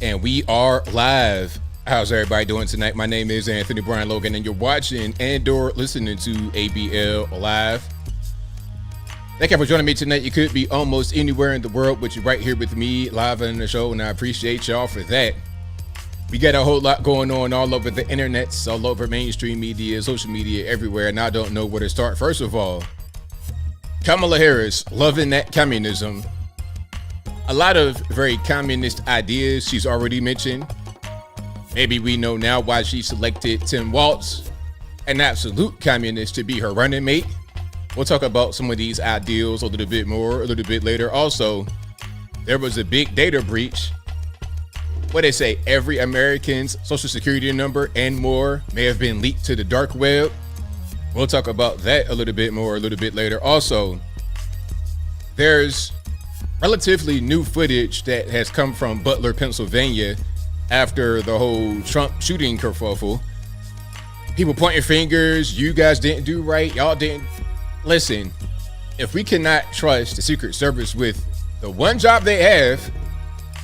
And we are live. How's everybody doing tonight? My name is Anthony Brian Logan, and you're watching and/or listening to ABL Live. Thank you for joining me tonight. You could be almost anywhere in the world, but you're right here with me live on the show, and I appreciate y'all for that. We got a whole lot going on all over the internets, all over mainstream media, social media, everywhere, and I don't know where to start. First of all, Kamala Harris, loving that communism. A lot of very communist ideas she's already mentioned. Maybe we know now why she selected Tim Walz, an absolute communist, to be her running mate. We'll talk about some of these ideals a little bit more a little bit later. Also, there was a big data breach. What they say, every American's social security number and more may have been leaked to the dark web. We'll talk about that a little bit more a little bit later. Also, there's relatively new footage that has come from Butler, Pennsylvania after the whole Trump shooting kerfuffle. People pointing fingers, you guys didn't do right, y'all didn't. Listen, if we cannot trust the Secret Service with the one job they have,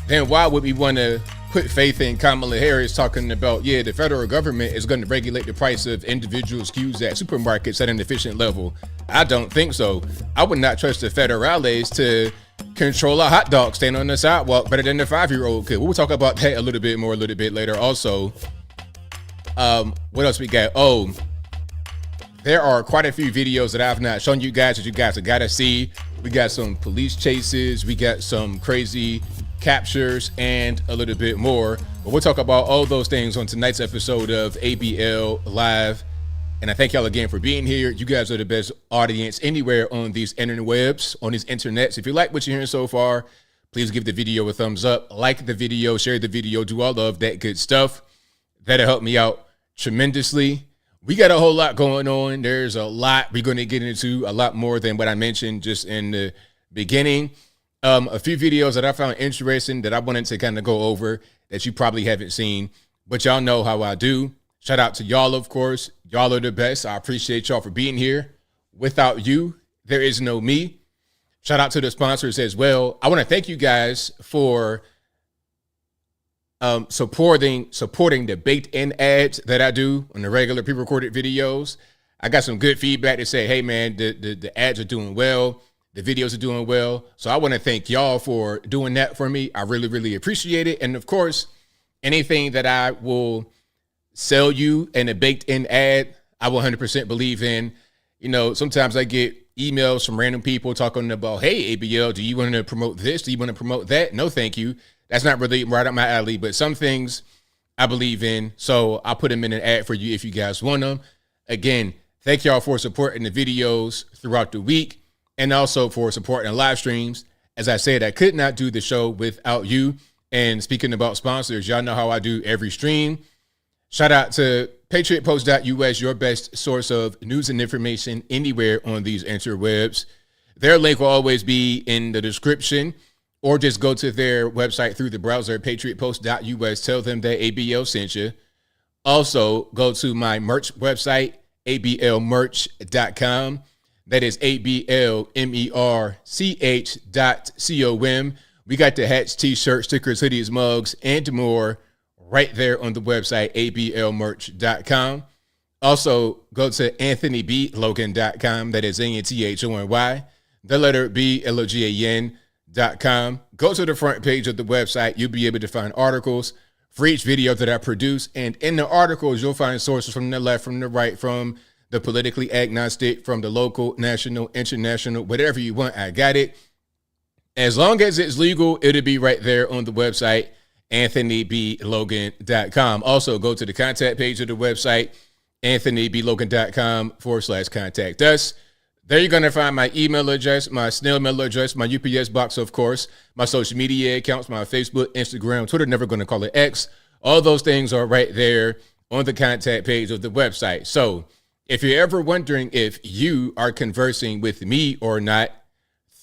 then why would we want to put faith in Kamala Harris talking about, yeah, the federal government is going to regulate the price of individual SKUs at supermarkets at an efficient level? I don't think so. I would not trust the federales to control a hot dog stand on the sidewalk better than the 5-year-old kid. We'll talk about that a little bit more a little bit later. Also, what else we got? Oh, there are quite a few videos that I've not shown you guys that you guys have got to see. We got some police chases, we got some crazy captures, and a little bit more. But we'll talk about all those things on tonight's episode of ABL Live. And I thank y'all again for being here. You guys are the best audience anywhere on these interwebs, on these internets. If you like what you're hearing so far, please give the video a thumbs up, like the video, share the video, do all of that good stuff. That'll help me out tremendously. We got a whole lot going on. There's a lot we're going to get into, a lot more than what I mentioned just in the beginning. A few videos that I found interesting that I wanted to kind of go over that you probably haven't seen, but y'all know how I do. Shout out to y'all, of course. Y'all are the best. I appreciate y'all for being here. Without you, there is no me. Shout out to the sponsors as well. I want to thank you guys for supporting the baked-in ads that I do on the regular pre-recorded videos. I got some good feedback to say, hey, man, the ads are doing well. The videos are doing well. So I want to thank y'all for doing that for me. I really, really appreciate it. And, of course, anything that I will sell you in a baked-in ad, I will 100% believe in. You know, sometimes I get emails from random people talking about, hey, ABL, do you want to promote this? Do you want to promote that? No, thank you. That's not really right up my alley, but some things I believe in, so I'll put them in an ad for you if you guys want them. Again, thank y'all for supporting the videos throughout the week and also for supporting the live streams. As I said, I could not do the show without you. And speaking about sponsors, y'all know how I do every stream. Shout out to patriotpost.us, your best source of news and information anywhere on these interwebs. Their link will always be in the description, or just go to their website through the browser, patriotpost.us. Tell them that ABL sent you. Also, go to my merch website, ablmerch.com. That is ablmerch.com. We got the hats, t-shirts, stickers, hoodies, mugs, and more right there on the website, ablmerch.com. Also, go to anthonyblogan.com. That is ANTHONY, the letter B, LOGAN.com. Go to the front page of the website. You'll be able to find articles for each video that I produce. And in the articles, you'll find sources from the left, from the right, from the politically agnostic, from the local, national, international, whatever you want. I got it. As long as it's legal, it'll be right there on the website, anthonyblogan.com. Also, go to the contact page of the website, anthonyblogan.com/contact us. There you're going to find my email address, my snail mail address, my UPS box, of course, my social media accounts, my Facebook, Instagram, Twitter, never going to call it X. All those things are right there on the contact page of the website. So if you're ever wondering if you are conversing with me or not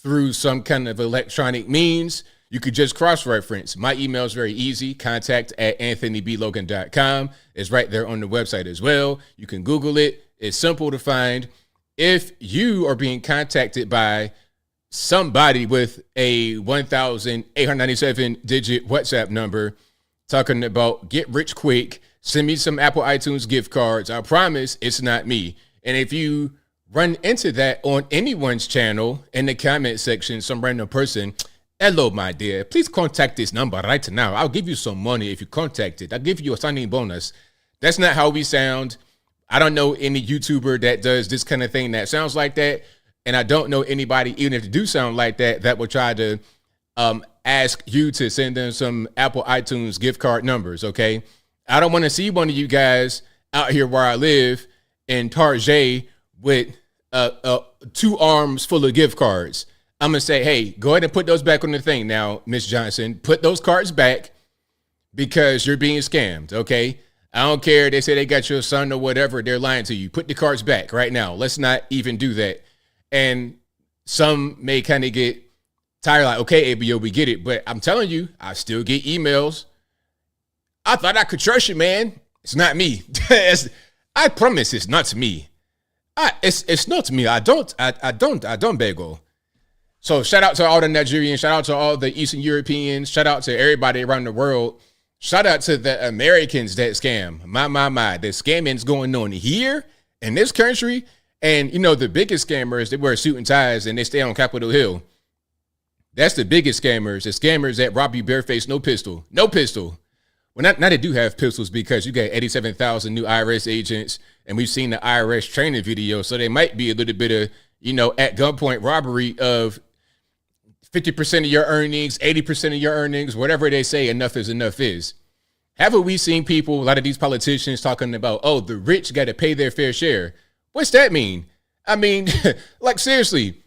through some kind of electronic means, you could just cross-reference. My email is very easy. contact@anthonyblogan.com. It's right there on the website as well. You can Google it. It's simple to find. If you are being contacted by somebody with a 1,897 digit WhatsApp number, talking about get rich quick, send me some Apple iTunes gift cards. I promise it's not me. And if you run into that on anyone's channel in the comment section, some random person, hello, my dear, please contact this number right now. I'll give you some money if you contact it. I'll give you a signing bonus. That's not how we sound. I don't know any YouTuber that does this kind of thing that sounds like that. And I don't know anybody, even if they do sound like that, that will try to ask you to send them some Apple iTunes gift card numbers, okay? I don't want to see one of you guys out here where I live in Tarjay with 2 arms full of gift cards. I'm going to say, hey, go ahead and put those back on the thing now, Miss Johnson. Put those cards back because you're being scammed, okay? I don't care. They say they got your son or whatever. They're lying to you. Put the cards back right now. Let's not even do that. And some may kind of get tired, like, okay, ABO, we get it. But I'm telling you, I still get emails. I thought I could trust you, man. It's not me. I promise it's not me. It's not me. I don't bagel. So shout out to all the Nigerians. Shout out to all the Eastern Europeans. Shout out to everybody around the world. Shout out to the Americans that scam. My. The scamming's going on here in this country. And, you know, the biggest scammers, they wear suit and ties and they stay on Capitol Hill. That's the biggest scammers. The scammers that rob you barefaced, no pistol. No pistol. Well, now they do have pistols because you got 87,000 new IRS agents. And we've seen the IRS training video. So they might be a little bit of, you know, at gunpoint robbery of 50% of your earnings, 80% of your earnings, whatever they say enough is enough is. Haven't we seen people, a lot of these politicians talking about, oh, the rich got to pay their fair share? What's that mean? I mean, like, seriously,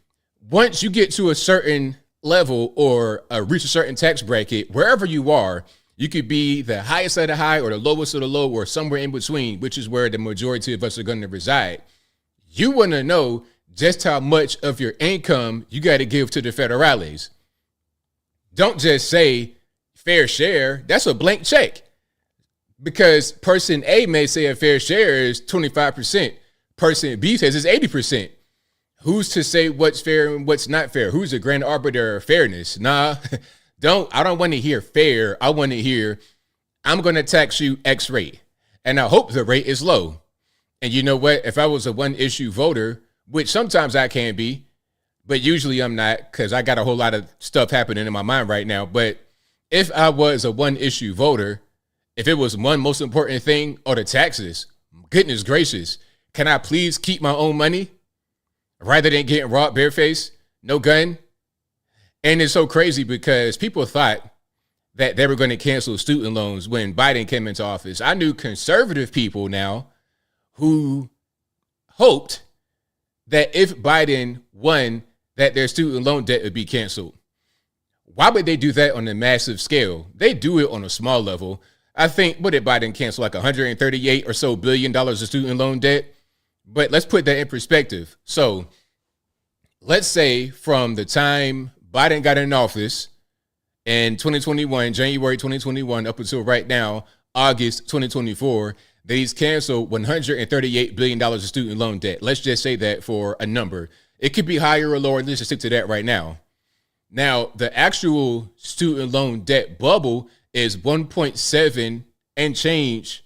once you get to a certain level or reach a certain tax bracket, wherever you are, you could be the highest of the high or the lowest of the low or somewhere in between, which is where the majority of us are going to reside. You want to know just how much of your income you got to give to the federales. Don't just say fair share. That's a blank check. Because person A may say a fair share is 25%. Person B says it's 80%. Who's to say what's fair and what's not fair? Who's the grand arbiter of fairness? Nah, I don't want to hear fair. I want to hear, I'm going to tax you X rate. And I hope the rate is low. And you know what? If I was a one issue voter, which sometimes I can be, but usually I'm not because I got a whole lot of stuff happening in my mind right now. But if I was a one issue voter, if it was one most important thing or the taxes, goodness gracious, can I please keep my own money rather than getting robbed barefaced, no gun? And it's so crazy because people thought that they were going to cancel student loans when Biden came into office. I knew conservative people now who hoped that if Biden won, that their student loan debt would be canceled. Why would they do that on a massive scale? They do it on a small level. I think, what did Biden cancel, like $138 or so billion of student loan debt? But let's put that in perspective. So let's say from the time Biden got in office in 2021, January 2021, up until right now, August 2024, that he's canceled $138 billion of student loan debt. Let's just say that for a number. It could be higher or lower. Let's just stick to that right now. Now, the actual student loan debt bubble is 1.7 and change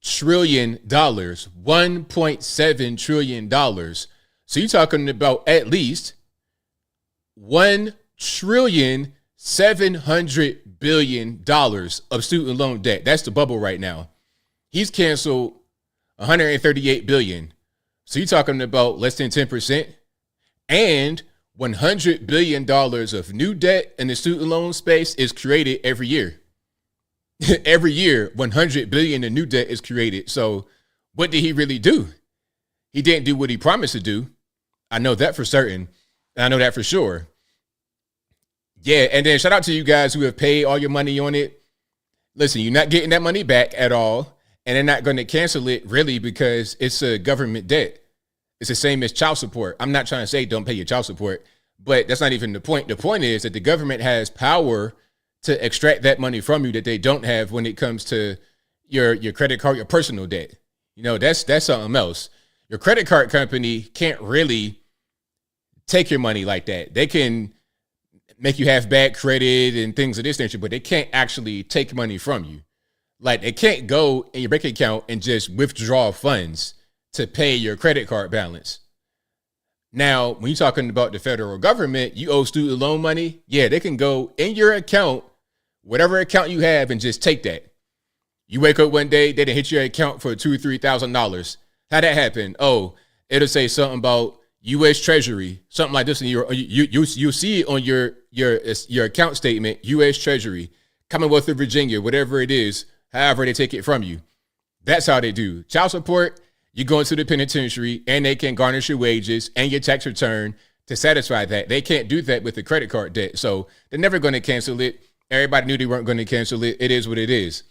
trillion dollars. $1.7 trillion. So you're talking about at least $1,700,000,000,000 of student loan debt. That's the bubble right now. He's canceled $138 billion. So you're talking about less than 10%, and $100 billion of new debt in the student loan space is created every year. Every year, 100 billion in new debt is created. So what did he really do? He didn't do what he promised to do. I know that for certain. And I know that for sure. Yeah. And then shout out to you guys who have paid all your money on it. Listen, you're not getting that money back at all. And they're not going to cancel it really because it's a government debt. It's the same as child support. I'm not trying to say don't pay your child support, but that's not even the point. The point is that the government has power to extract that money from you that they don't have when it comes to your credit card, your personal debt. You know, that's something else. Your credit card company can't really take your money like that. They can make you have bad credit and things of this nature, but they can't actually take money from you. Like, they can't go in your bank account and just withdraw funds to pay your credit card balance. Now, when you're talking about the federal government, you owe student loan money. Yeah, they can go in your account, whatever account you have, and just take that. You wake up one day, they didn't hit your account for $2,000 or $3,000. How'd that happen? Oh, it'll say something about U.S. Treasury, something like this, and you see it on your account statement, U.S. Treasury, Commonwealth of Virginia, whatever it is, however they take it from you. That's how they do. Child support, you go into the penitentiary, and they can garnish your wages and your tax return to satisfy that. They can't do that with the credit card debt, so they're never going to cancel it. Everybody knew they weren't going to cancel it. It is what it is.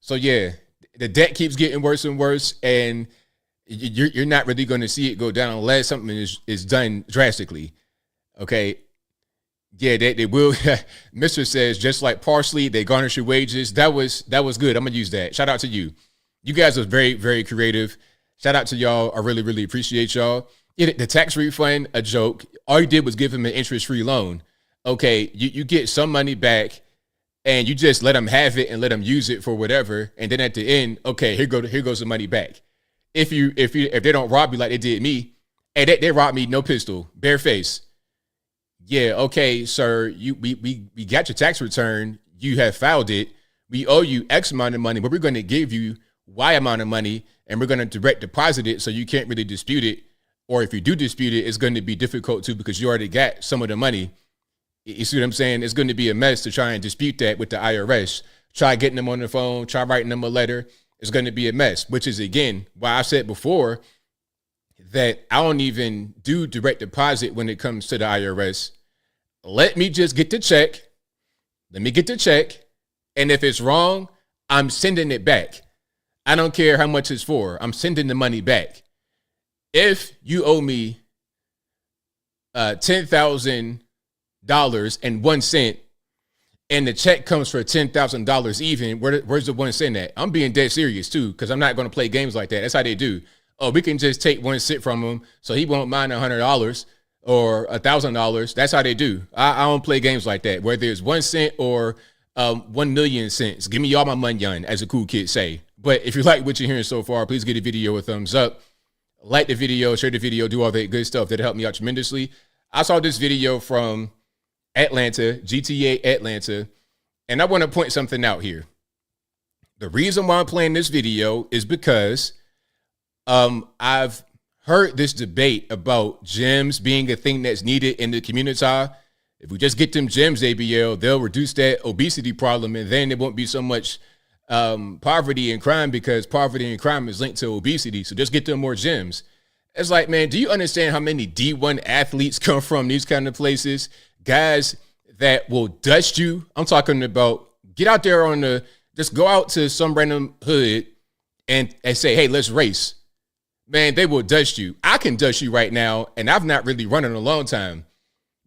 So yeah, the debt keeps getting worse and worse, and you're not really going to see it go down unless something is done drastically. Okay. Yeah, they will. Mr. says, just like parsley, they garnish your wages. That was good. I'm going to use that. Shout out to you. You guys are very, very creative. Shout out to y'all. I really, really appreciate y'all. Yeah, the tax refund, a joke. All you did was give him an interest-free loan. Okay, you get some money back, and you just let them have it and let them use it for whatever. And then at the end, okay, here goes the money back. If they don't rob you like they did me, and they robbed me, no pistol, bare face. Yeah, okay, sir, we got your tax return. You have filed it. We owe you X amount of money, but we're going to give you Y amount of money, and we're going to direct deposit it, so you can't really dispute it. Or if you do dispute it, it's going to be difficult too because you already got some of the money. You see what I'm saying? It's going to be a mess to try and dispute that with the IRS. Try getting them on the phone, try writing them a letter. It's going to be a mess, which is, again, why I said before that I don't even do direct deposit when it comes to the IRS. Let me just get the check. Let me get the check. And if it's wrong, I'm sending it back. I don't care how much it's for. I'm sending the money back. If you owe me $10,000.01 and the check comes for $10,000 even, where's the 1 cent at? I'm being dead serious too, because I'm not going to play games like that. That's how they do. Oh, we can just take 1 cent from him so he won't mind $100 or $1,000. That's how they do. I don't play games like that, whether it's 1 cent or 1 million cents. Give me all my money, as the cool kids say. But if you like what you're hearing so far, please give the video a thumbs up. Like the video, share the video, do all that good stuff. That'll help me out tremendously. I saw this video from Atlanta, GTA Atlanta, and I want to point something out here. The reason why I'm playing this video is because I've heard this debate about gyms being a thing that's needed in the community. If we just get them gyms, ABL, they'll reduce that obesity problem, and then there won't be so much poverty and crime, because poverty and crime is linked to obesity. So just get them more gyms. It's like, man, do you understand how many D1 athletes come from these kind of places? Guys that will dust you. I'm talking about get out there just go out to some random hood and say, hey, let's race. Man, they will dust you. I can dust you right now, and I've not really run in a long time.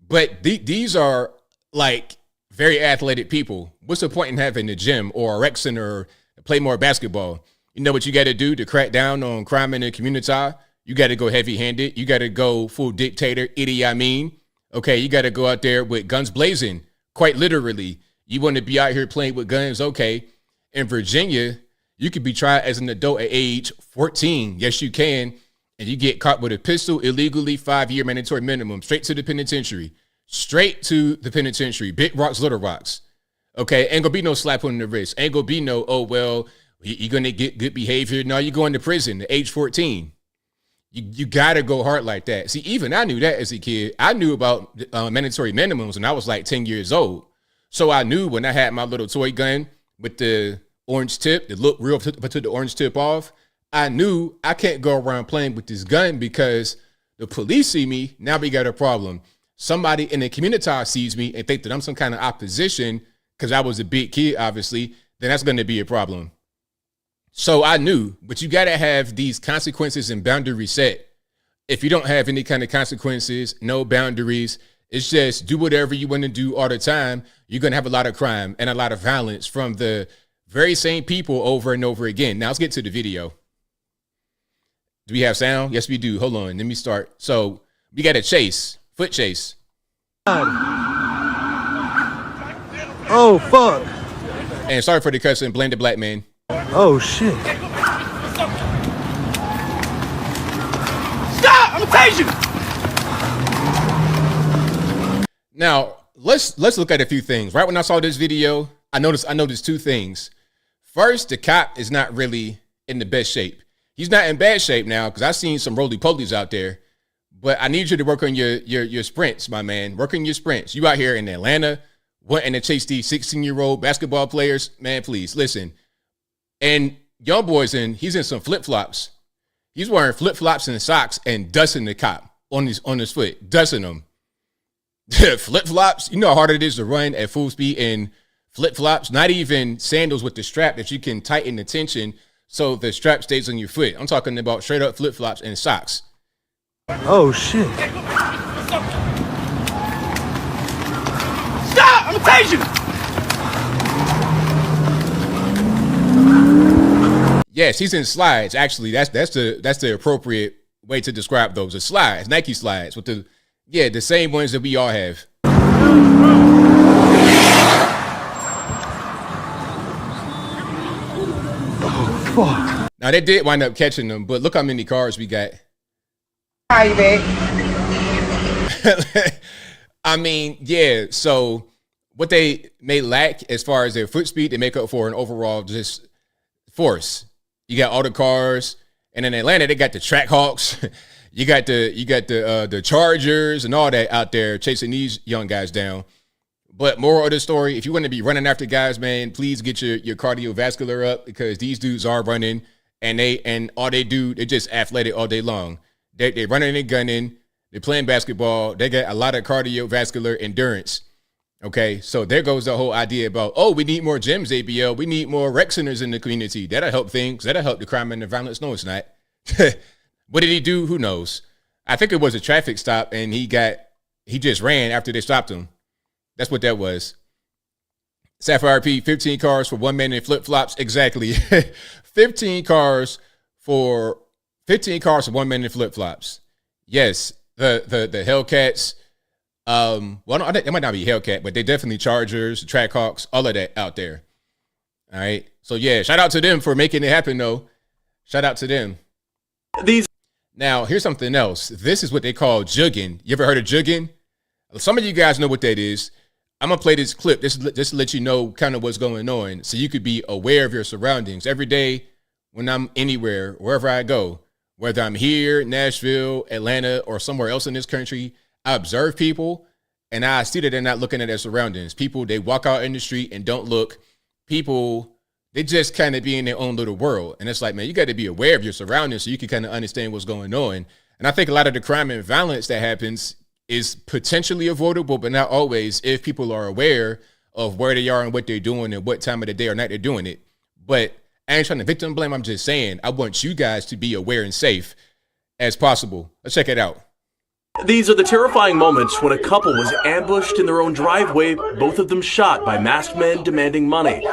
But these are like very athletic people. What's the point in having a gym or a rec center or play more basketball? You know what you got to do to crack down on crime in the community? You got to go heavy-handed. You got to go full dictator, Idi Amin. Okay, you got to go out there with guns blazing, quite literally. You want to be out here playing with guns? Okay. In Virginia, you could be tried as an adult at age 14. Yes, you can. And you get caught with a pistol illegally, 5-year mandatory minimum, straight to the penitentiary. Straight to the penitentiary. Big rocks, little rocks. Okay, ain't gonna be no slap on the wrist. Ain't gonna be no, oh, well, you're gonna get good behavior. No, you're going to prison at age 14. You gotta go hard like that. See, even I knew that as a kid. I knew about mandatory minimums when I was like 10 years old. So I knew when I had my little toy gun with the orange tip, that looked real, but took the orange tip off, I knew I can't go around playing with this gun because the police see me. Now we got a problem. Somebody in the community sees me and think that I'm some kind of opposition because I was a big kid, obviously, then that's going to be a problem. So I knew, but you got to have these consequences and boundaries set. If you don't have any kind of consequences, no boundaries, it's just do whatever you want to do all the time, you're going to have a lot of crime and a lot of violence from the very same people over and over again. Now let's get to the video. Do we have sound? Yes, we do. Hold on. Let me start. So we got a chase, foot chase. Oh, fuck. And sorry for the cussing, blame the black man. Oh, shit. Stop! I'm gonna tase you! Now, let's look at a few things. Right when I saw this video, I noticed two things. First, the cop is not really in the best shape. He's not in bad shape now because I've seen some roly-polies out there. But I need you to work on your sprints, my man. Work on your sprints. You out here in Atlanta wanting to chase these 16-year-old basketball players. Man, please, listen. And young boy's he's in some flip-flops. He's wearing flip-flops and socks and dusting the cop on his foot, dusting him. Flip-flops, you know how hard it is to run at full speed in flip-flops? Not even sandals with the strap that you can tighten the tension so the strap stays on your foot. I'm talking about straight-up flip-flops and socks. Oh, shit. Stop! I'm gonna tase you! Yes, he's in slides. Actually, that's the appropriate way to describe those. The slides, Nike slides with the same ones that we all have. Oh, fuck. Now they did wind up catching them, but look how many cars we got. Hi, I mean, yeah, so what they may lack as far as their foot speed, they make up for an overall just force. You got all the cars, and in Atlanta, they got the track hawks. you got the Chargers and all that out there chasing these young guys down. But moral of the story, if you want to be running after guys, man, please get your cardiovascular up because these dudes are running and all they do, they're just athletic all day long. They're running and gunning. They're playing basketball. They got a lot of cardiovascular endurance. Okay, so there goes the whole idea about, oh, we need more gyms, ABL. We need more rec centers in the community. That'll help things. That'll help the crime and the violence. No, it's not. What did he do? Who knows? I think it was a traffic stop, and he just ran after they stopped him. That's what that was. Sapphire P, 15 cars for one man in flip-flops. Exactly. 15 cars for one man in flip-flops. Yes, the Hellcats. Well, it might not be Hellcat, but they definitely Chargers, Trackhawks, all of that out there. All right. So yeah, shout out to them for making it happen, though. Shout out to them. Now, here's something else. This is what they call jugging. You ever heard of jugging? Some of you guys know what that is. I'm gonna play this clip just to let you know kind of what's going on, so you could be aware of your surroundings every day when I'm anywhere, wherever I go. Whether I'm here, Nashville, Atlanta, or somewhere else in this country, I observe people and I see that they're not looking at their surroundings. People, they walk out in the street and don't look. People, they just kind of be in their own little world. And it's like, man, you got to be aware of your surroundings so you can kind of understand what's going on. And I think a lot of the crime and violence that happens is potentially avoidable, but not always if people are aware of where they are and what they're doing and what time of the day or night they're doing it. But I ain't trying to victim blame. I'm just saying I want you guys to be aware and safe as possible. Let's check it out. These are the terrifying moments when a couple was ambushed in their own driveway, both of them shot by masked men demanding money.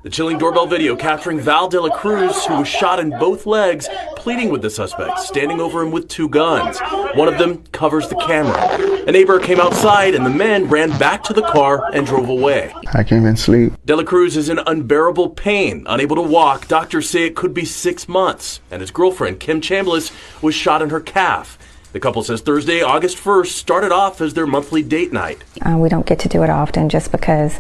The chilling doorbell video capturing Val De La Cruz, who was shot in both legs, pleading with the suspect, standing over him with two guns. One of them covers the camera. A neighbor came outside and the men ran back to the car and drove away. I can't even sleep. De La Cruz is in unbearable pain, unable to walk. Doctors say it could be 6 months. And his girlfriend, Kim Chambliss, was shot in her calf. The couple says Thursday, August 1st, started off as their monthly date night. We don't get to do it often just because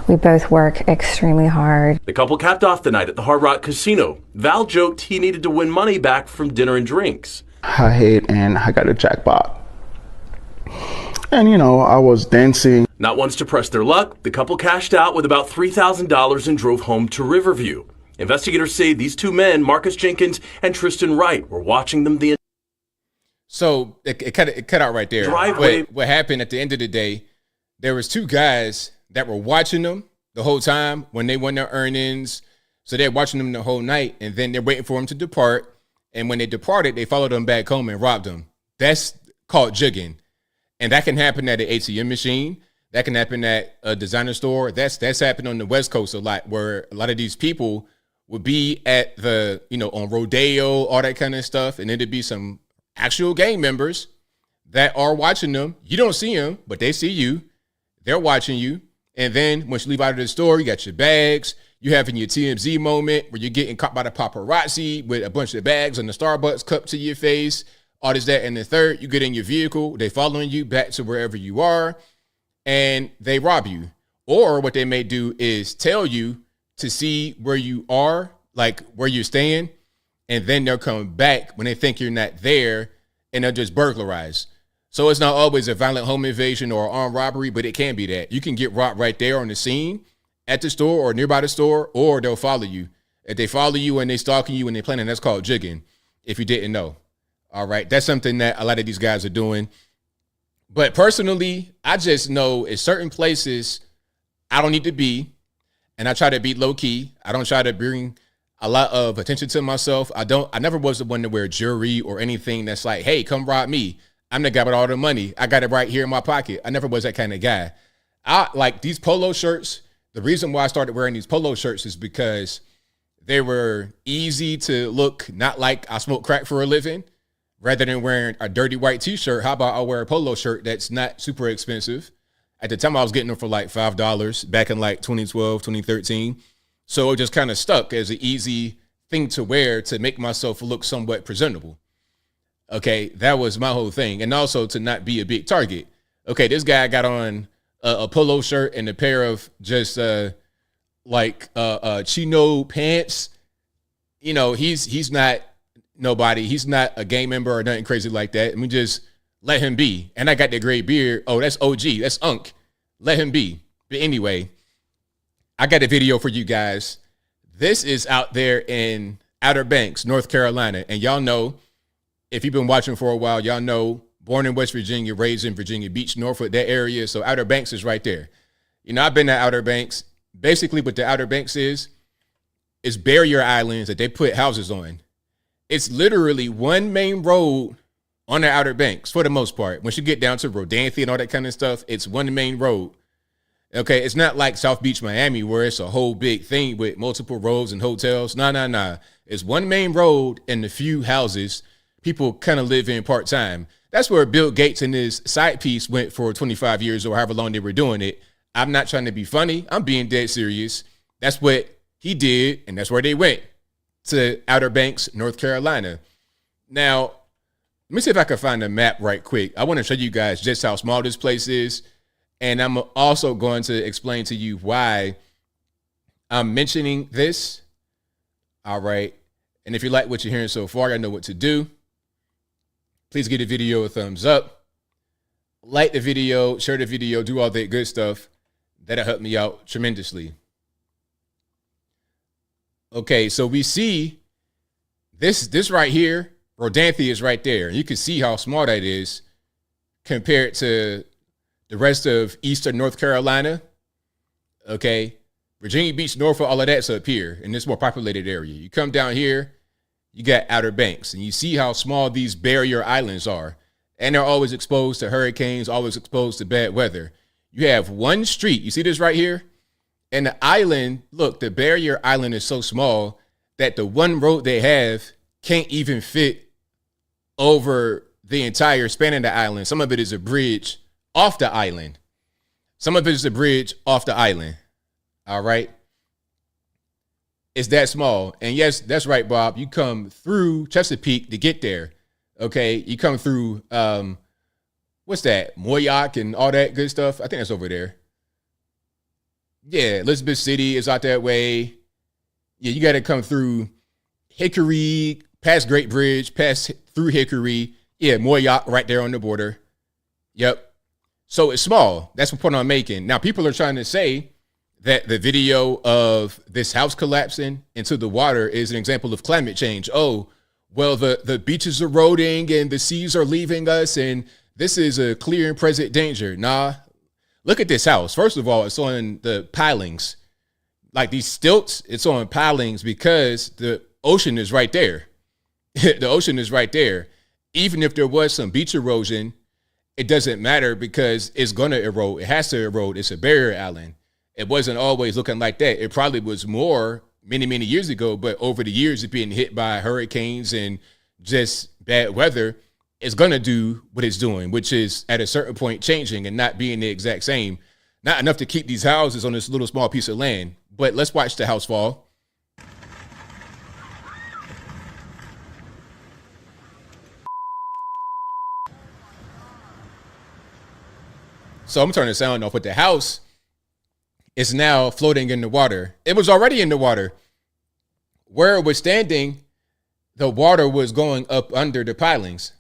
we both work extremely hard. The couple capped off the night at the Hard Rock Casino. Val joked he needed to win money back from dinner and drinks. I hit and I got a jackpot. And, I was dancing. Not once to press their luck, the couple cashed out with about $3,000 and drove home to Riverview. Investigators say these two men, Marcus Jenkins and Tristan Wright, were watching them the So it cut out right there. Driveway. What happened at the end of the day, there was two guys that were watching them the whole time when they won their earnings. So they're watching them the whole night, and then they're waiting for them to depart. And when they departed, they followed them back home and robbed them. That's called jugging. And that can happen at an ATM machine. That can happen at a designer store. That's happened on the West Coast a lot, where a lot of these people would be at the, on rodeo, all that kind of stuff. And then there'd be some actual gang members that are watching them. You don't see them, but they see you. They're watching you. And then once you leave out of the store, you got your bags. You having your TMZ moment where you're getting caught by the paparazzi with a bunch of bags and the Starbucks cup to your face. All this, that, and the third. You get in your vehicle. They following you back to wherever you are, and they rob you. Or what they may do is tell you to see where you are, like where you're staying, and then they'll come back when they think you're not there, and they'll just burglarize. So it's not always a violent home invasion or armed robbery, but it can be that. You can get robbed right there on the scene at the store or nearby the store, or they'll follow you. If they follow you and they stalking you and they planning, that's called jugging, if you didn't know. All right, that's something that a lot of these guys are doing. But personally, I just know in certain places I don't need to be, and I try to be low key. I don't try to bring a lot of attention to myself. I never was the one to wear jewelry or anything that's like, hey, come rob me. I'm the guy with all the money. I got it right here in my pocket. I never was that kind of guy. I like these polo shirts. The reason why I started wearing these polo shirts is because they were easy to look, not like I smoke crack for a living. Rather than wearing a dirty white t-shirt, how about I wear a polo shirt that's not super expensive? At the time, I was getting them for like $5 back in like 2012, 2013. So it just kind of stuck as an easy thing to wear to make myself look somewhat presentable. Okay, that was my whole thing. And also to not be a big target. Okay, this guy got on a polo shirt and a pair of just chino pants. You know, he's not nobody. He's not a gang member or nothing crazy like that. I mean, just let him be. And I got the gray beard. Oh, that's OG. That's Unk. Let him be. But anyway, I got a video for you guys. This is out there in Outer Banks, North Carolina. And y'all know, if you've been watching for a while, y'all know, born in West Virginia, raised in Virginia Beach, Norfolk, that area. So Outer Banks is right there. You know, I've been to Outer Banks. Basically what the Outer Banks is barrier islands that they put houses on. It's literally one main road on the Outer Banks for the most part. Once you get down to Rodanthe and all that kind of stuff, it's one main road. Okay, it's not like South Beach, Miami, where it's a whole big thing with multiple roads and hotels. Nah. It's one main road and a few houses people kind of live in part-time. That's where Bill Gates and his side piece went for 25 years or however long they were doing it. I'm not trying to be funny. I'm being dead serious. That's what he did, and that's where they went, to Outer Banks, North Carolina. Now, let me see if I can find a map right quick. I want to show you guys just how small this place is, and I'm also going to explain to you why I'm mentioning this. All right. And if you like what you're hearing so far, I know what to do. Please give the video a thumbs up. Like the video, share the video, do all that good stuff. That'll help me out tremendously. Okay, so we see this right here. Rodanthe is right there. You can see how small that is compared to the rest of Eastern North Carolina. Okay, Virginia Beach, Norfolk, all of that's up here in this more populated area. You come down here, you got Outer Banks, and you see how small these barrier islands are. And they're always exposed to hurricanes, always exposed to bad weather. You have one street. You see this right here? And the island, look, the barrier island is so small that the one road they have can't even fit over the entire span of the island. Some of it is a bridge off the island. Some of it is a bridge off the island. All right. It's that small. And yes, that's right, Bob. You come through Chesapeake to get there. Okay. You come through, what's that? Moyock and all that good stuff. I think that's over there. Yeah. Elizabeth City is out that way. Yeah. You got to come through Hickory, past Great Bridge, pass through Hickory. Yeah. Moyock right there on the border. Yep. So it's small. That's what point I'm making. Now people are trying to say that the video of this house collapsing into the water is an example of climate change. Oh, well, the beach is eroding and the seas are leaving us, and this is a clear and present danger. Nah, look at this house. First of all, it's on the pilings. Like these stilts, it's on pilings because the ocean is right there. The ocean is right there. Even if there was some beach erosion, it doesn't matter because it's going to erode. It has to erode. It's a barrier island. It wasn't always looking like that. It probably was more many, many years ago, but over the years of being hit by hurricanes and just bad weather, is going to do what it's doing, which is at a certain point changing and not being the exact same. Not enough to keep these houses on this little small piece of land. But let's watch the house fall. So I'm turning the sound off, but the house is now floating in the water. It was already in the water. Where it was standing, the water was going up under the pilings.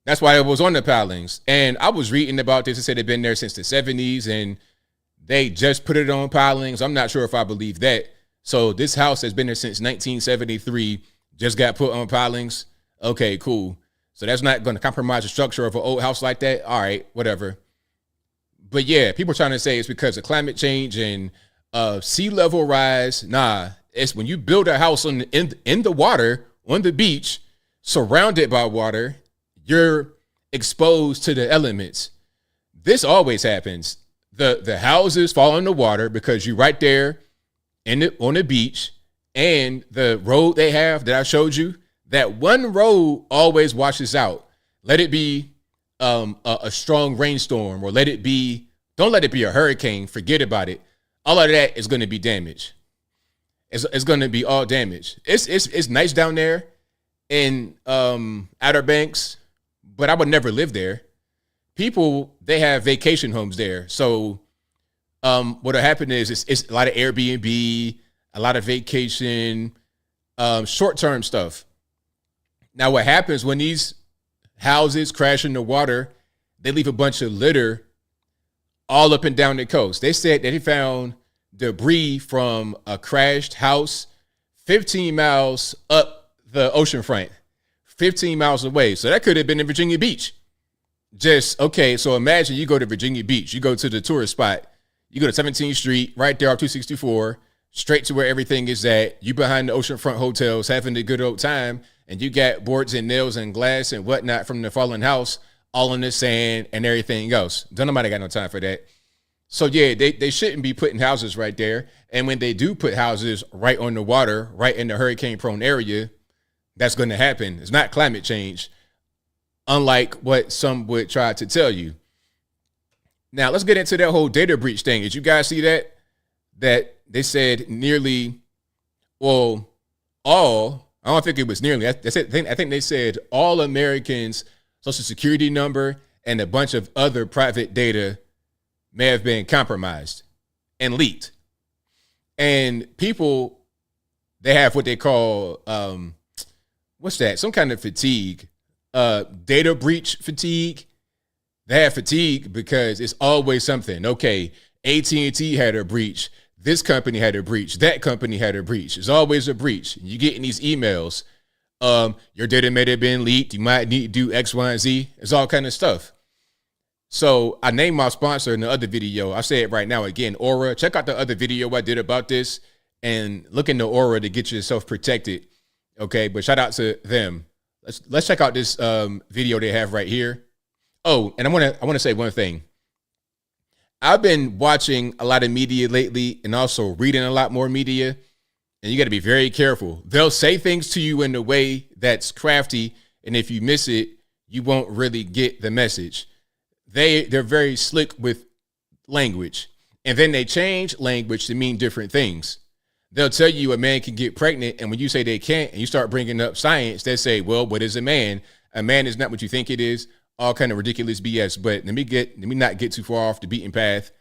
That's why it was on the pilings. And I was reading about this. It said it'd been there since the 70s and they just put it on pilings. I'm not sure if I believe that. So this house has been there since 1973, just got put on pilings. Okay, cool. So that's not going to compromise the structure of an old house like that. All right, whatever. But yeah, people are trying to say it's because of climate change and sea level rise. Nah, it's when you build a house in the water, on the beach, surrounded by water, you're exposed to the elements. This always happens. The houses fall in the water because you're right there on the beach, and the road they have that I showed you, that one road always washes out. Let it be a strong rainstorm, or don't let it be a hurricane. Forget about it. All of that is going to be damaged. It's going to be all damaged. It's nice down there in Outer Banks, but I would never live there. People, they have vacation homes there. So what'll happen is it's a lot of Airbnb, a lot of vacation, short-term stuff. Now what happens when these houses crash in the water, they leave a bunch of litter all up and down the coast. They said that they found debris from a crashed house 15 miles up the ocean front, 15 miles away. So that could have been in Virginia Beach. Okay, so imagine you go to Virginia Beach, you go to the tourist spot, you go to 17th Street, right there off 264, straight to where everything is at. You behind the oceanfront hotels having a good old time, and you got boards and nails and glass and whatnot from the fallen house all in the sand and everything else. Don't nobody got no time for that. So yeah, they shouldn't be putting houses right there. And when they do put houses right on the water, right in the hurricane prone area, that's going to happen. It's not climate change, unlike what some would try to tell you. Now let's get into that whole data breach thing. Did you guys see that? That they said nearly, well, all, I don't think it was nearly, I think they said all Americans' social security number and a bunch of other private data may have been compromised and leaked. And people, they have what they call, what's that? Some kind of fatigue, data breach fatigue. They have fatigue because it's always something. Okay, AT&T had a breach. This company had a breach. That company had a breach. It's always a breach. You get in these emails. Your data may have been leaked. You might need to do X, Y, and Z. It's all kind of stuff. So I named my sponsor in the other video. I say it right now again, Aura. Check out the other video I did about this and look into Aura to get yourself protected. Okay, but shout out to them. Let's check out this video they have right here. Oh, and I want to say one thing. I've been watching a lot of media lately and also reading a lot more media, and you got to be very careful. They'll say things to you in a way that's crafty, and if you miss it, you won't really get the message. They're very slick with language, and then they change language to mean different things. They'll tell you a man can get pregnant, and when you say they can't, and you start bringing up science, they say, well, what is a man? A man is not what you think it is. All kind of ridiculous BS. But let me not get too far off the beaten path.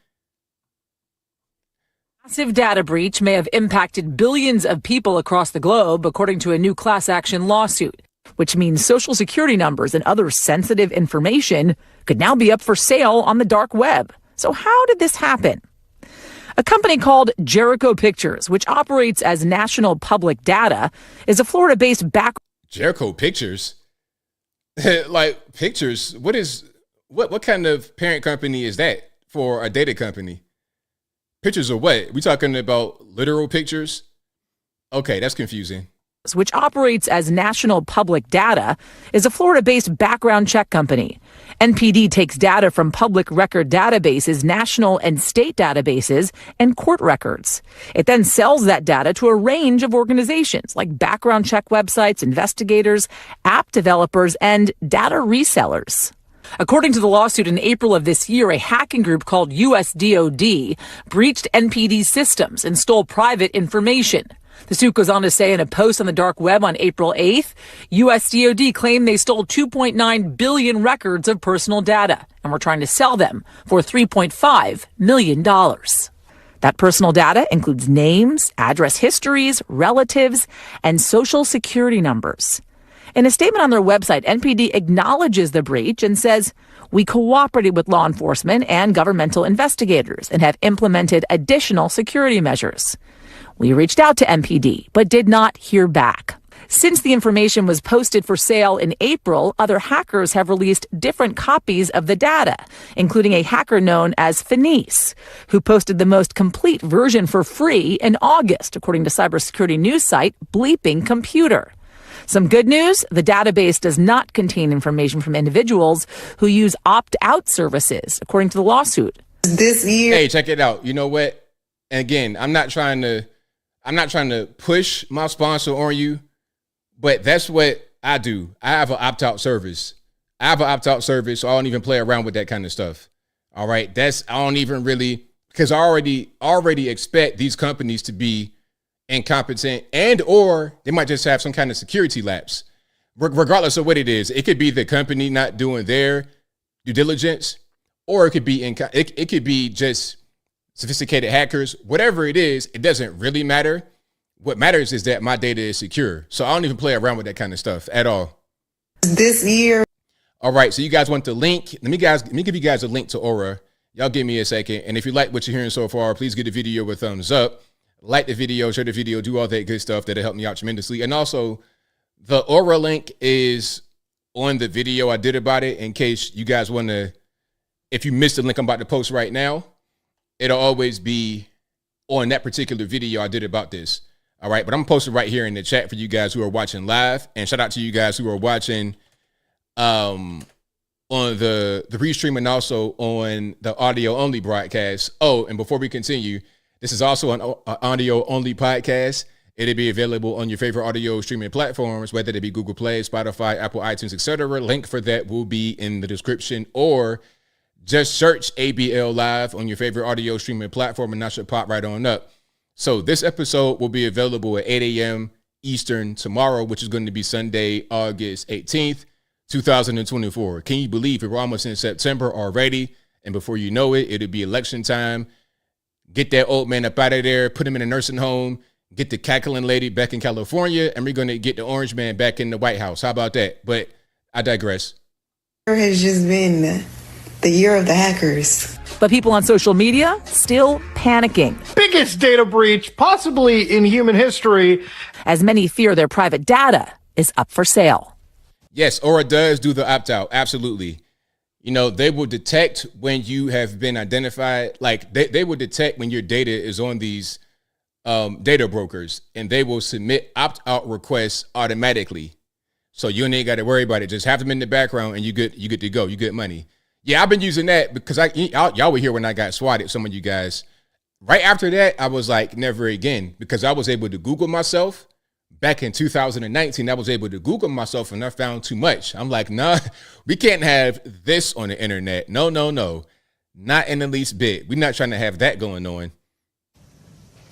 Massive data breach may have impacted billions of people across the globe, according to a new class action lawsuit, which means social security numbers and other sensitive information could now be up for sale on the dark web. So how did this happen? A company called Jericho Pictures, which operates as National Public Data, is a Florida-based Jericho Pictures? Like Pictures? What kind of parent company is that for a data company? Pictures of what? We talking about literal pictures? Okay, that's confusing. which operates as National Public Data, is a Florida-based background check company. NPD takes data from public record databases, national and state databases, and court records. It then sells that data to a range of organizations like background check websites, investigators, app developers, and data resellers. According to the lawsuit, in April of this year, a hacking group called USDOD breached NPD's systems and stole private information. The suit goes on to say in a post on the dark web on April 8th, USDOD claimed they stole 2.9 billion records of personal data and were trying to sell them for $3.5 million. That personal data includes names, address histories, relatives, and social security numbers. In a statement on their website, NPD acknowledges the breach and says, "We cooperated with law enforcement and governmental investigators and have implemented additional security measures. We reached out to NPD, but did not hear back." Since the information was posted for sale in April, other hackers have released different copies of the data, including a hacker known as Finis, who posted the most complete version for free in August, according to cybersecurity news site Bleeping Computer. Some good news, the database does not contain information from individuals who use opt-out services, according to the lawsuit. This year. Hey, check it out. You know what? And again, I'm not trying to push my sponsor on you, but that's what I do. I have an opt-out service. So I don't even play around with that kind of stuff. All right. I don't even really, because I already expect these companies to be incompetent, and or they might just have some kind of security lapse. Regardless of what it is, it could be the company not doing their due diligence, or it could be it could be just sophisticated hackers. Whatever it is, it doesn't really matter. What matters is that my data is secure. So I don't even play around with that kind of stuff at all. This year. All right, so you guys want the link? Let me give you guys a link to Aura. Y'all give me a second, and if you like what you're hearing so far, please give the video a thumbs up. Like the video, share the video, do all that good stuff. That'll help me out tremendously. And also, the Aura link is on the video I did about it in case you guys want to, if you missed the link I'm about to post right now, it'll always be on that particular video I did about this. All right, but I'm posting right here in the chat for you guys who are watching live. And shout out to you guys who are watching on the restream and also on the audio-only broadcast. Oh, and before we continue, this is also an audio-only podcast. It'll be available on your favorite audio streaming platforms, whether it be Google Play, Spotify, Apple, iTunes, etc. Link for that will be in the description, or just search ABL Live on your favorite audio streaming platform, and that should pop right on up. So this episode will be available at 8 a.m. Eastern tomorrow, which is going to be Sunday, August 18th, 2024. Can you believe it? We're almost in September already, and before you know it, it'll be election time. Get that old man up out of there, put him in a nursing home, get the cackling lady back in California, and we're going to get the orange man back in the White House. How about that? But I digress. It has just been the year of the hackers. But people on social media still panicking, Biggest data breach possibly in human history. as many fear their private data is up for sale. Yes, Aura does do the opt-out. Absolutely. You know, they will detect when you have been identified. Like they will detect when your data is on these data brokers, and they will submit opt-out requests automatically. So you ain't got to worry about it. Just have them in the background and you good to go. You get money. Yeah, I've been using that because y'all were here when I got swatted, some of you guys. Right after that, I was like, never again, because I was able to Google myself. Back in 2019, I was able to Google myself and I found too much. I'm like, nah, we can't have this on the internet. No. Not in the least bit. We're not trying to have that going on.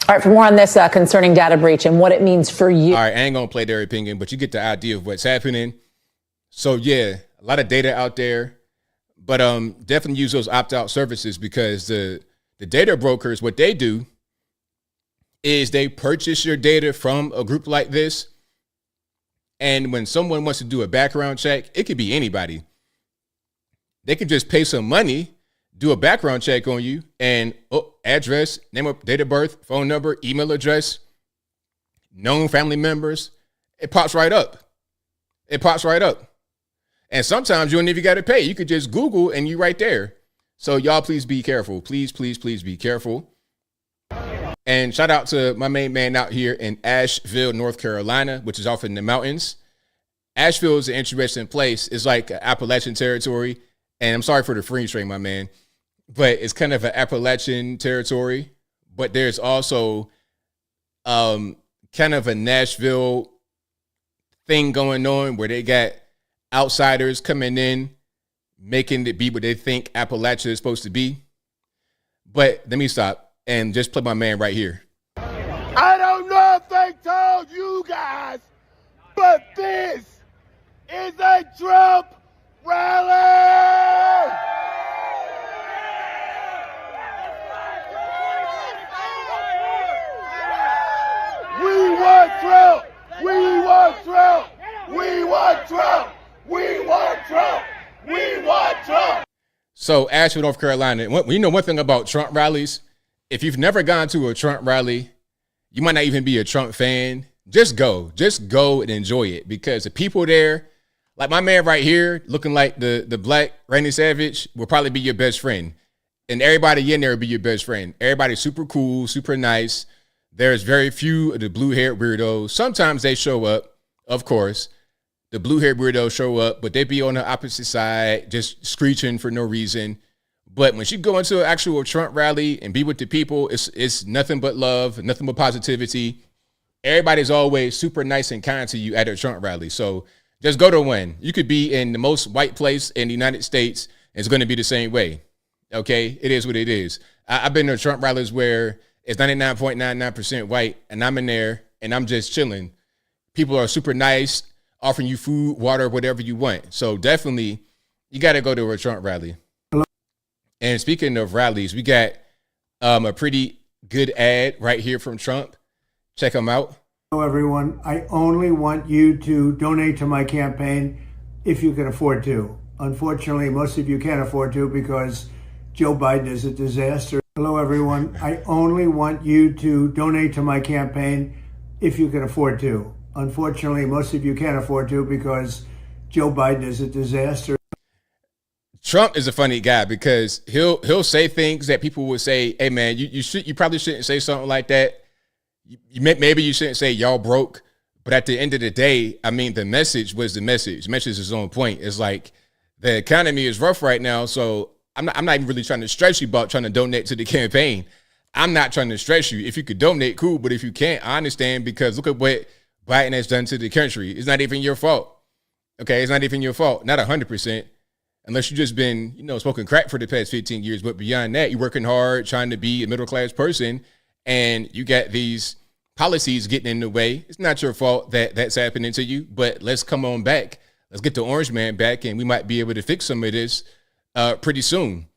All right, for more on this concerning data breach and what it means for you. All right, I ain't going to play their opinion, but you get the idea of what's happening. So, yeah, a lot of data out there. But definitely use those opt-out services, because the data brokers, what they do is they purchase your data from a group like this. And when someone wants to do a background check, it could be anybody. They could just pay some money, do a background check on you, and address, name of date of birth, phone number, email address, known family members. It pops right up. And sometimes you don't even got to pay. You could just Google and you right there. So y'all, please be careful. Please be careful. And shout out to my main man out here in Asheville, North Carolina, which is off in the mountains. Asheville is an interesting place. It's like Appalachian territory. And I'm sorry for the French train, my man, but it's kind of an Appalachian territory. But there's also kind of a Nashville thing going on where they got outsiders coming in, making it be what they think Appalachia is supposed to be. But let me stop and just play my man right here. I don't know if they told you guys, but this is a Trump rally! We want Trump! We want Trump! We want Trump! We want Trump! We want Trump! So Asheville, North Carolina, you know one thing about Trump rallies, if you've never gone to a Trump rally, you might not even be a Trump fan. Just go and enjoy it, because the people there, like my man right here, looking like the black Randy Savage, will probably be your best friend. And everybody in there will be your best friend. Everybody's super cool, super nice. There's very few of the blue-haired weirdos. Sometimes they show up, of course. The blue-haired weirdos show up, but they be on the opposite side, just screeching for no reason. But when you go into an actual Trump rally and be with the people, it's nothing but love, nothing but positivity. Everybody's always super nice and kind to you at a Trump rally. So just go to one. You could be in the most white place in the United States, and it's going to be the same way. Okay? It is what it is. I've been to Trump rallies where it's 99.99% white, and I'm in there, and I'm just chilling. People are super nice, offering you food, water, whatever you want. So definitely, you got to go to a Trump rally. And speaking of rallies, we got a pretty good ad right here from Trump. Check them out. Hello, everyone. I only want you to donate to my campaign if you can afford to. Unfortunately, most of you can't afford to because Joe Biden is a disaster. Hello, everyone. I only want you to donate to my campaign if you can afford to. Unfortunately, most of you can't afford to because Joe Biden is a disaster. Trump is a funny guy because he'll say things that people would say, "Hey man, you probably shouldn't say something like that. Maybe you shouldn't say y'all broke." But at the end of the day, I mean, the message was the message. The message is on point. It's like the economy is rough right now, so I'm not even really trying to stress you about trying to donate to the campaign. I'm not trying to stress you. If you could donate, cool. But if you can't, I understand, because look at what Biden has done to the country. It's not even your fault. Okay, it's not even your fault. Not 100%. Unless you've just been, smoking crack for the past 15 years. But beyond that, you're working hard, trying to be a middle-class person, and you got these policies getting in the way. It's not your fault that that's happening to you, but let's come on back. Let's get the orange man back, and we might be able to fix some of this pretty soon.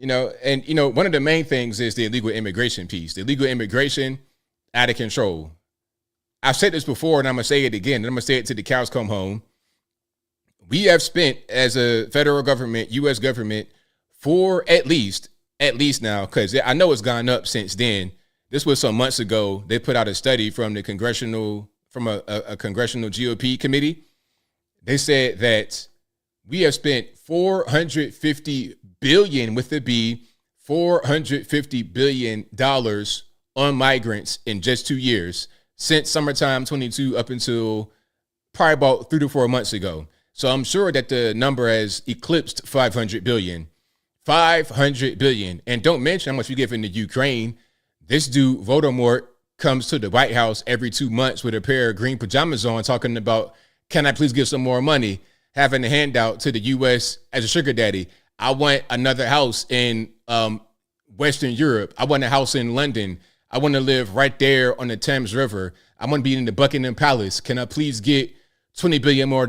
One of the main things is the illegal immigration piece. The illegal immigration, out of control. I've said this before, and I'm going to say it again, and I'm going to say it till the cows come home. We have spent, as a federal government, U.S. government, for at least now, because I know it's gone up since then. This was some months ago. They put out a study from a congressional GOP committee. They said that we have spent $450 billion with the B, $450 billion on migrants in just 2 years, since summertime 22 up until probably about 3 to 4 months ago. So I'm sure that the number has eclipsed 500 billion. 500 billion. And don't mention how much we give into Ukraine. This dude, Voldemort, comes to the White House every 2 months with a pair of green pajamas on, talking about, can I please give some more money? Having a handout to the U.S. as a sugar daddy. I want another house in Western Europe. I want a house in London. I want to live right there on the Thames River. I want to be in the Buckingham Palace. Can I please get $20 billion more?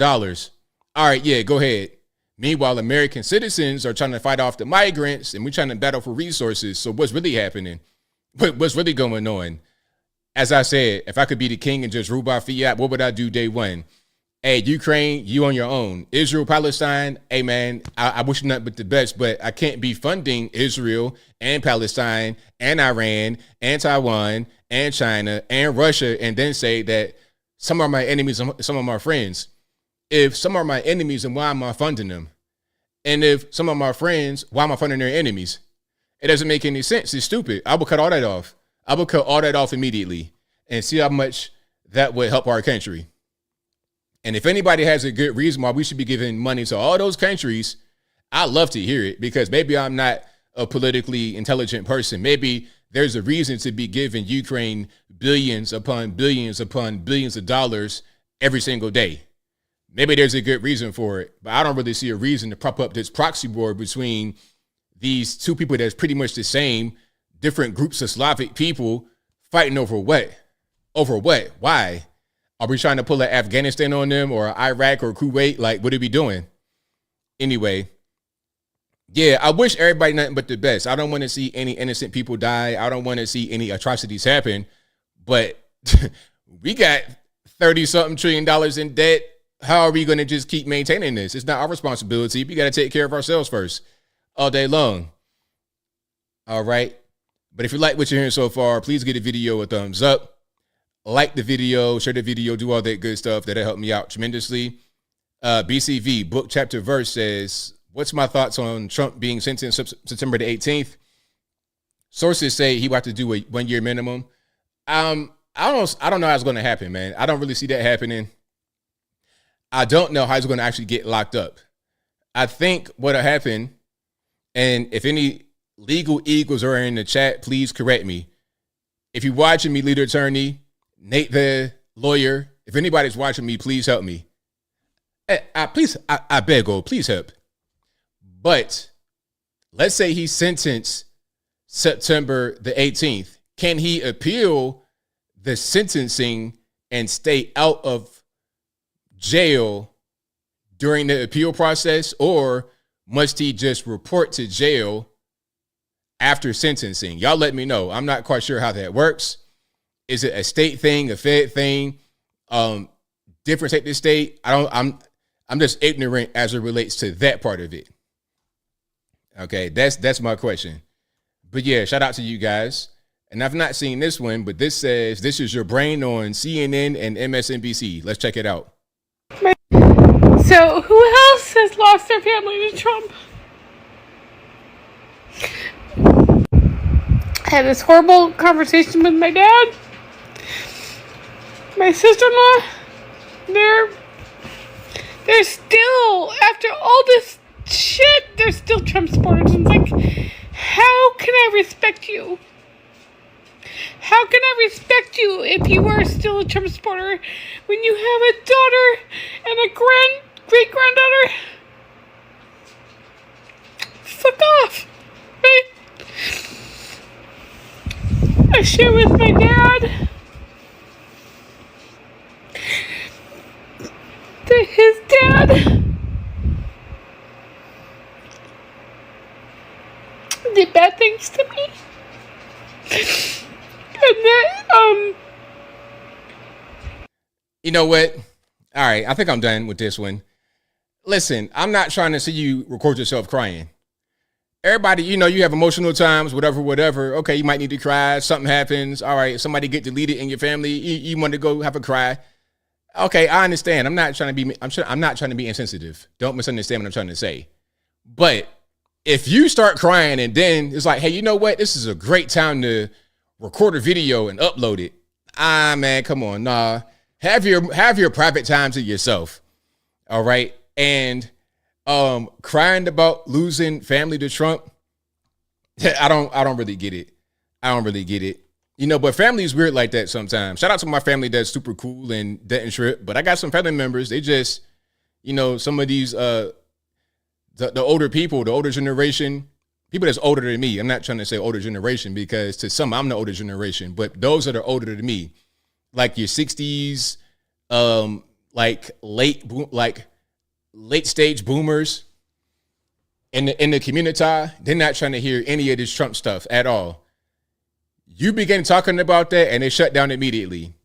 All right, yeah, go ahead. Meanwhile, American citizens are trying to fight off the migrants, and we're trying to battle for resources. So what's really happening? What's really going on? As I said, if I could be the king and just rule by fiat, what would I do day one? Hey, Ukraine, you on your own. Israel, Palestine, hey, man, I wish you nothing but the best, but I can't be funding Israel and Palestine and Iran and Taiwan and China and Russia and then say that some are my enemies and some are my friends. If some are my enemies, then why am I funding them? And if some are my friends, why am I funding their enemies? It doesn't make any sense. It's stupid. I will cut all that off. I would cut all that off immediately and see how much that would help our country. And if anybody has a good reason why we should be giving money to all those countries, I'd love to hear it, because maybe I'm not a politically intelligent person. Maybe there's a reason to be giving Ukraine billions upon billions upon billions of dollars every single day. Maybe there's a good reason for it, but I don't really see a reason to prop up this proxy war between these two people that's pretty much the same, different groups of Slavic people fighting over what? Over what? Why? Are we trying to pull an Afghanistan on them, or Iraq or Kuwait? Like, what are we doing? Anyway, yeah, I wish everybody nothing but the best. I don't want to see any innocent people die. I don't want to see any atrocities happen. But we got $30-something trillion in debt. How are we going to just keep maintaining this? It's not our responsibility. We got to take care of ourselves first all day long. All right. But if you like what you're hearing so far, please give the video a thumbs up. Like the video, share the video, do all that good stuff. That'll help me out tremendously. BCV, book, chapter, verse says, what's my thoughts on Trump being sentenced September the 18th? Sources say he will have to do a 1 year minimum. I don't know how it's going to happen, man. I don't really see that happening. I don't know how he's going to actually get locked up. I think what'll happen, and if any legal eagles are in the chat, please correct me. If you're watching me, leader attorney, Nate the lawyer, if anybody's watching me, please help me. I beg, please help. But let's say he's sentenced September the 18th. Can he appeal the sentencing and stay out of jail during the appeal process, or must he just report to jail after sentencing? Y'all let me know. I'm not quite sure how that works. Is it a state thing, a Fed thing, different state to state? I'm just ignorant as it relates to that part of it. Okay, that's my question. But yeah, shout out to you guys. And I've not seen this one, but this says, this is your brain on CNN and MSNBC. Let's check it out. So who else has lost their family to Trump? I had this horrible conversation with my dad. My sister-in-law, they're still, after all this shit, they're still Trump supporters. And it's like, how can I respect you? How can I respect you if you are still a Trump supporter when you have a daughter and a great-granddaughter? Fuck off, right? I share with my dad that his dad did bad things to me. And that, You know what? All right, I think I'm done with this one. Listen, I'm not trying to see you record yourself crying. Everybody, you have emotional times, whatever. Okay, you might need to cry. Something happens. All right, somebody get deleted in your family. You want to go have a cry. Okay, I understand. I'm not trying to be insensitive. Don't misunderstand what I'm trying to say. But if you start crying and then it's like, hey, you know what? This is a great time to record a video and upload it. Man, come on. Nah. Have your private time to yourself. All right? And crying about losing family to Trump, I don't really get it. But family is weird like that sometimes. Shout out to my family that's super cool and doesn't trip. But I got some family members, they just, some of these the older people, the older generation, people that's older than me. I'm not trying to say older generation because to some I'm the older generation, but those that are older than me, like your 60s, like late stage boomers in the community, they're not trying to hear any of this Trump stuff at all. You begin talking about that and they shut down immediately.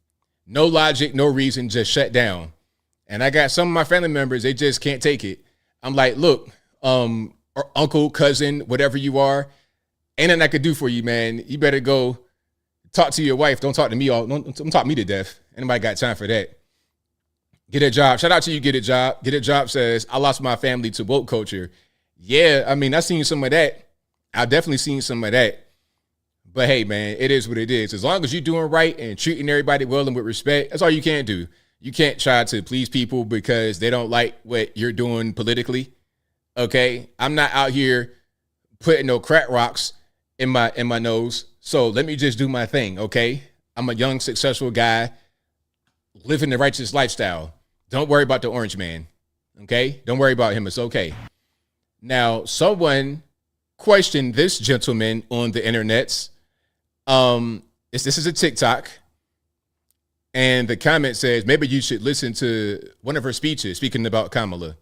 No logic, no reason, just shut down. And I got some of my family members, they just can't take it. I'm like, look, uncle, cousin, whatever you are, ain't nothing I could do for you, man. You better go talk to your wife. Don't talk to me don't talk me to death. Anybody got time for that? Get a job. Shout out to you, Get a Job. Get a Job says, I lost my family to woke culture. Yeah, I mean, I've seen some of that. I've definitely seen some of that. But hey, man, it is what it is. As long as you're doing right and treating everybody well and with respect, that's all you can do. You can't try to please people because they don't like what you're doing politically. Okay, I'm not out here putting no crack rocks in my nose. So let me just do my thing. Okay, I'm a young, successful guy living the righteous lifestyle. Don't worry about the orange man. Okay, don't worry about him. It's okay. Now, someone questioned this gentleman on the internets. This is a TikTok, and the comment says maybe you should listen to one of her speeches speaking about Kamala,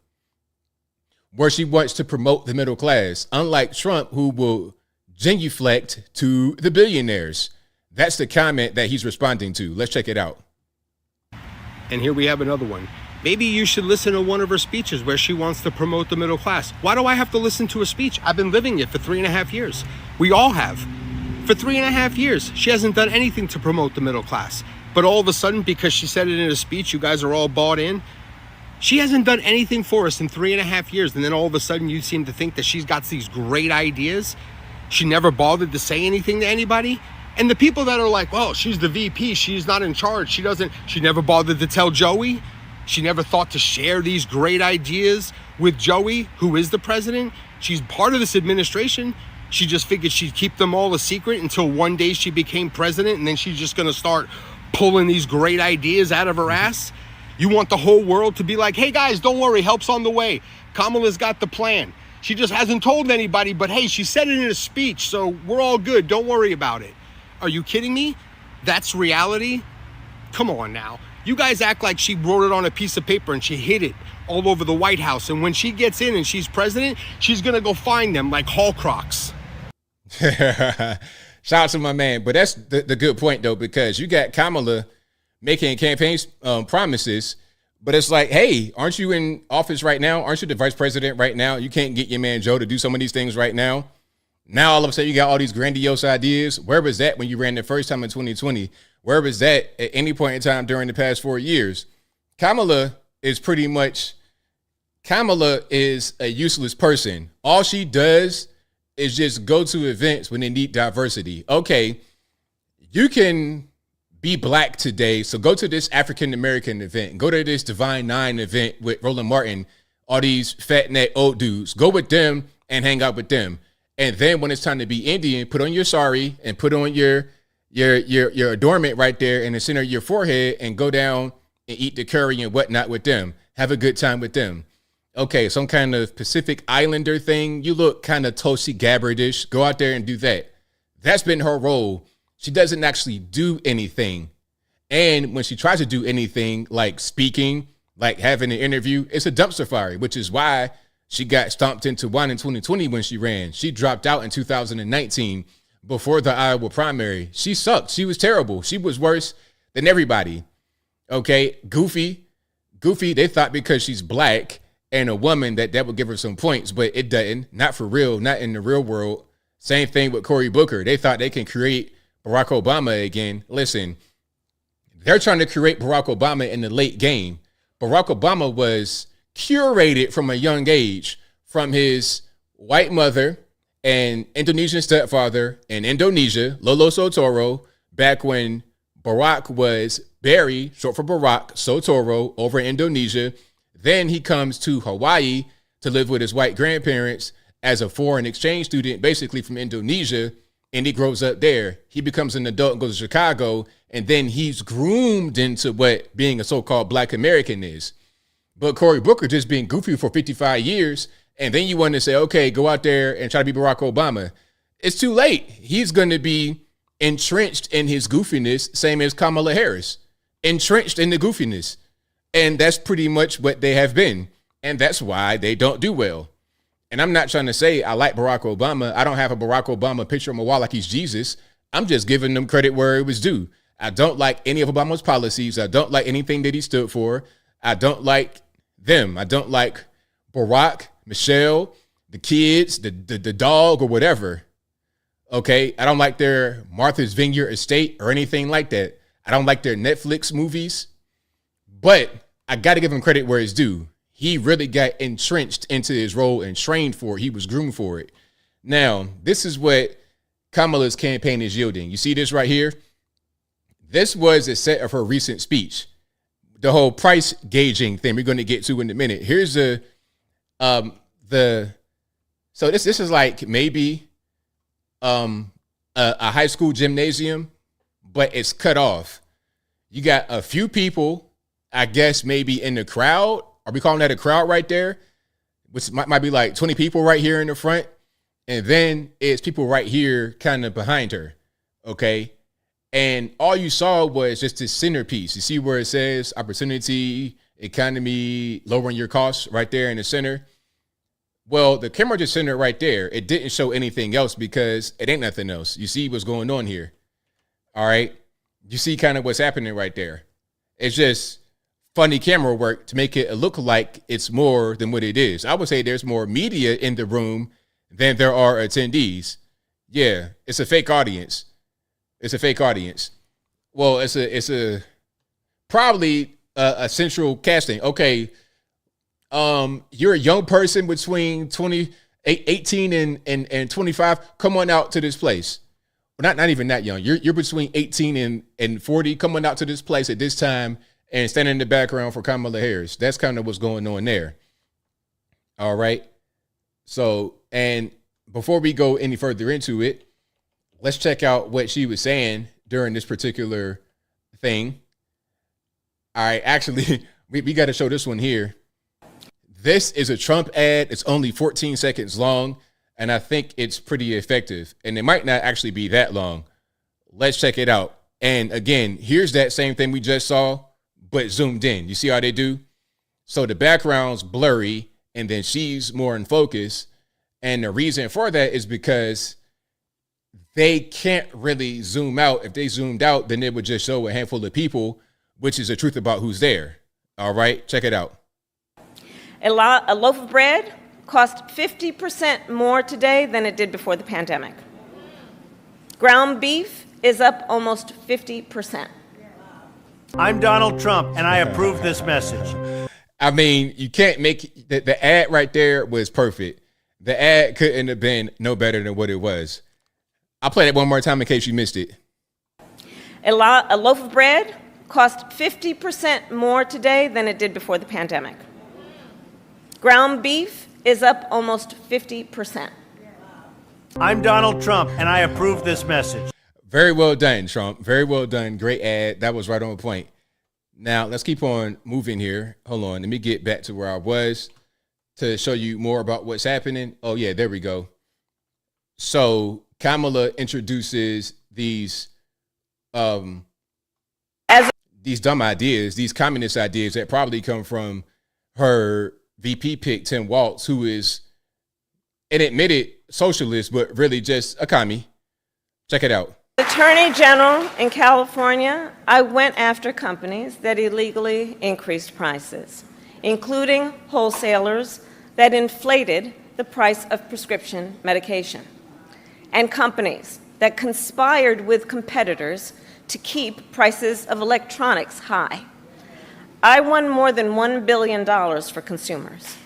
where she wants to promote the middle class, unlike Trump, who will genuflect to the billionaires. That's the comment that he's responding to. Let's check it out. And here we have another one. Maybe you should listen to one of her speeches where she wants to promote the middle class. Why do I have to listen to a speech? I've been living it for 3.5 years. We all have. For 3.5 years, she hasn't done anything to promote the middle class. But all of a sudden, because she said it in a speech, you guys are all bought in. She hasn't done anything for us in 3.5 years. And then all of a sudden you seem to think that she's got these great ideas. She never bothered to say anything to anybody. And the people that are like, well, she's the VP, she's not in charge. She never bothered to tell Joey. She never thought to share these great ideas with Joey, who is the president. She's part of this administration. She just figured she'd keep them all a secret until one day she became president, and then she's just gonna start pulling these great ideas out of her ass. You want the whole world to be like, hey guys, don't worry, help's on the way. Kamala's got the plan. She just hasn't told anybody, but hey, she said it in a speech, so we're all good, don't worry about it. Are you kidding me? That's reality? Come on now. You guys act like she wrote it on a piece of paper and she hid it all over the White House. And when she gets in and she's president, she's going to go find them like Horcrux. Shout out to my man. But that's the good point, though, because you got Kamala making campaign promises. But it's like, hey, aren't you in office right now? Aren't you the vice president right now? You can't get your man Joe to do some of these things right now. Now, all of a sudden, you got all these grandiose ideas. Where was that when you ran the first time in 2020? Where was that at any point in time during the past 4 years? Kamala is a useless person. All she does is just go to events when they need diversity. Okay, you can be black today, so go to this African-American event. Go to this Divine Nine event with Roland Martin, all these fat neck old dudes. Go with them and hang out with them. And then when it's time to be Indian, put on your sari and put on your adornment right there in the center of your forehead and go down and eat the curry and whatnot with them. Have a good time with them. Okay, some kind of Pacific Islander thing. You look kind of Tulsi Gabbard-ish. Go out there and do that. That's been her role. She doesn't actually do anything. And when she tries to do anything like speaking, like having an interview, it's a dumpster fire, which is why she got stomped into one in 2020 when she ran. She dropped out in 2019 before the Iowa primary. She sucked. She was terrible. She was worse than everybody. Okay, goofy. They thought because she's black and a woman that would give her some points, but it doesn't. Not for real. Not in the real world. Same thing with Cory Booker. They thought they can create Barack Obama again. Listen, they're trying to create Barack Obama in the late game. Barack Obama was curated from a young age from his white mother and Indonesian stepfather in Indonesia, Lolo Sotoro, back when Barack was Barry, short for Barack, Sotoro, over in Indonesia. Then he comes to Hawaii to live with his white grandparents as a foreign exchange student, basically from Indonesia, and he grows up there. He becomes an adult and goes to Chicago, and then he's groomed into what being a so-called black American is. But Cory Booker just being goofy for 55 years, and then you want to say, okay, go out there and try to be Barack Obama. It's too late. He's going to be entrenched in his goofiness, same as Kamala Harris, entrenched in the goofiness. And that's pretty much what they have been. And that's why they don't do well. And I'm not trying to say I like Barack Obama. I don't have a Barack Obama picture on my wall like he's Jesus. I'm just giving them credit where it was due. I don't like any of Obama's policies. I don't like anything that he stood for. I don't like them. I don't like Barack, Michelle, the kids, the dog, or whatever. Okay, I don't like their Martha's Vineyard estate or anything like that. I don't like their Netflix movies. But I got to give him credit where it's due. He really got entrenched into his role and trained for it. He was groomed for it. Now, this is what Kamala's campaign is yielding. You see this right here? This was a set of her recent speech. The whole price gauging thing we're going to get to in a minute. Here's so this is like maybe a high school gymnasium, but it's cut off. You got a few people, I guess maybe in the crowd. Are we calling that a crowd right there? Which might be like 20 people right here in the front. And then it's people right here kind of behind her. Okay. And all you saw was just this centerpiece. You see where it says opportunity, economy, lowering your costs right there in the center. Well, the camera just centered right there. It didn't show anything else because it ain't nothing else. You see what's going on here. All right. You see kind of what's happening right there. It's just funny camera work to make it look like it's more than what it is. I would say there's more media in the room than there are attendees. Yeah, it's a fake audience. It's a fake audience. Well, it's a probably a central casting. Okay, you're a young person between 18 and 25. Come on out to this place. Well, not even that young. You're between 18 and 40. Come on out to this place at this time and stand in the background for Kamala Harris. That's kind of what's going on there. All right. So, and before we go any further into it, let's check out what she was saying during this particular thing. All right. Actually, we got to show this one here. This is a Trump ad. It's only 14 seconds long, and I think it's pretty effective. And it might not actually be that long. Let's check it out. And again, here's that same thing we just saw, but zoomed in. You see how they do? So the background's blurry, and then she's more in focus. And the reason for that is because they can't really zoom out. If they zoomed out, then it would just show a handful of people, which is the truth about who's there. All right, check it out. A loaf of bread costs 50% more today than it did before the pandemic. Ground beef is up almost 50%. I'm Donald Trump, and I approve this message. I mean, you can't make the ad right there was perfect. The ad couldn't have been no better than what it was. I'll play it one more time in case you missed it. A loaf of bread costs 50% more today than it did before the pandemic. Ground beef is up almost 50%. I'm Donald Trump, and I approve this message. Very well done, Trump. Very well done. Great ad. That was right on point. Now, let's keep on moving here. Hold on. Let me get back to where I was to show you more about what's happening. Oh, yeah, there we go. So Kamala introduces these dumb ideas, these communist ideas that probably come from her VP pick, Tim Walz, who is an admitted socialist, but really just a commie. Check it out. Attorney General in California, I went after companies that illegally increased prices, including wholesalers that inflated the price of prescription medication, and companies that conspired with competitors to keep prices of electronics high. I won more than $1 billion for consumers.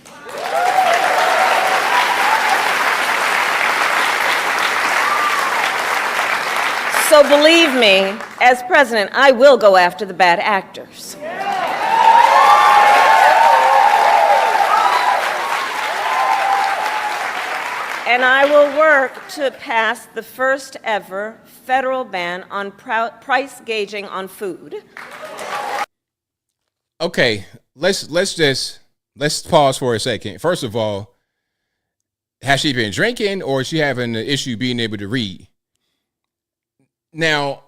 So believe me, as president, I will go after the bad actors. And I will work to pass the first ever federal ban on price gauging on food. Okay, let's pause for a second. First of all, has she been drinking or is she having an issue being able to read? Now,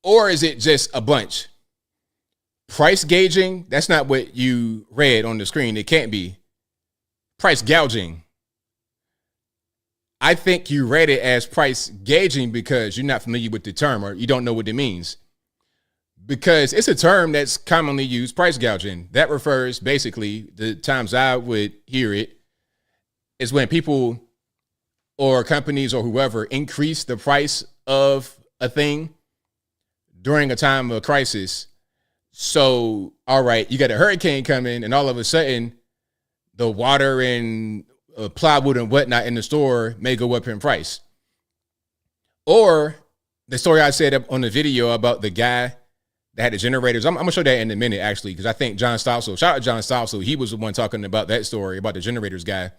or is it just a bunch? Price gauging, that's not what you read on the screen. It can't be. Price gouging. I think you read it as price gauging because you're not familiar with the term or you don't know what it means. Because it's a term that's commonly used, price gouging. That refers basically, the times I would hear it, is when people or companies or whoever increase the price of a thing during a time of crisis. So, all right, you got a hurricane coming and all of a sudden the water and plywood and whatnot in the store may go up in price. Or the story I said up on the video about the guy that had the generators. I'm gonna show that in a minute, actually, because I think John Stossel, shout out John Stossel, he was the one talking about that story about the generators guy.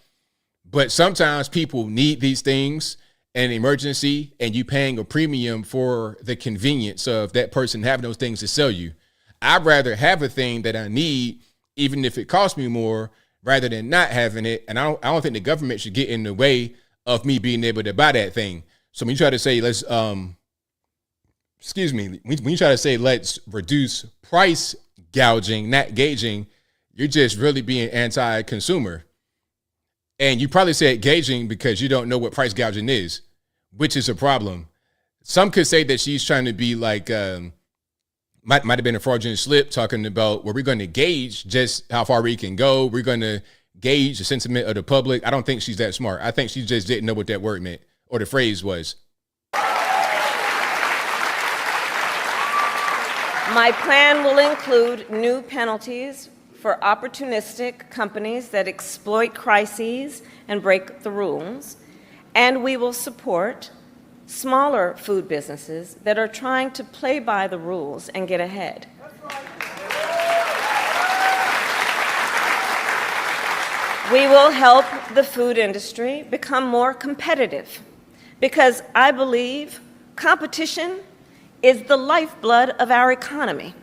But sometimes people need these things in an emergency, and you paying a premium for the convenience of that person having those things to sell you. I'd rather have a thing that I need, even if it costs me more, rather than not having it. And I don't think the government should get in the way of me being able to buy that thing. So when you try to say let's when you try to say let's reduce price gouging, not gauging, you're just really being anti-consumer. And you probably said gauging because you don't know what price gouging is, which is a problem. Some could say that she's trying to be like, might have been a fraudulent slip, talking about where we're going to gauge just how far we can go. We're going to gauge the sentiment of the public. I don't think she's that smart. I think she just didn't know what that word meant or the phrase was. My plan will include new penalties for opportunistic companies that exploit crises and break the rules, and we will support smaller food businesses that are trying to play by the rules and get ahead. We will help the food industry become more competitive because I believe competition is the lifeblood of our economy.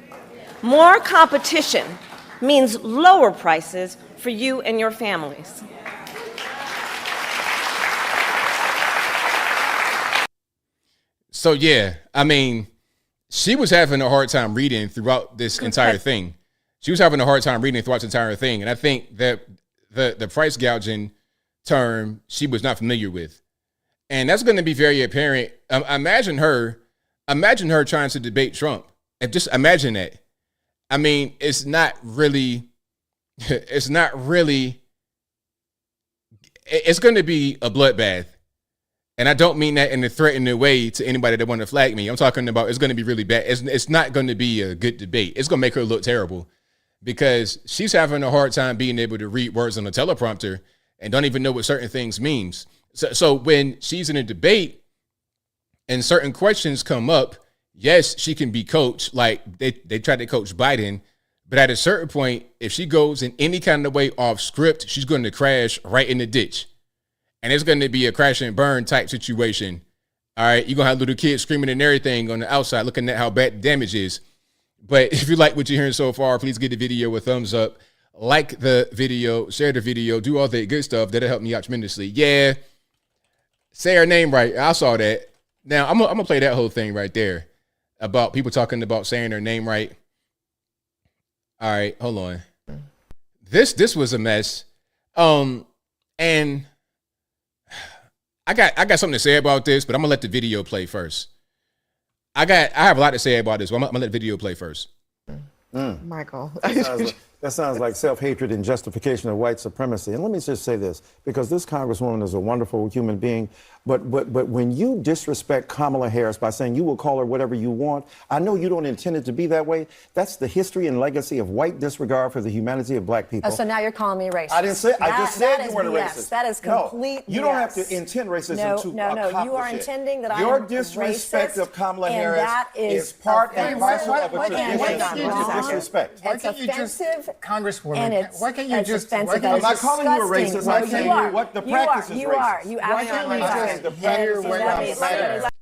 More competition means lower prices for you and your families. So yeah, I mean, she was having a hard time reading throughout this entire thing. She was having a hard time reading throughout the entire thing. And I think that the price gouging term she was not familiar with. And that's going to be very apparent. Imagine her trying to debate Trump. And just imagine that. I mean, it's going to be a bloodbath. And I don't mean that in a threatening way to anybody that want to flag me. I'm talking about it's going to be really bad. It's not going to be a good debate. It's going to make her look terrible because she's having a hard time being able to read words on a teleprompter and don't even know what certain things means. So when she's in a debate and certain questions come up, yes, she can be coached like they tried to coach Biden. But at a certain point, if she goes in any kind of way off script, she's going to crash right in the ditch. And it's going to be a crash and burn type situation. All right, you're going to have little kids screaming and everything on the outside, looking at how bad the damage is. But if you like what you're hearing so far, please give the video a thumbs up. Like the video, share the video, do all that good stuff. That'll help me out tremendously. Yeah, say her name right. I saw that. Now, I'm going to play that whole thing right there about people talking about saying her name right. All right, hold on. This was a mess. And I got something to say about this, but I'm gonna let the video play first. I have a lot to say about this, but I'm gonna let the video play first. Michael. That sounds like self-hatred and justification of white supremacy. And let me just say this, because this Congresswoman is a wonderful human being, but when you disrespect Kamala Harris by saying you will call her whatever you want, I know you don't intend it to be that way. That's the history and legacy of white disregard for the humanity of black people. Oh, so now you're calling me racist. I didn't say. I just said you weren't a BS. racist. That is complete. No, you don't have to intend racism to accomplish you are it. intending that I am Your disrespect racist, of Kamala and Harris that is part and parcel of a tradition of disrespect. It's offensive, Congresswoman, why can't you just? I'm not calling you a racist. I'm telling you what the practice is racist. You absolutely are.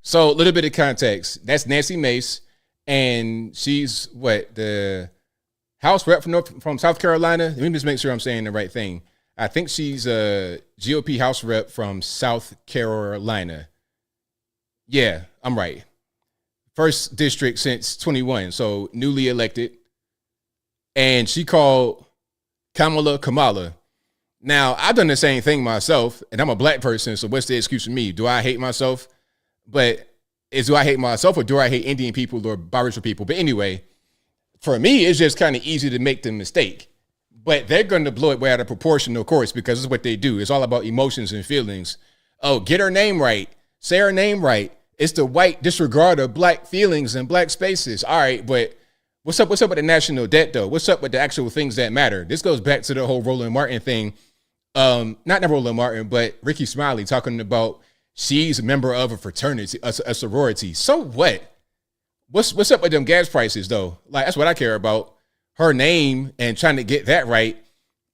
So a little bit of context. That's Nancy Mace, and she's the House rep from South Carolina. Let me just make sure I'm saying the right thing. I think she's a GOP House rep from South Carolina. Yeah, I'm right. First district since 21, so newly elected. And she called Kamala. Now, I've done the same thing myself, and I'm a black person, so what's the excuse for me? Do I hate myself? But do I hate myself or do I hate Indian people or biracial people? But anyway, for me, it's just kind of easy to make the mistake. But they're going to blow it way out of proportion, of course, because it's what they do. It's all about emotions and feelings. Oh, get her name right. Say her name right. It's the white disregard of black feelings and black spaces. All right, but what's up with the national debt, though? What's up with the actual things that matter? This goes back to the whole Roland Martin thing. Not Roland Martin, but Ricky Smiley talking about she's a member of a fraternity, a sorority. So what? What's up with them gas prices though? Like, that's what I care about. Her name and trying to get that right.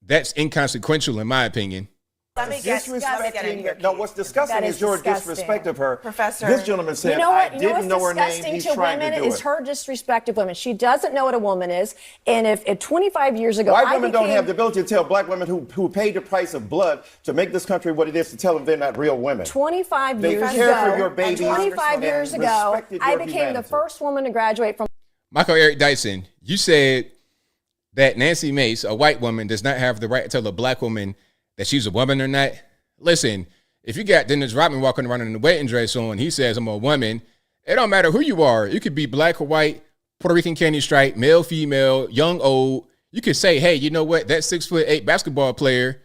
That's inconsequential in my opinion. Let me get in here. No, what's disgusting is your disrespect of her. Professor. This gentleman said, I didn't know her name. He's trying to do it. Is her disrespect of women. She doesn't know what a woman is. And if 25 years ago, white women don't have the ability to tell black women who paid the price of blood to make this country what it is to tell them they're not real women. 25 years ago, care for your babies 25 years ago, I became the first woman to graduate from. Michael Eric Dyson, you said that Nancy Mace, a white woman, does not have the right to tell a black woman that she's a woman or not. Listen, if you got Dennis Rodman walking around in a wedding dress on, he says I'm a woman, it don't matter who you are. You could be black or white, Puerto Rican candy stripe, male, female, young, old. You could say, hey, you know what? That 6'8" basketball player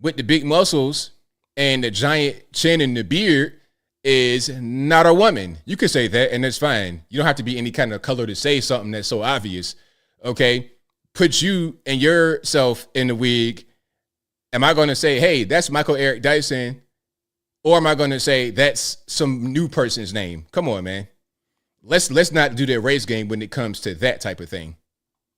with the big muscles and the giant chin and the beard is not a woman. You could say that, and that's fine. You don't have to be any kind of color to say something that's so obvious. Okay? Put you and yourself in the wig. Am I going to say, hey, that's Michael Eric Dyson? Or am I going to say that's some new person's name? Come on, man. Let's not do the race game when it comes to that type of thing.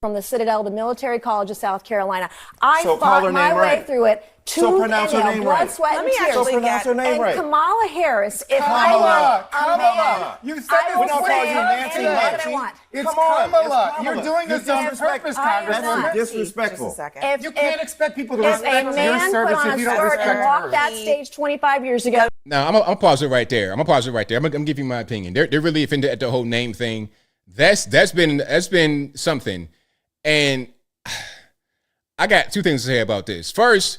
From the Citadel, the Military College of South Carolina. I So fought call her my name way right. through it. So pronounce her name blood, right. sweat, Let and me tears. actually pronounce her name and right. Kamala Harris, if Kamala, I were a man, you said I this. will We don't call say you Nancy anything that I Mace. want. It's Come on, Kamala. it's You're Kamala. doing this You're on purpose, Congresswoman. That's disrespectful. Just a second. You can't expect people to If respect a your man service put on if a you don't skirt respect and walked hers. that stage 25 years ago. Now, I'm gonna pause it right there. I'm gonna give you my opinion. They're really offended at the whole name thing. That's been something. And I got two things to say about this. First,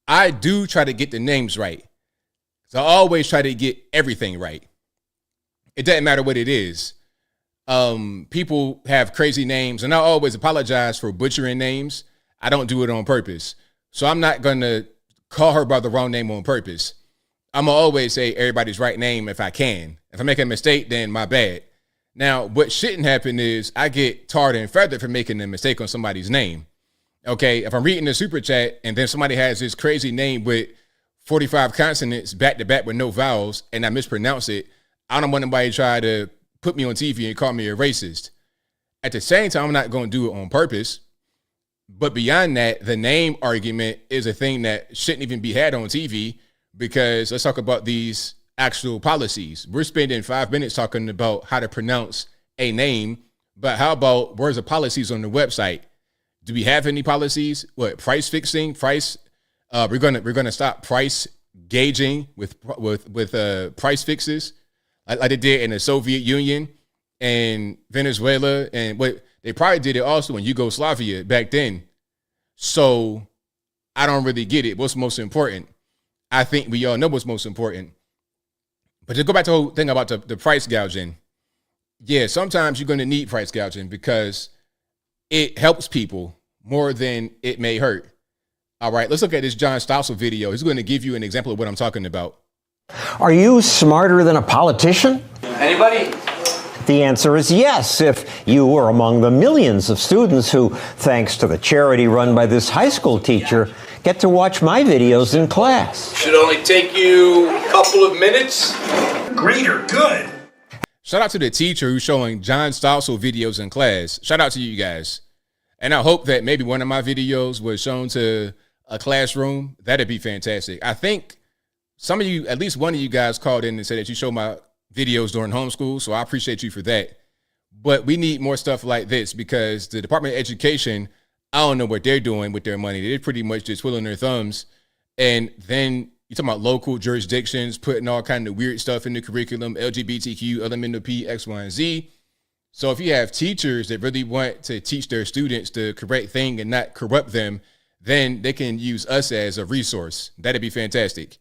I do try to get the names right. So I always try to get everything right. It doesn't matter what it is. People have crazy names, and I always apologize for butchering names. I don't do it on purpose. So I'm not going to call her by the wrong name on purpose. I'm going to always say everybody's right name if I can. If I make a mistake, then my bad. Now, what shouldn't happen is I get tarred and feathered for making a mistake on somebody's name. Okay, if I'm reading the super chat and then somebody has this crazy name with 45 consonants back to back with no vowels and I mispronounce it, I don't want anybody to try to put me on TV and call me a racist. At the same time, I'm not going to do it on purpose. But beyond that, the name argument is a thing that shouldn't even be had on TV because let's talk about these actual policies. We're spending 5 minutes talking about how to pronounce a name, but how about where's the policies on the website? Do we have any policies? What, price fixing? We're gonna stop price gauging with price fixes like they did in the Soviet Union and Venezuela, and what they probably did it also in Yugoslavia back then. So I don't really get it. What's most important? I think we all know what's most important. But to go back to the whole thing about the price gouging, yeah, sometimes you're going to need price gouging because it helps people more than it may hurt. All right, let's look at this John Stossel video. He's going to give you an example of what I'm talking about. Are you smarter than a politician? Anybody? The answer is yes, if you are among the millions of students who, thanks to the charity run by this high school teacher, get to watch my videos in class. Should only take you a couple of minutes. Greeter, good. Shout out to the teacher who's showing John Stossel videos in class. Shout out to you guys. And I hope that maybe one of my videos was shown to a classroom. That'd be fantastic. I think some of you, at least one of you guys called in and said that you show my videos during homeschool. So I appreciate you for that. But we need more stuff like this because the Department of Education, I don't know what they're doing with their money. They're pretty much just twiddling their thumbs. And then you're talking about local jurisdictions putting all kind of weird stuff in the curriculum, LGBTQ, elemental P, X, Y, and Z. So if you have teachers that really want to teach their students the correct thing and not corrupt them, then they can use us as a resource. That'd be fantastic.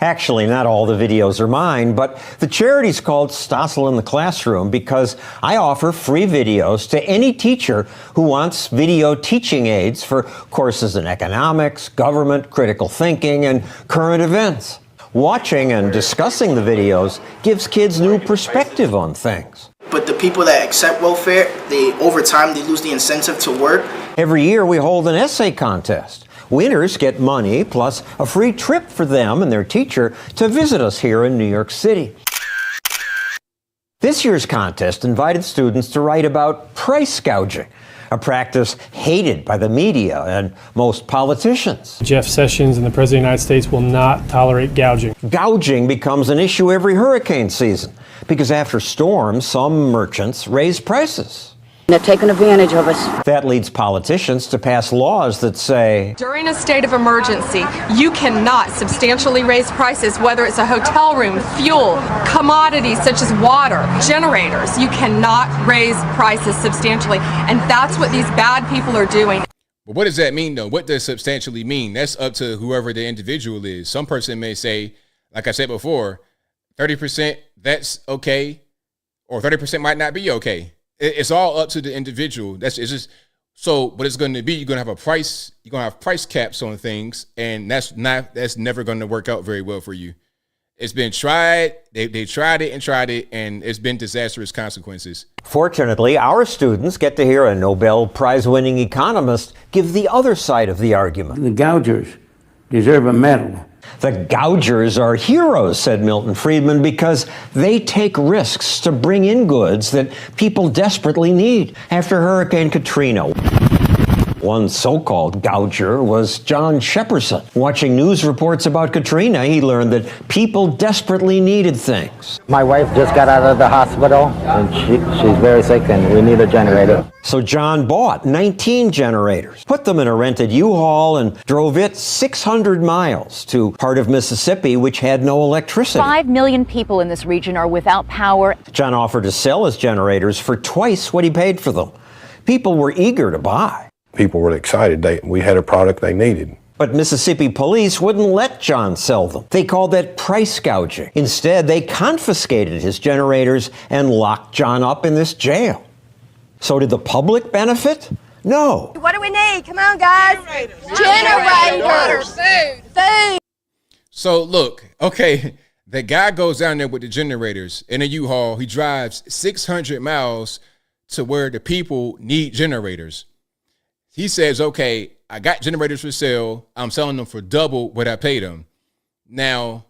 Actually, not all the videos are mine, but the charity's called Stossel in the Classroom because I offer free videos to any teacher who wants video teaching aids for courses in economics, government, critical thinking, and current events. Watching and discussing the videos gives kids new perspective on things. But the people that accept welfare, over time, they lose the incentive to work. Every year, we hold an essay contest. Winners get money plus a free trip for them and their teacher to visit us here in New York City. This year's contest invited students to write about price gouging, a practice hated by the media and most politicians. Jeff Sessions and the President of the United States will not tolerate gouging. Gouging becomes an issue every hurricane season because after storms, some merchants raise prices. They're taking advantage of us. That leads politicians to pass laws that say, during a state of emergency, you cannot substantially raise prices, whether it's a hotel room, fuel, commodities such as water, generators. You cannot raise prices substantially. And that's what these bad people are doing. But what does that mean, though? What does substantially mean? That's up to whoever the individual is. Some person may say, like I said before, 30%, that's okay, or 30% might not be okay. It's all up to the individual. It's just so. What it's going to be, you're going to have a price. You're going to have price caps on things, and that's never going to work out very well for you. It's been tried. They tried it, and it's been disastrous consequences. Fortunately, our students get to hear a Nobel Prize-winning economist give the other side of the argument. The gougers deserve a medal. The gougers are heroes, said Milton Friedman, because they take risks to bring in goods that people desperately need. After Hurricane Katrina, one so-called gouger was John Shepperson. Watching news reports about Katrina, he learned that people desperately needed things. My wife just got out of the hospital, and she's very sick, and we need a generator. So John bought 19 generators, put them in a rented U-Haul, and drove it 600 miles to part of Mississippi which had no electricity. 5 million people in this region are without power. John offered to sell his generators for twice what he paid for them. People were eager to buy. People were excited. We had a product they needed. But Mississippi police wouldn't let John sell them. They called that price gouging. Instead, they confiscated his generators and locked John up in this jail. So did the public benefit? No. What do we need? Come on, guys. Generators. Food. So look, okay, the guy goes down there with the generators in a U-Haul. He drives 600 miles to where the people need generators. He says, okay, I got generators for sale. I'm selling them for double what I paid them. Now,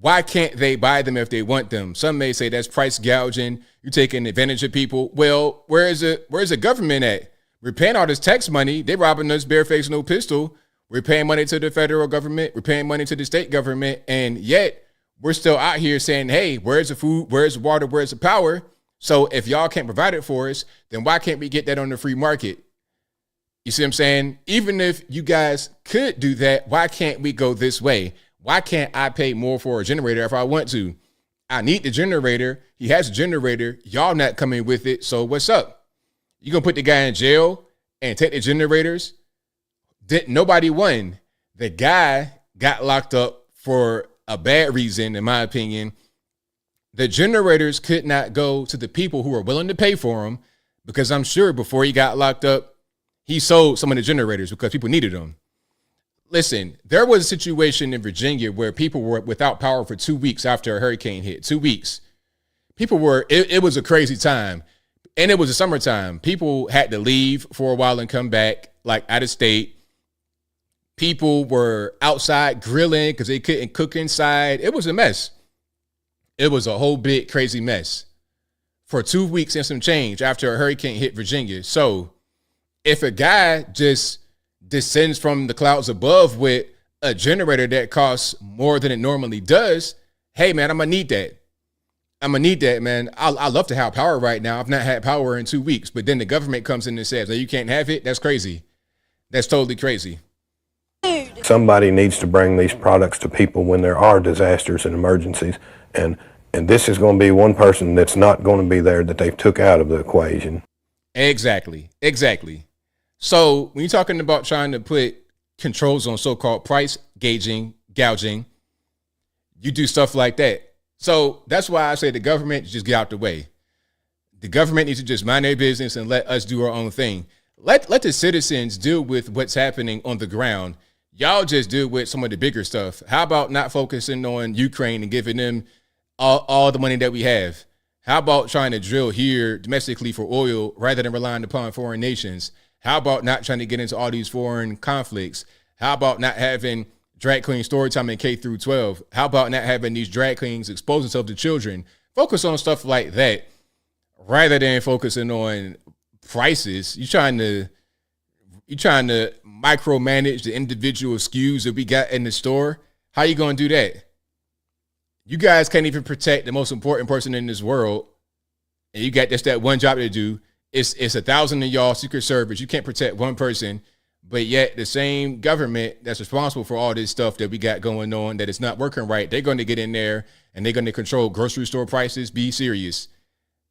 why can't they buy them if they want them? Some may say that's price gouging. You're taking advantage of people. Well, where's the government at? We're paying all this tax money. They're robbing us barefaced, no pistol. We're paying money to the federal government. We're paying money to the state government. And yet we're still out here saying, hey, where's the food? Where's the water? Where's the power? So if y'all can't provide it for us, then why can't we get that on the free market? You see what I'm saying? Even if you guys could do that, why can't we go this way? Why can't I pay more for a generator if I want to? I need the generator. He has a generator. Y'all not coming with it. So what's up? You gonna put the guy in jail and take the generators? Nobody won. The guy got locked up for a bad reason, in my opinion. The generators could not go to the people who were willing to pay for them, because I'm sure before he got locked up, he sold some of the generators because people needed them. Listen, there was a situation in Virginia where people were without power for 2 weeks after a hurricane hit. 2 weeks. People were, it was a crazy time. And it was the summertime. People had to leave for a while and come back, like out of state. People were outside grilling because they couldn't cook inside. It was a mess. It was a whole big crazy mess for 2 weeks and some change after a hurricane hit Virginia. So if a guy just descends from the clouds above with a generator that costs more than it normally does, hey, man, I'm going to need that. I'm going to need that, man. I love to have power right now. I've not had power in 2 weeks, but then the government comes in and says, no, you can't have it. That's crazy. That's totally crazy. Somebody needs to bring these products to people when there are disasters and emergencies. And this is going to be one person that's not going to be there that they've took out of the equation. Exactly. So when you're talking about trying to put controls on so-called price gouging, you do stuff like that. So that's why I say the government just get out the way. The government needs to just mind their business and let us do our own thing. Let the citizens deal with what's happening on the ground. Y'all just deal with some of the bigger stuff. How about not focusing on Ukraine and giving them all the money that we have? How about trying to drill here domestically for oil rather than relying upon foreign nations? How about not trying to get into all these foreign conflicts? How about not having drag queen story time in K through 12? How about not having these drag queens expose themselves to children? Focus on stuff like that rather than focusing on prices. You're trying to micromanage the individual SKUs that we got in the store. How you going to do that? You guys can't even protect the most important person in this world. And you got just that one job to do. It's 1,000 of y'all Secret Service. You can't protect one person, but yet the same government that's responsible for all this stuff that we got going on that is not working right, they're going to get in there and they're going to control grocery store prices. Be serious.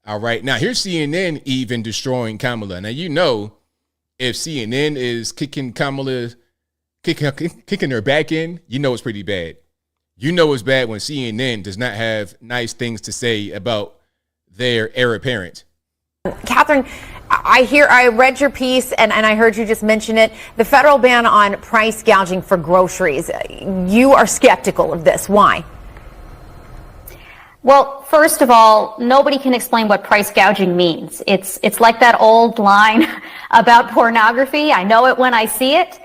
All right. Now, here's CNN even destroying Kamala. Now, you know, if CNN is kicking Kamala, kicking her back in, you know it's pretty bad. You know it's bad when CNN does not have nice things to say about their heir apparent. Catherine, I read your piece and I heard you just mention it. The federal ban on price gouging for groceries. You are skeptical of this. Why? Well, first of all, nobody can explain what price gouging means. It's like that old line about pornography. I know it when I see it.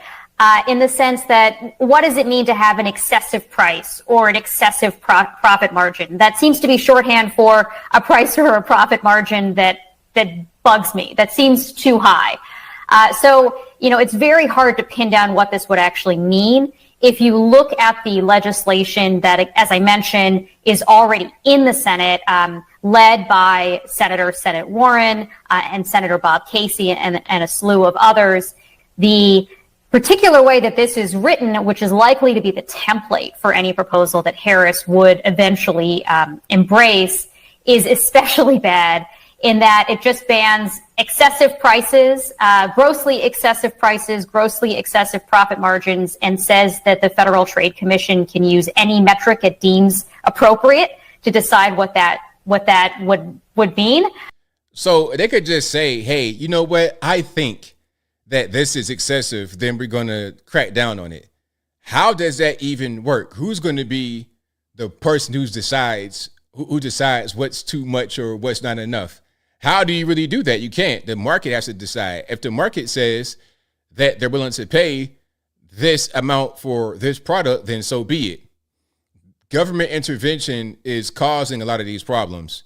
In the sense that what does it mean to have an excessive price or an excessive profit margin? That seems to be shorthand for a price or a profit margin that bugs me. That seems too high. So, you know, it's very hard to pin down what this would actually mean. If you look at the legislation that, as I mentioned, is already in the Senate, led by Senate Warren and Senator Bob Casey and a slew of others, the particular way that this is written, which is likely to be the template for any proposal that Harris would eventually embrace, is especially bad in that it just bans excessive prices, grossly excessive profit margins, and says that the Federal Trade Commission can use any metric it deems appropriate to decide what that would mean. So they could just say, hey, you know what? I think that this is excessive, then we're going to crack down on it. How does that even work? Who's going to be the person who decides what's too much or what's not enough? How do you really do that? You can't. The market has to decide. If the market says that they're willing to pay this amount for this product, then so be it. Government intervention is causing a lot of these problems.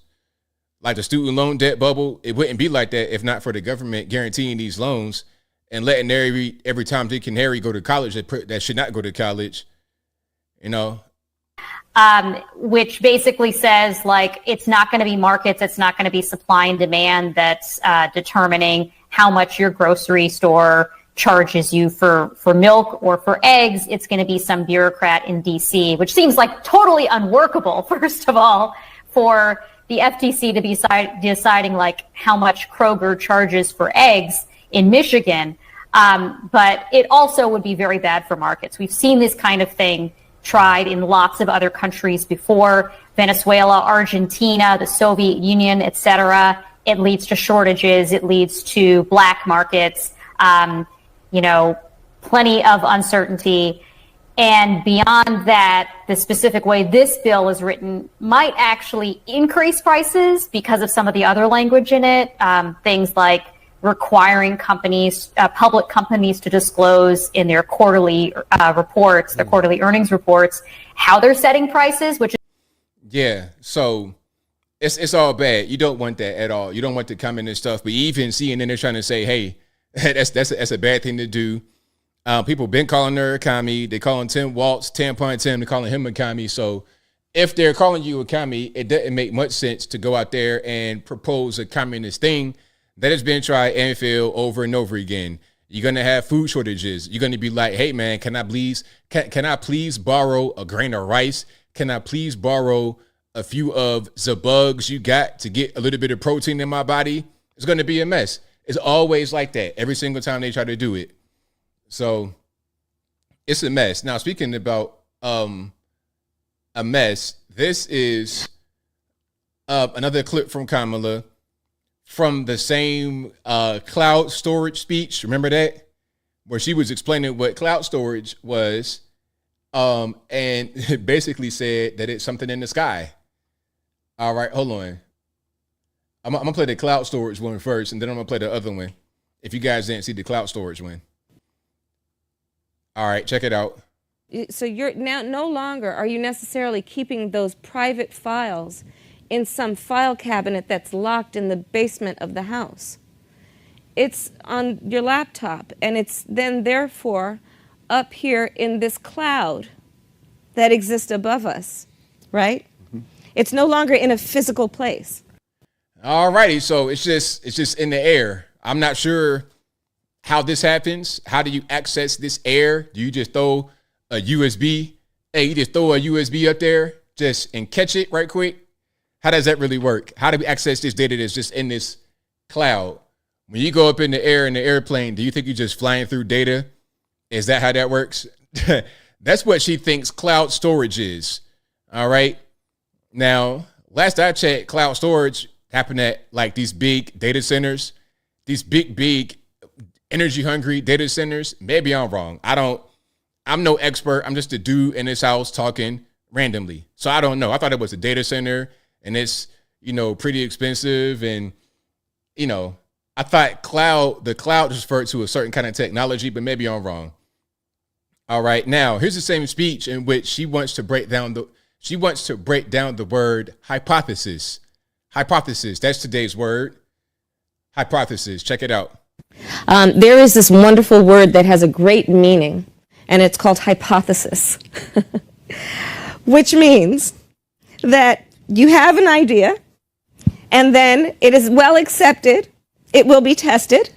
Like the student loan debt bubble, it wouldn't be like that if not for the government guaranteeing these loans and letting every Tom, Dick, and Harry go to college that should not go to college, you know. Which basically says, like, it's not going to be markets, it's not going to be supply and demand that's determining how much your grocery store charges you for milk or for eggs. It's going to be some bureaucrat in D.C., which seems like totally unworkable, first of all, for the FTC to be deciding, like, how much Kroger charges for eggs in Michigan. But it also would be very bad for markets. We've seen this kind of thing tried in lots of other countries before: Venezuela, Argentina, the Soviet Union, etc. It leads to shortages. It leads to black markets, plenty of uncertainty. And beyond that, the specific way this bill is written might actually increase prices because of some of the other language in it. Things like requiring public companies to disclose in their quarterly reports, their quarterly earnings reports, how they're setting prices, which is... Yeah, so it's all bad. You don't want that at all. You don't want the communist stuff. But even CNN, they're trying to say, hey, that's a bad thing to do. People been calling her a commie. They calling Tim Waltz, Tampon Tim, they're calling him a commie. So if they're calling you a commie, it doesn't make much sense to go out there and propose a communist thing that has been tried and failed over and over again. You're going to have food shortages. You're going to be like, hey, man, can I please borrow a grain of rice? Can I please borrow a few of the bugs you got to get a little bit of protein in my body? It's going to be a mess. It's always like that every single time they try to do it. So it's a mess. Now, speaking about a mess, this is another clip from Kamala from the same cloud storage speech. Remember that? Where she was explaining what cloud storage was and basically said that it's something in the sky. All right, hold on. I'm going to play the cloud storage one first, and then I'm going to play the other one if you guys didn't see the cloud storage one. All right, check it out. So you're now no longer are you necessarily keeping those private files in some file cabinet that's locked in the basement of the house. It's on your laptop, and it's then therefore up here in this cloud that exists above us, right? It's no longer in a physical place. All righty, so it's just in the air. I'm not sure how this happens. How do you access this air? Do you just throw a USB? Hey, you just throw a USB up there just and catch it right quick? How does that really work? How do we access this data that's just in this cloud? When you go up in the air in the airplane, do you think you're just flying through data? Is that how that works? That's what she thinks cloud storage is. All right. Now, last I checked, cloud storage happened at like these big data centers, these big energy hungry data centers. Maybe I'm wrong. I'm no expert. I'm just a dude in this house talking randomly. So I don't know. I thought it was a data center and it's, pretty expensive. And, I thought the cloud referred to a certain kind of technology, but maybe I'm wrong. All right. Now, here's the same speech in which she wants to break down the word hypothesis. Hypothesis. That's today's word. Hypothesis. Check it out. There is this wonderful word that has a great meaning, and it's called hypothesis, which means that you have an idea, and then it is well accepted, it will be tested,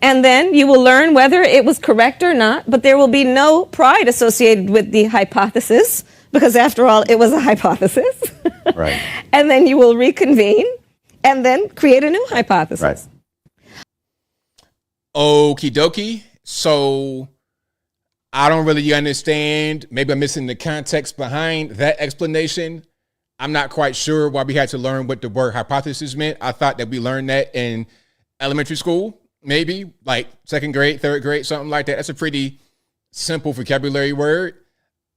and then you will learn whether it was correct or not, but there will be no pride associated with the hypothesis, because after all, it was a hypothesis. Right. And then you will reconvene and then create a new hypothesis. Right. Okie dokie. So I don't really understand. Maybe I'm missing the context behind that explanation. I'm not quite sure why we had to learn what the word hypothesis meant. I thought that we learned that in elementary school, maybe like second grade, third grade, something like that. That's a pretty simple vocabulary word.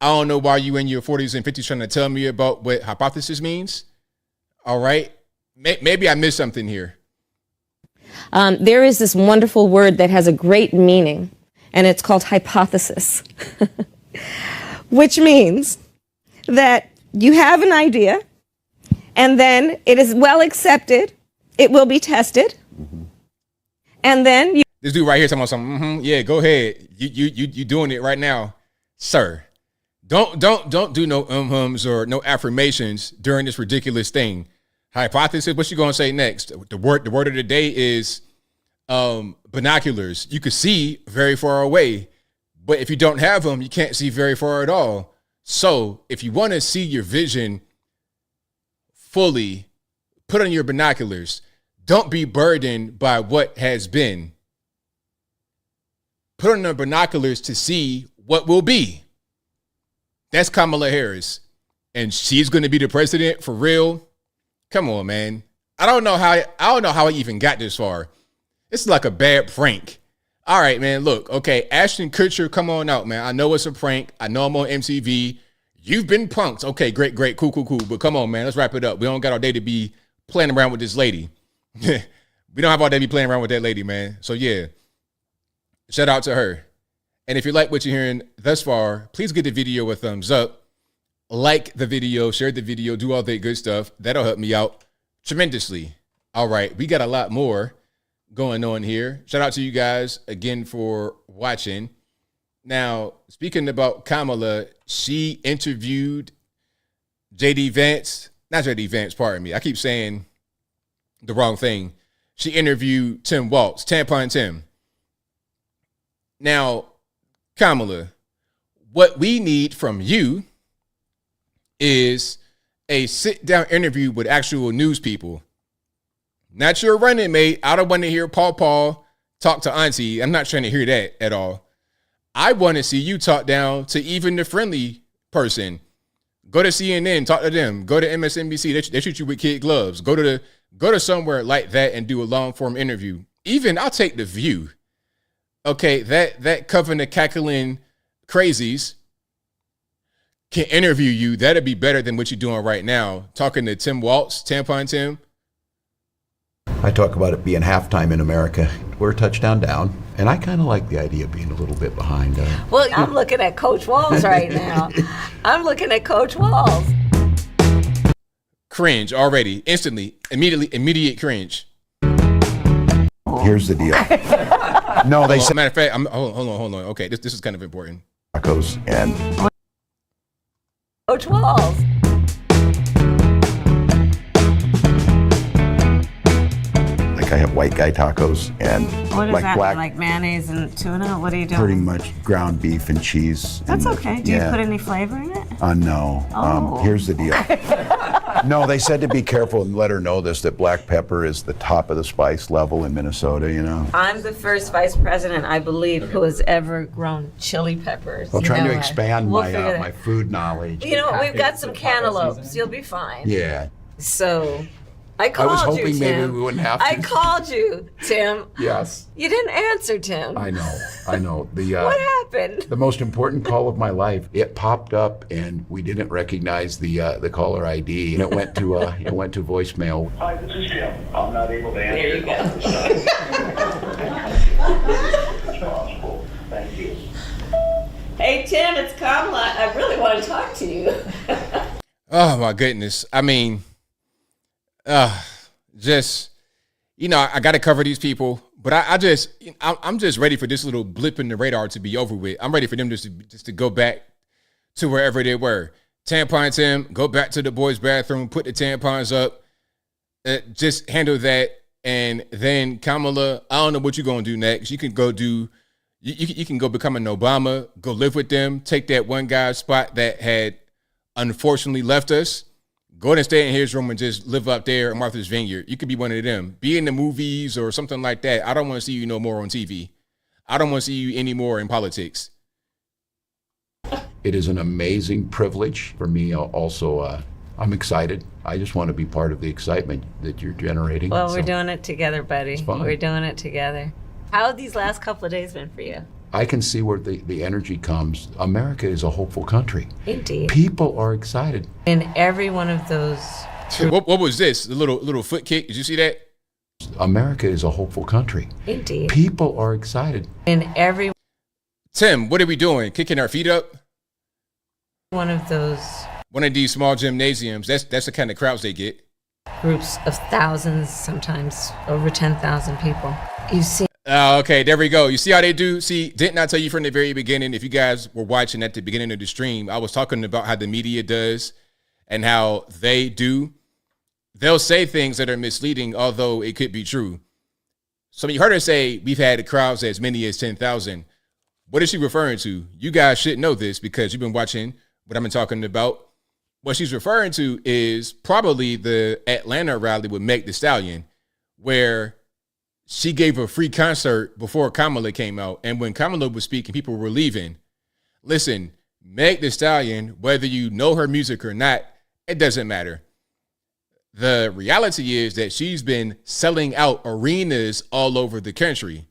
I don't know why you in your 40s and 50s trying to tell me about what hypothesis means. All right. Maybe I missed something here. There is this wonderful word that has a great meaning, and it's called hypothesis, which means that you have an idea, and then it is well accepted, it will be tested, and then you... This dude right here talking about something. Yeah, go ahead. You doing it right now, sir. Don't do no hums or no affirmations during this ridiculous thing. Hypothesis. What you gonna say next? The word of the day is binoculars. You can see very far away, but if you don't have them, you can't see very far at all. So if you want to see your vision fully, put on your binoculars. Don't be burdened by what has been. Put on the binoculars to see what will be. That's Kamala Harris. And she's going to be the president for real. Come on, man. I don't know how I even got this far. It's like a bad prank. All right, man. Look, okay. Ashton Kutcher, come on out, man. I know it's a prank. I know I'm on MTV. You've been punked. Okay, great. Cool. But come on, man. Let's wrap it up. We don't got all day to be playing around with this lady. We don't have all day to be playing around with that lady, man. So yeah, shout out to her. And if you like what you're hearing thus far, please give the video a thumbs up. Like the video, share the video, do all that good stuff. That'll help me out tremendously. All right, we got a lot more going on here. Shout out to you guys again for watching. Now, speaking about Kamala, she interviewed Vance, pardon me. I keep saying the wrong thing. She interviewed Tim Walz, Tampon Tim. Now, Kamala, what we need from you is a sit-down interview with actual news people. Not your running mate. I don't want to hear Paul talk to Auntie. I'm not trying to hear that at all. I want to see you talk down to even the friendly person. Go to CNN, talk to them. Go to MSNBC. They shoot you with kid gloves. Go to somewhere like that and do a long-form interview. Even I'll take The View. Okay, that covering the cackling crazies can interview you. That'd be better than what you're doing right now. Talking to Tim Walz, Tampon Tim. I talk about it being halftime in America. We're a touchdown down, and I kind of like the idea of being a little bit behind. Well, I'm looking at Coach Walls right now. I'm looking at Coach Walls. Cringe already, instantly, immediate cringe. Here's the deal. No, they said. Matter of fact, hold on. Okay, this is kind of important. Tacos and Coach Walls. like I have white guy tacos and What is like that? black, Like mayonnaise and tuna? What are you doing? pretty much ground beef and cheese. That's and, okay. Do you put any flavor in it? No. Oh. Here's the deal. No, they said to be careful and let her know this, that black pepper is the top of the spice level in Minnesota, you know. I'm the first vice president, I believe, who has ever grown chili peppers. Well, You trying know to it. expand We'll figure my that- my food knowledge. You know what? We've got some cantaloupes. You'll be fine. Yeah. So, I called was hoping you, maybe Tim. we wouldn't have to. I called you, Tim. Yes. You didn't answer, Tim. I know. What happened? The most important call of my life. It popped up, and we didn't recognize the caller ID, and it went to voicemail. Hi, this is Tim. I'm not able to answer. There you go. Responsible. Thank you. Hey, Tim, it's Kamala. I really want to talk to you. Oh my goodness. I mean, just, you know, I got to cover these people, but I'm just ready for this little blip in the radar to be over with. I'm ready for them just to go back to wherever they were. Tampon Tim, go back to the boys' bathroom, put the tampons up, just handle that. And then Kamala, I don't know what you're going to do next. You can go you can go become an Obama, go live with them, take that one guy's spot that had unfortunately left us. Go and stay in his room and just live up there in Martha's Vineyard. You could be one of them. Be in the movies or something like that. I don't want to see you no more on TV. I don't want to see you anymore in politics. It is an amazing privilege for me. Also, I'm excited. I just want to be part of the excitement that you're generating. Well, we're doing it together, buddy. It's fun. We're doing it together. How have these last couple of days been for you? I can see where the energy comes. America is a hopeful country. Indeed. People are excited. In every one of those. What was this? The little foot kick? Did you see that? America is a hopeful country. Indeed. People are excited. In every Tim, what are we doing? Kicking our feet up? one of those One of these small gymnasiums. That's the kind of crowds they get. groups of thousands, sometimes over 10,000 people. You see. Okay, there we go. You see how they do? See, didn't I tell you from the very beginning, if you guys were watching at the beginning of the stream, I was talking about how the media does and how they do. They'll say things that are misleading, although it could be true. So you heard her say we've had crowds as many as 10,000. What is she referring to? You guys should know this because you've been watching what I've been talking about. What she's referring to is probably the Atlanta rally with Meg Thee Stallion, where she gave a free concert before Kamala came out. And when Kamala was speaking, people were leaving. Listen, Meg Thee Stallion, whether you know her music or not, it doesn't matter. The reality is that she's been selling out arenas all over the country.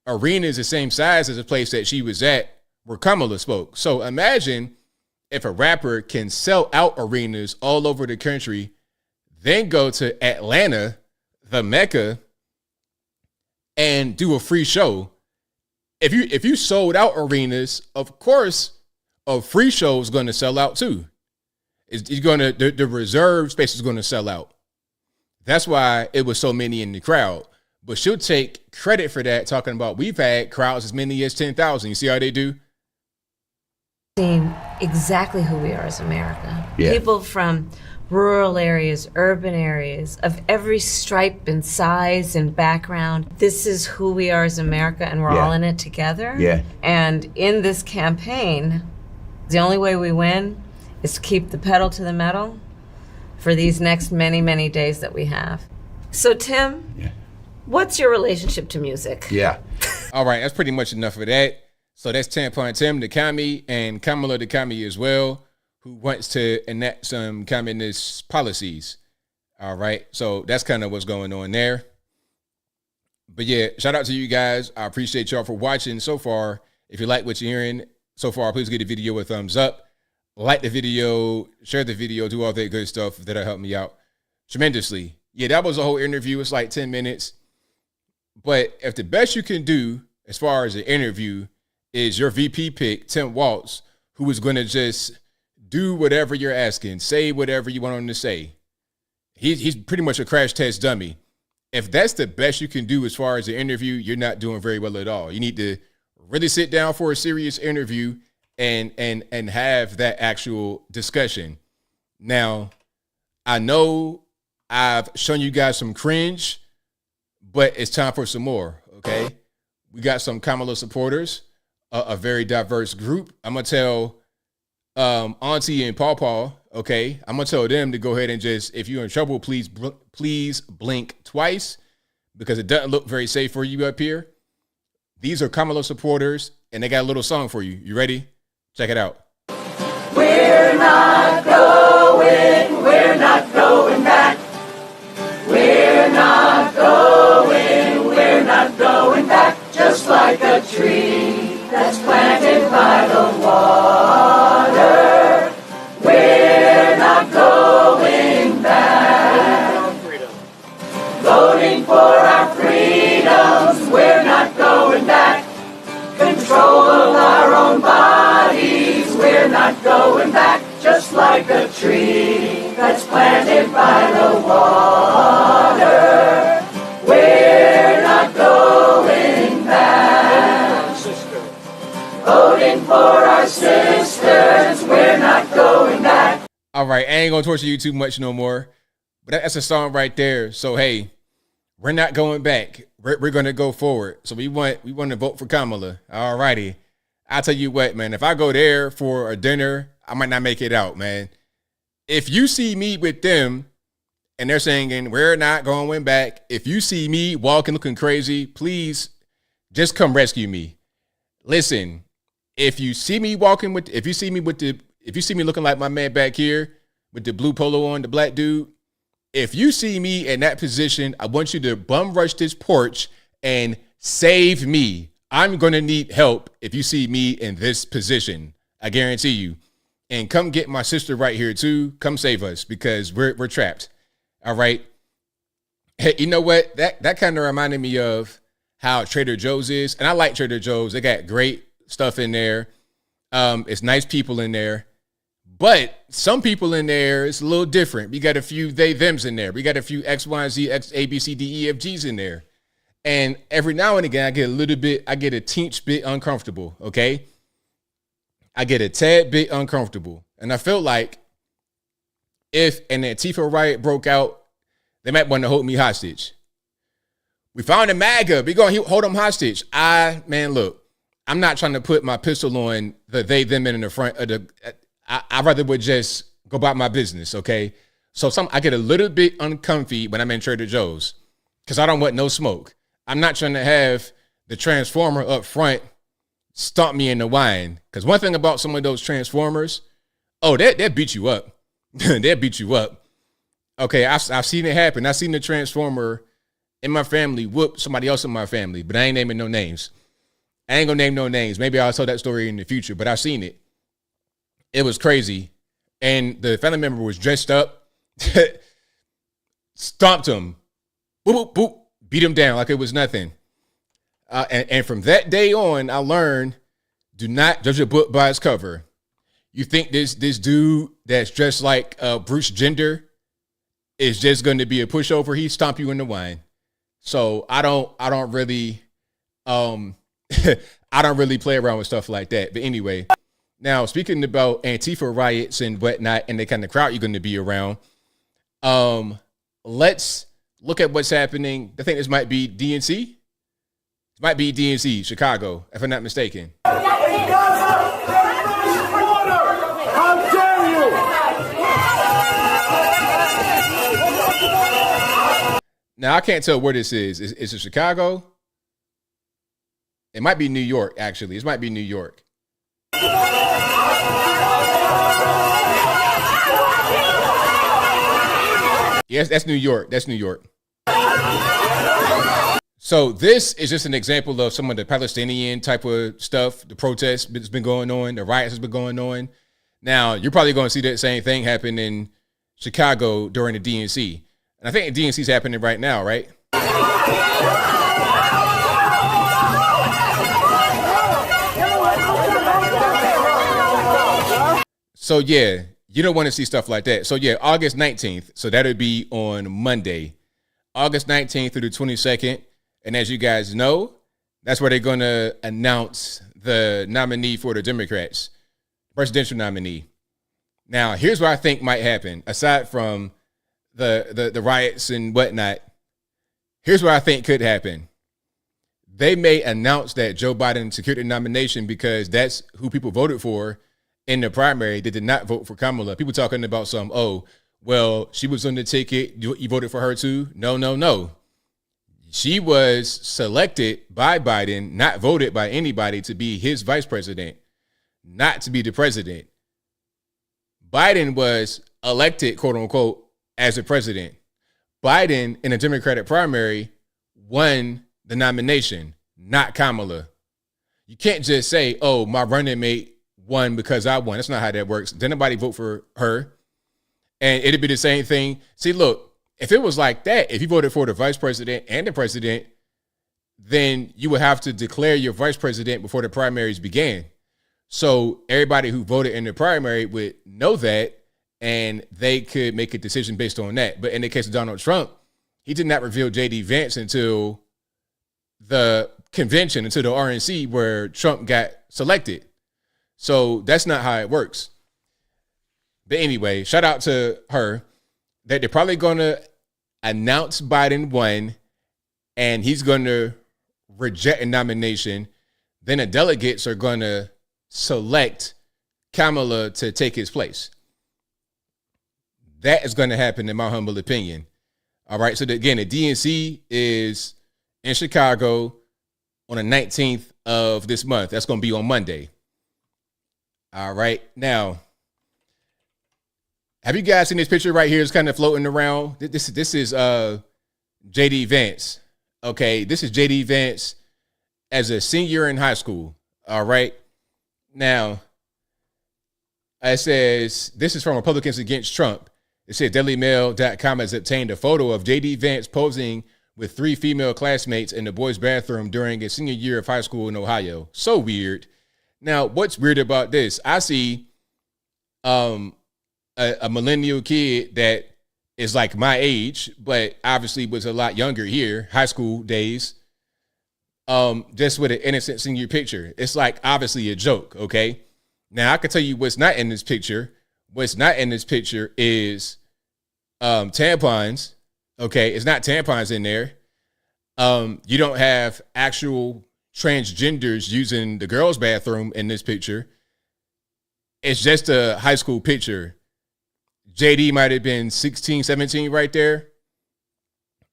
Arenas the same size as the place that she was at where Kamala spoke. So imagine if a rapper can sell out arenas all over the country, then go to Atlanta, the Mecca, and do a free show. If you sold out arenas, of course, a free show is going to sell out too. It's going to the reserved space is going to sell out. That's why it was so many in the crowd. But she'll take credit for that, talking about we've had crowds as many as 10,000. You see how they do? Seeing exactly who we are as America. Yeah. People from rural areas, urban areas, of every stripe and size and background. This is who we are as America, and we're all in it together. Yeah. And in this campaign, the only way we win is to keep the pedal to the metal for these next many, many days that we have. So, Tim, what's your relationship to music? Yeah. All right, that's pretty much enough of that. So that's Tampon Tim, the commie, and Kamala the commie as well, who wants to enact some communist policies. All right, so that's kind of what's going on there. But yeah, shout out to you guys. I appreciate y'all for watching so far. If you like what you're hearing so far, please give the video a thumbs up. Like the video, share the video, do all that good stuff. That'll help me out tremendously. Yeah, that was a whole interview. It's like 10 minutes. But if the best you can do as far as an interview is your VP pick, Tim Walz, who is going to just do whatever you're asking, say whatever you want him to say. He's pretty much a crash test dummy. If that's the best you can do as far as an interview, you're not doing very well at all. You need to really sit down for a serious interview and have that actual discussion. Now, I know I've shown you guys some cringe, but it's time for some more, okay? We got some Kamala supporters, a very diverse group. I'm going to tell Auntie and Paw, okay? I'm going to tell them to go ahead and just, if you're in trouble, please blink twice because it doesn't look very safe for you up here. These are Kamala supporters, and they got a little song for you. You ready? Check it out. We're not going back. We're not going back. Just like a tree that's planted by the water. We're not going back. Voting for our freedoms. We're not going back. Control of our own bodies. We're not going back. Just like a tree that's planted by the water. We're not going back. Voting for our sisters. We're not going back. All right, I ain't gonna torture you too much no more. But that's a song right there. So hey, we're not going back. We're gonna go forward. So we want to vote for Kamala. All righty. I'll tell you what, man. If I go there for a dinner, I might not make it out, man. If you see me with them and they're singing, we're not going back. If you see me walking looking crazy, please just come rescue me. Listen, if you see me looking like my man back here with the blue polo on, the black dude, if you see me in that position, I want you to bum rush this porch and save me. I'm going to need help if you see me in this position. I guarantee you. And come get my sister right here too. Come save us because we're trapped. All right. Hey, you know what? That kind of reminded me of how Trader Joe's is. And I like Trader Joe's. They got great stuff in there. It's nice people in there. But some people in there, it's a little different. We got a few they, thems in there. We got a few X, Y, Z, X, A, B, C, D, E, F, G's in there. And every now and again, I get a teensy bit uncomfortable, okay? I get a tad bit uncomfortable. And I feel like if an Antifa riot broke out, they might want to hold me hostage. We found a MAGA. We're going to hold them hostage. Man, look, I'm not trying to put my pistol on the they, them in the front of the... I rather would just go about my business, okay? So I get a little bit uncomfy when I'm in Trader Joe's because I don't want no smoke. I'm not trying to have the transformer up front stomp me in the wine. Because one thing about some of those transformers, they'll beat you up. They'll beat you up. Okay, I've seen it happen. I've seen the transformer in my family whoop somebody else in my family, but I ain't naming no names. I ain't gonna name no names. Maybe I'll tell that story in the future, but I've seen it. It was crazy. And the family member was dressed up, stomped him, boop, boop, boop, beat him down like it was nothing. And from that day on, I learned, do not judge a book by its cover. You think this dude that's dressed like Bruce Jenner is just going to be a pushover? He stomp you in the wine. So I don't really I don't really play around with stuff like that. But anyway, now speaking about Antifa riots and whatnot and the kind of crowd you're going to be around, let's look at what's happening. I think this might be DNC. It might be DNC, Chicago, if I'm not mistaken. How dare you! Now, I can't tell where this is. Is it Chicago? It might be New York, actually. It might be New York. Yes, that's New York. That's New York. So this is just an example of some of the Palestinian type of stuff, the protests that's been going on, the riots that's been going on. Now, you're probably going to see that same thing happen in Chicago during the DNC. And I think DNC's happening right now, right? So yeah, you don't want to see stuff like that. So yeah, August 19th. So that'll be on Monday, August 19th through the 22nd. And as you guys know, that's where they're going to announce the nominee for the Democrats, presidential nominee. Now, here's what I think might happen. Aside from the riots and whatnot, here's what I think could happen. They may announce that Joe Biden secured the nomination because that's who people voted for in the primary. They did not vote for Kamala. People talking about well, she was on the ticket. You voted for her too? No. She was selected by Biden, not voted by anybody, to be his vice president, not to be the president. Biden was elected, quote unquote, as a president. Biden, in a Democratic primary, won the nomination, not Kamala. You can't just say, oh, my running mate won because I won. That's not how that works. Did nobody vote for her? And it'd be the same thing. See, look, if it was like that, if you voted for the vice president and the president, then you would have to declare your vice president before the primaries began. So everybody who voted in the primary would know that, and they could make a decision based on that. But in the case of Donald Trump, he did not reveal J.D. Vance until the convention, until the RNC where Trump got selected. So that's not how it works. But anyway, shout out to her that they're probably going to announce Biden won, and he's going to reject a nomination. Then the delegates are going to select Kamala to take his place. That is going to happen, in my humble opinion. All right. So again, the DNC is in Chicago on the 19th of this month. That's going to be on Monday. All right. Now, have you guys seen this picture right here? It's kind of floating around. This is J.D. Vance. Okay. This is J.D. Vance as a senior in high school. All right. Now, it says, this is from Republicans Against Trump. It says DailyMail.com has obtained a photo of J.D. Vance posing with 3 female classmates in the boys' bathroom during his senior year of high school in Ohio. So weird. Now, what's weird about this? I see a millennial kid that is like my age, but obviously was a lot younger here, high school days, just with an innocent senior picture. It's like obviously a joke, okay? Now, I can tell you what's not in this picture. What's not in this picture is tampons, okay? It's not tampons in there. You don't have actual transgenders using the girls' bathroom in this picture. It's just a high school picture. JD might have been 16, 17 right there.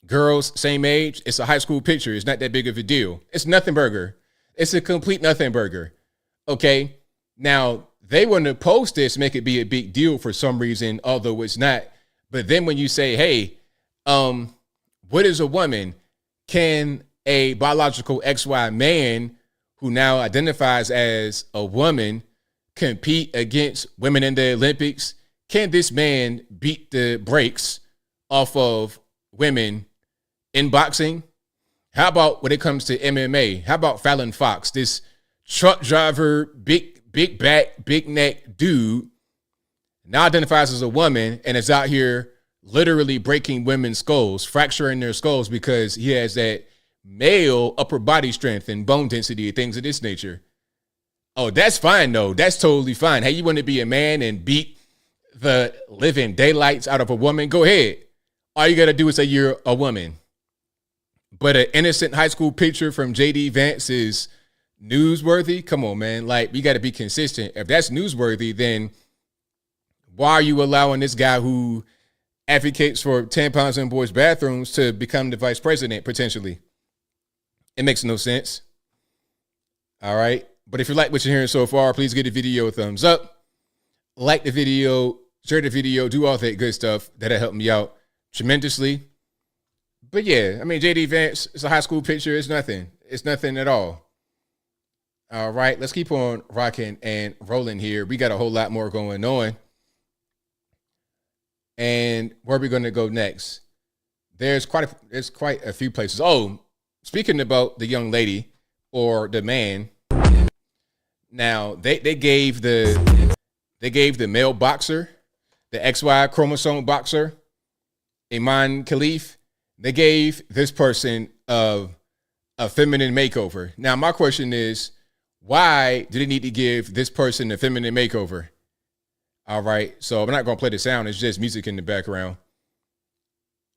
Girls, same age. It's a high school picture. It's not that big of a deal. It's nothing burger. It's a complete nothing burger. Okay. Now, they want to post this, make it be a big deal for some reason, although it's not. But then when you say, hey, what is a woman? Can a biological XY man who now identifies as a woman compete against women in the Olympics? Can this man beat the brakes off of women in boxing? How about when it comes to MMA? How about Fallon Fox, this truck driver, big back, big neck dude, now identifies as a woman and is out here literally breaking women's skulls, fracturing their skulls because he has that male upper body strength and bone density and things of this nature. Oh, that's fine, though. That's totally fine. Hey, you want to be a man and beat the living daylights out of a woman? Go ahead. All you got to do is say you're a woman. But an innocent high school picture from J.D. Vance is newsworthy? Come on, man. Like, we got to be consistent. If that's newsworthy, then why are you allowing this guy who advocates for tampons in boys' bathrooms to become the vice president, potentially? It makes no sense. All right. But if you like what you're hearing so far, please give the video a thumbs up. Like the video, share the video, do all that good stuff. That'll help me out tremendously. But yeah, I mean, J.D. Vance, it's a high school picture. It's nothing. It's nothing at all. All right, let's keep on rocking and rolling here. We got a whole lot more going on. And where are we going to go next? there's quite a few places. Oh, speaking about the young lady or the man, now they gave the male boxer, the XY chromosome boxer, Iman Khalif, they gave this person a feminine makeover. Now, my question is, why do they need to give this person a feminine makeover? All right, so I'm not gonna play the sound. It's just music in the background.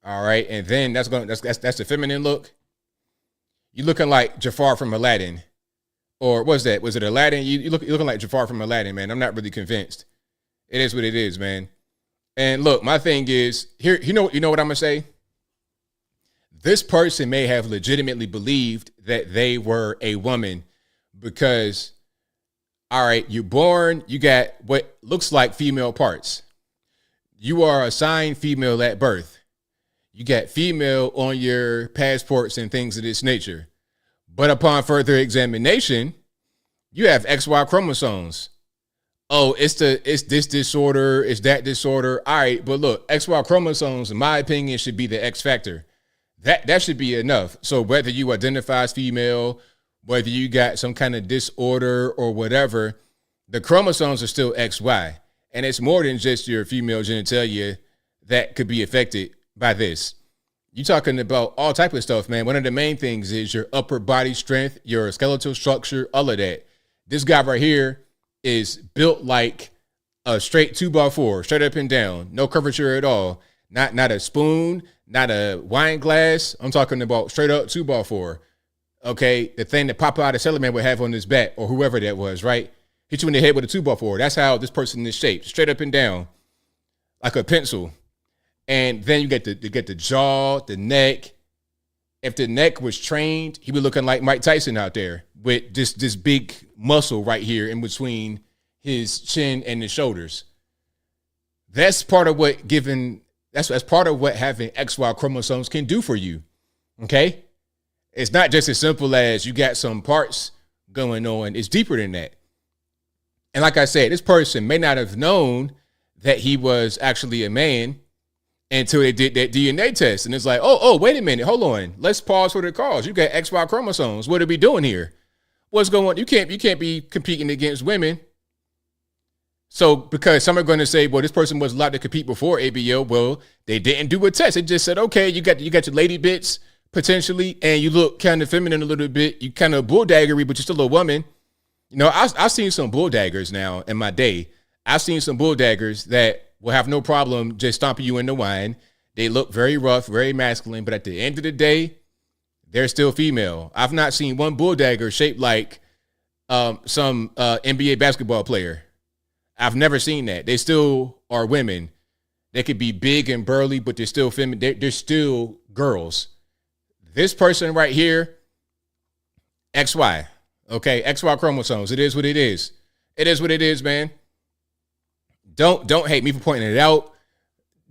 All right, and then that's the feminine look. You looking like Jafar from Aladdin, or was it Aladdin? You're looking like Jafar from Aladdin, man. I'm not really convinced. It is what it is, man. And look, my thing is here. You know what I'm gonna say. This person may have legitimately believed that they were a woman because, all right, you're born, you got what looks like female parts. You are assigned female at birth. You got female on your passports and things of this nature. But upon further examination, you have XY chromosomes. Oh, it's this disorder, it's that disorder. All right, but look, XY chromosomes, in my opinion, should be the X factor. That should be enough. So whether you identify as female, whether you got some kind of disorder or whatever, the chromosomes are still XY. And it's more than just your female genitalia that could be affected by this. You're talking about all type of stuff, man. One of the main things is your upper body strength, your skeletal structure, all of that. This guy right here is built like a straight 2x4, straight up and down, no curvature at all. Not a spoon, not a wine glass. I'm talking about straight up 2x4. Okay, the thing that Papa the Cellar Man would have on his back, or whoever that was, right? Hit you in the head with a 2x4. That's how this person is shaped, straight up and down, like a pencil. And then you get the jaw, the neck. If the neck was trained, he would looking like Mike Tyson out there with this big muscle right here in between his chin and his shoulders. That's part of what that's part of what having XY chromosomes can do for you. Okay? It's not just as simple as you got some parts going on. It's deeper than that. And like I said, this person may not have known that he was actually a man until they did that DNA test. And it's like, oh, wait a minute. Hold on. Let's pause for the cause. You got XY chromosomes. What are we doing here? What's going on? You can't be competing against women. So because some are going to say, well, this person was allowed to compete before ABL. Well, they didn't do a test. It just said, okay, you got your lady bits potentially, and you look kind of feminine a little bit. You kind of bulldaggery, but you're still a woman. You know, I've seen some bulldaggers now in my day. I've seen some bulldaggers that will have no problem just stomping you in the wine. They look very rough, very masculine, but at the end of the day, they're still female. I've not seen one bulldagger shaped like some NBA basketball player. I've never seen that. They still are women. They could be big and burly, but they're still feminine. They're still girls. This person right here, XY. Okay, XY chromosomes. It is what it is. It is what it is, man. Don't hate me for pointing it out.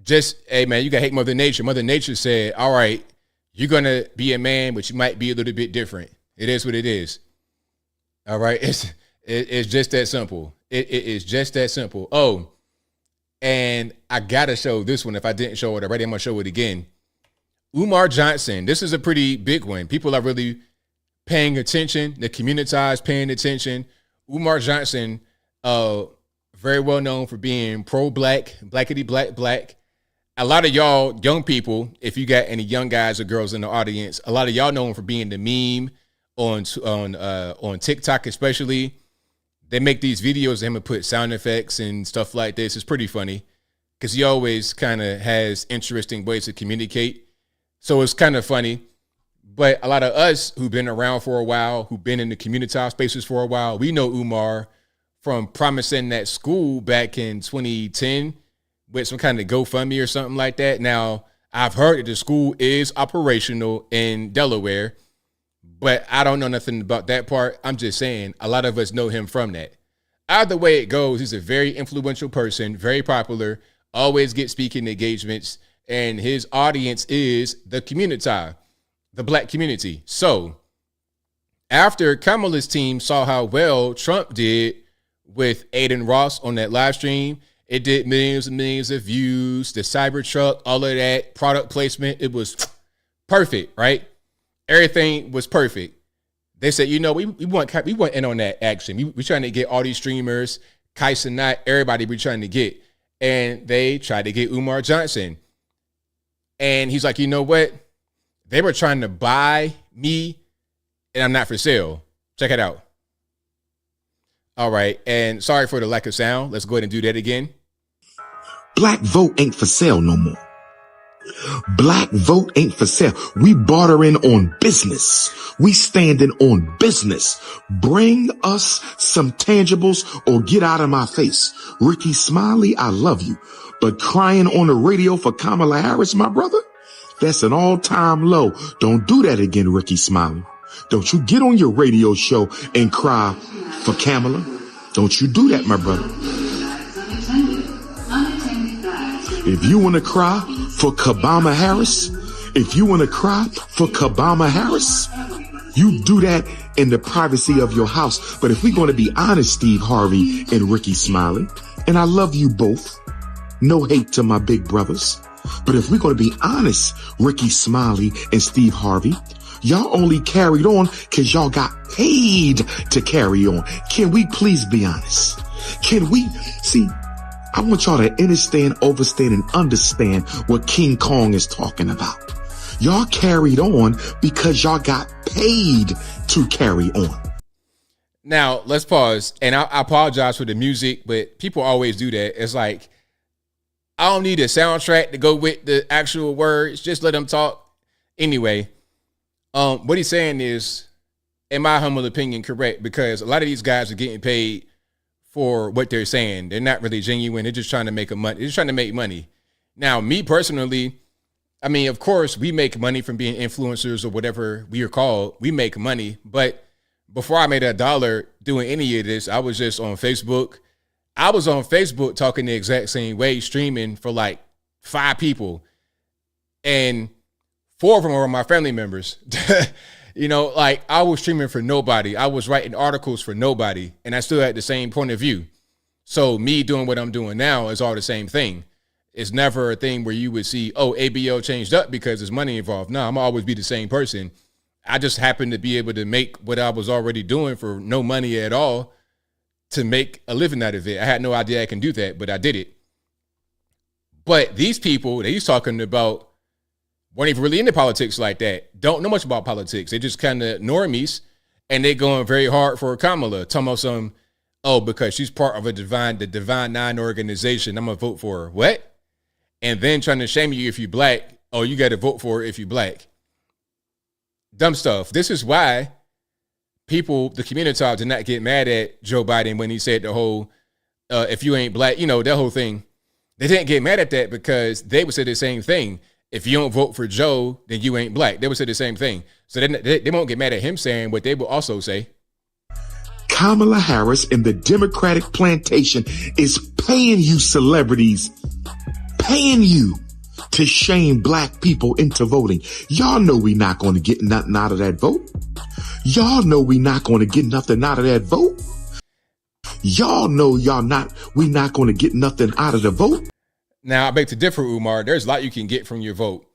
Just, hey, man, you got to hate Mother Nature. Mother Nature said, all right, you're going to be a man, but you might be a little bit different. It is what it is. All right? It's just that simple. It is just that simple. Oh, and I got to show this one. If I didn't show it already, I'm going to show it again. Umar Johnson. This is a pretty big one. People are really paying attention. The community is paying attention. Umar Johnson, very well known for being pro-black, black. A lot of y'all young people, if you got any young guys or girls in the audience, a lot of y'all know him for being the meme on TikTok especially. They make these videos of him and put sound effects and stuff like this. It's pretty funny because he always kind of has interesting ways to communicate. So it's kind of funny. But a lot of us who've been around for a while, who've been in the community spaces for a while, we know Umar from promising that school back in 2010 with some kind of GoFundMe or something like that. Now, I've heard that the school is operational in Delaware, but I don't know nothing about that part. I'm just saying a lot of us know him from that. Either way it goes, he's a very influential person, very popular, always gets speaking engagements, and his audience is the community, the black community. So after Kamala's team saw how well Trump did with Aiden Ross on that live stream, It did millions and millions of views. The Cybertruck, all of that product placement, it was perfect, right? Everything was perfect. They said, you know, we want in on that action. We trying to get all these streamers, Kais and Not, everybody we trying to get. And they tried to get Umar Johnson. And he's like, you know what? They were trying to buy me, and I'm not for sale. Check it out. All right. And sorry for the lack of sound. Let's go ahead and do that again. Black vote ain't for sale no more. Black vote ain't for sale. We bartering on business. We standing on business. Bring us some tangibles or get out of my face. Ricky Smiley, I love you. But crying on the radio for Kamala Harris, my brother, that's an all-time low. Don't do that again, Ricky Smiley. Don't you get on your radio show and cry for Kamala. Don't you do that, my brother. If you want to cry for Kamala Harris, you do that in the privacy of your house. But if we're going to be honest, Steve Harvey and Ricky Smiley, and I love you both, no hate to my big brothers. But if we're going to be honest, Ricky Smiley and Steve Harvey, y'all only carried on because y'all got paid to carry on. Can we please be honest? Can we see? I want y'all to understand, overstand, and understand what King Kong is talking about. Y'all carried on because y'all got paid to carry on. Now, let's pause. And I apologize for the music, but people always do that. It's like, I don't need a soundtrack to go with the actual words. Just let them talk. Anyway, what he's saying is, in my humble opinion, correct, because a lot of these guys are getting paid for what they're saying. They're not really genuine. They're just trying to make money. They're just trying to make money. Now, me personally, I mean, of course, we make money from being influencers or whatever we are called. We make money. But before I made $1 doing any of this, I was just on Facebook. I was on Facebook talking the exact same way, streaming for like 5 people. And 4 of them were my family members. You know, like I was streaming for nobody. I was writing articles for nobody. And I still had the same point of view. So me doing what I'm doing now is all the same thing. It's never a thing where you would see, oh, ABL changed up because there's money involved. No, I'm always be the same person. I just happen to be able to make what I was already doing for no money at all to make a living out of it. I had no idea I can do that, but I did it. But these people that he's talking about weren't even really into politics like that. Don't know much about politics. They just kind of normies, and they going very hard for Kamala. Talking about some, oh, because she's part of the Divine Nine organization, I'm going to vote for her. What? And then trying to shame you if you black. Oh, you got to vote for her if you black. Dumb stuff. This is why people, the community did not get mad at Joe Biden when he said the whole, if you ain't black, you know, that whole thing. They didn't get mad at that because they would say the same thing. If you don't vote for Joe, then you ain't black. They would say the same thing. So they won't get mad at him saying what they will also say. Kamala Harris and the Democratic plantation is paying you celebrities, paying you to shame black people into voting. Y'all know we not going to get nothing out of that vote. Y'all know we not going to get nothing out of that vote. Y'all know we not going to get nothing out of the vote. Now, I beg to differ, Umar. There's a lot you can get from your vote.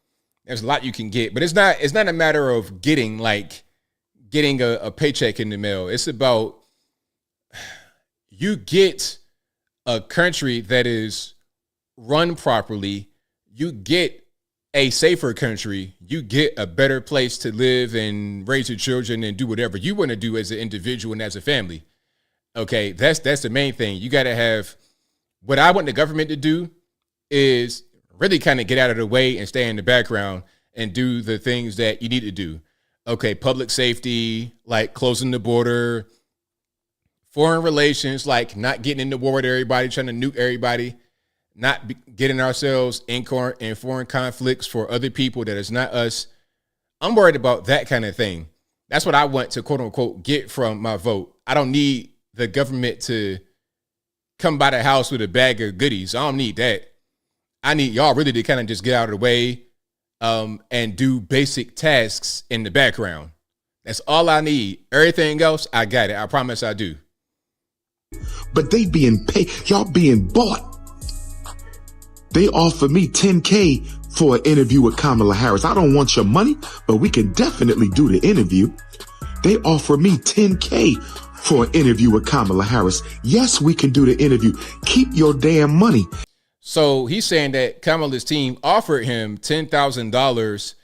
There's a lot you can get, but it's not a matter of getting a paycheck in the mail. It's about you get a country that is run properly. You get a safer country. You get a better place to live and raise your children and do whatever you want to do as an individual and as a family. Okay, that's the main thing. You got to have what I want the government to do is really kind of get out of the way and stay in the background and do the things that you need to do. Okay, public safety, like closing the border, foreign relations, like not getting into war with everybody, trying to nuke everybody, not getting ourselves in foreign conflicts for other people that is not us. I'm worried about that kind of thing. That's what I want to, quote unquote, get from my vote. I don't need the government to come by the house with a bag of goodies. I don't need that. I need y'all really to kind of just get out of the way and do basic tasks in the background. That's all I need. Everything else, I got it. I promise I do. But they being paid, y'all being bought They offered me $10K for an interview with Kamala Harris. I don't want your money, but we can definitely do the interview. They offered me $10K for an interview with Kamala Harris. Yes, we can do the interview. Keep your damn money. So he's saying that Kamala's team offered him $10,000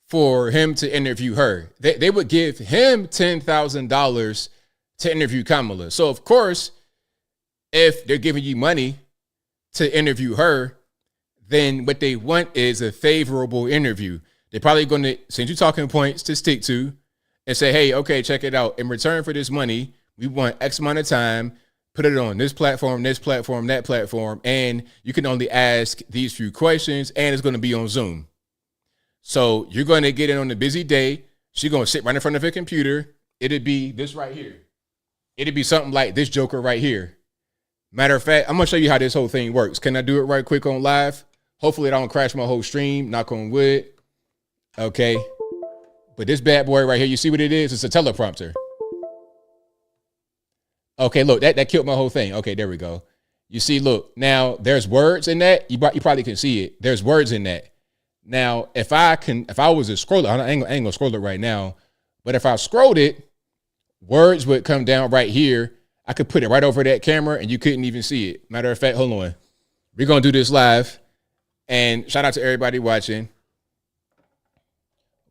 for him to interview her. They would give him $10,000 to interview Kamala. So, of course, if they're giving you money to interview her, then what they want is a favorable interview. They're probably going to send you talking points to stick to and say, hey, okay, check it out. In return for this money, we want X amount of time, put it on this platform, that platform, and you can only ask these few questions, and it's going to be on Zoom. So you're going to get in on a busy day. She's going to sit right in front of her computer. It'd be this right here. It'd be something like this joker right here. Matter of fact, I'm going to show you how this whole thing works. Can I do it right quick on live? Hopefully I don't crash my whole stream. Knock on wood. Okay. But this bad boy right here, you see what it is? It's a teleprompter. Okay, look, that killed my whole thing. Okay, there we go. You see, look, now there's words in that. You probably can see it. There's words in that. Now, if I was a scroller, I ain't gonna scroll it right now, but if I scrolled it, words would come down right here. I could put it right over that camera and you couldn't even see it. Matter of fact, hold on. We're going to do this live. And shout out to everybody watching.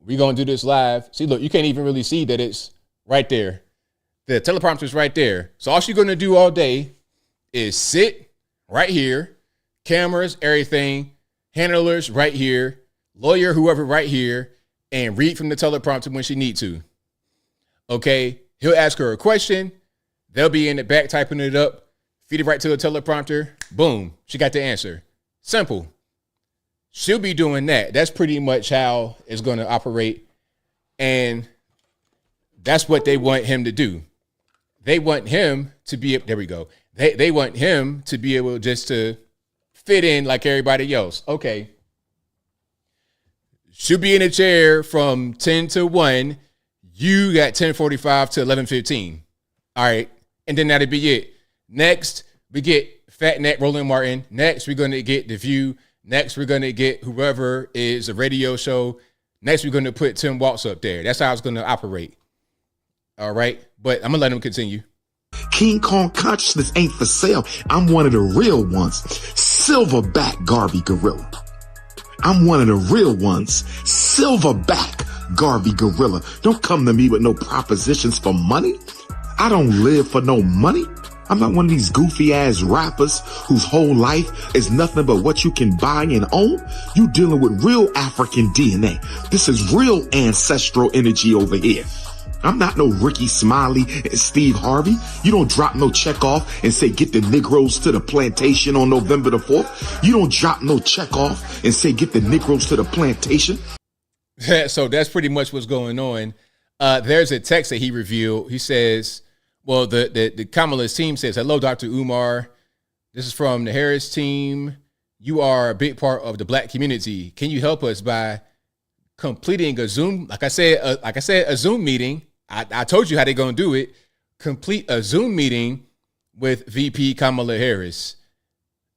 We're going to do this live. See, look, you can't even really see that it's right there. The teleprompter is right there. So all you're going to do all day is sit right here, cameras, everything, handlers right here, lawyer, whoever right here, and read from the teleprompter when she need to. Okay, he'll ask her a question. They'll be in the back typing it up, feed it right to the teleprompter. Boom, she got the answer. Simple. She'll be doing that. That's pretty much how it's going to operate. And that's what they want him to do. They want him to be, there we go. They want him to be able just to fit in like everybody else. Okay. She'll be in a chair from 10 to 1. You got 10:45 to 11:15. All right. And then that'll be it. Next, we get Fat Neck Roland Martin. Next, we're going to get The View. Next, we're going to get whoever is a radio show. Next, we're going to put Tim Waltz up there. That's how it's going to operate. All right. But I'm going to let him continue. King Kong consciousness ain't for sale. I'm one of the real ones. Silverback Garvey Gorilla. I'm one of the real ones. Silverback Garvey Gorilla. Don't come to me with no propositions for money. I don't live for no money. I'm not one of these goofy ass rappers whose whole life is nothing but what you can buy and own. You dealing with real African DNA. This is real ancestral energy over here. I'm not no Ricky Smiley and Steve Harvey. You don't drop no check off and say, get the Negroes to the plantation on November the 4th. You don't drop no check off and say, get the Negroes to the plantation. So that's pretty much what's going on. There's a text that he revealed. He says, well, the Kamala's team says, hello, Dr. Umar. This is from the Harris team. You are a big part of the Black community. Can you help us by completing a Zoom? Like I said, a Zoom meeting. I told you how they're going to do it. Complete a Zoom meeting with VP Kamala Harris.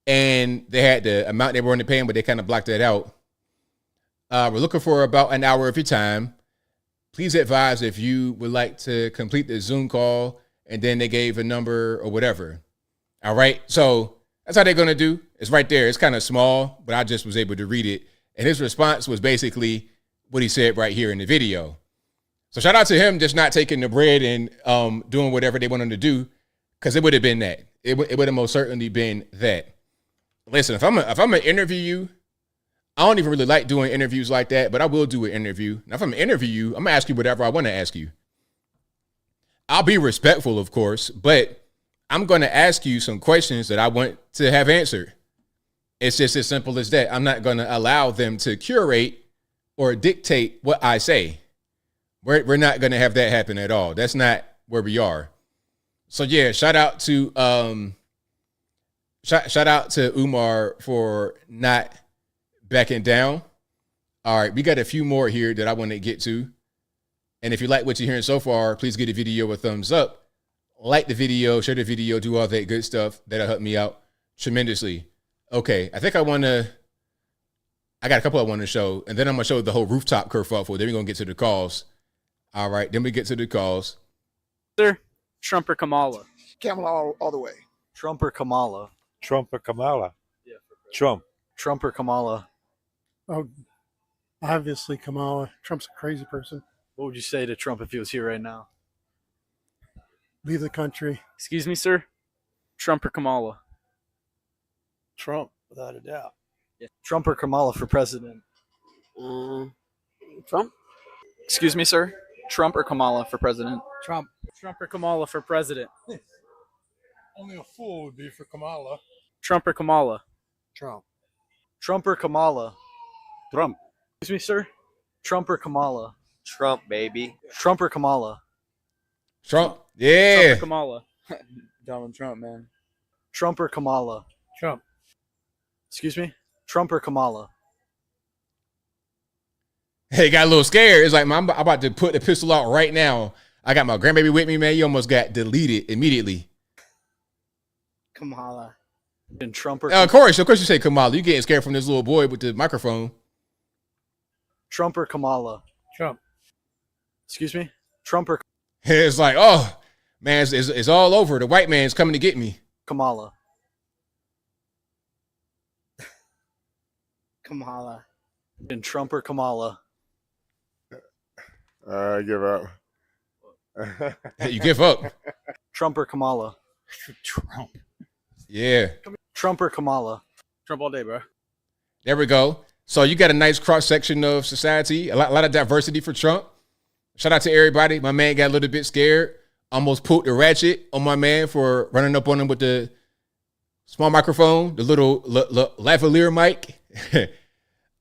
And they had the amount they were going to pay him, but they kind of blocked that out. We're looking for about an hour of your time. Please advise if you would like to complete the Zoom call. And then they gave a number or whatever. All right. So that's how they're going to do. It's right there. It's kind of small, but I just was able to read it. And his response was basically what he said right here in the video. So shout out to him just not taking the bread and doing whatever they want him to do, because it would have been that. It would have most certainly been that. Listen, if I'm gonna interview you, I don't even really like doing interviews like that, but I will do an interview. Now, if I'm gonna interview you, I'm gonna ask you whatever I want to ask you. I'll be respectful, of course, but I'm going to ask you some questions that I want to have answered. It's just as simple as that. I'm not going to allow them to curate or dictate what I say. We're not going to have that happen at all. That's not where we are. So yeah, shout out to Umar for not backing down. All right, we got a few more here that I want to get to. And if you like what you're hearing so far, please give the video a thumbs up. Like the video, share the video, do all that good stuff. That'll help me out tremendously. Okay, I think I got a couple I want to show, and then I'm going to show the whole rooftop kerfuffle. Then we're going to get to the calls. All right, then we get to the calls. Sir, Trump or Kamala? Kamala all the way. Trump or Kamala? Trump or Kamala? Trump. Trump or Kamala? Oh, obviously Kamala. Trump's a crazy person. What would you say to Trump if he was here right now? Leave the country. Excuse me, sir? Trump or Kamala? Trump, without a doubt. Trump or Kamala for president? Trump? Excuse me, sir? Trump or Kamala for president? Trump. Trump or Kamala for president? Only a fool would be for Kamala. Trump or Kamala? Trump. Trump or Kamala? Trump. Excuse me, sir? Trump or Kamala? Trump, baby. Trump or Kamala? Trump. Yeah. Trump or Kamala? Donald Trump, man. Trump or Kamala? Trump. Excuse me? Trump or Kamala? Hey, got a little scared. It's like, man, I'm about to put the pistol out right now. I got my grandbaby with me, man. You almost got deleted immediately. Kamala. And Trump or Of course you say Kamala. You getting scared from this little boy with the microphone. Trump or Kamala? Trump. Excuse me? Trump or It's like, oh, man, it's all over. The white man's coming to get me. Kamala? Kamala. And Trump or Kamala? I give up. You give up. Trump or Kamala? Trump. Yeah. Trump or Kamala? Trump all day, bro. There we go. So you got a nice cross section of society, a lot of diversity for Trump. Shout out to everybody. My man got a little bit scared. Almost pulled the ratchet on my man for running up on him with the small microphone, the little lavalier mic.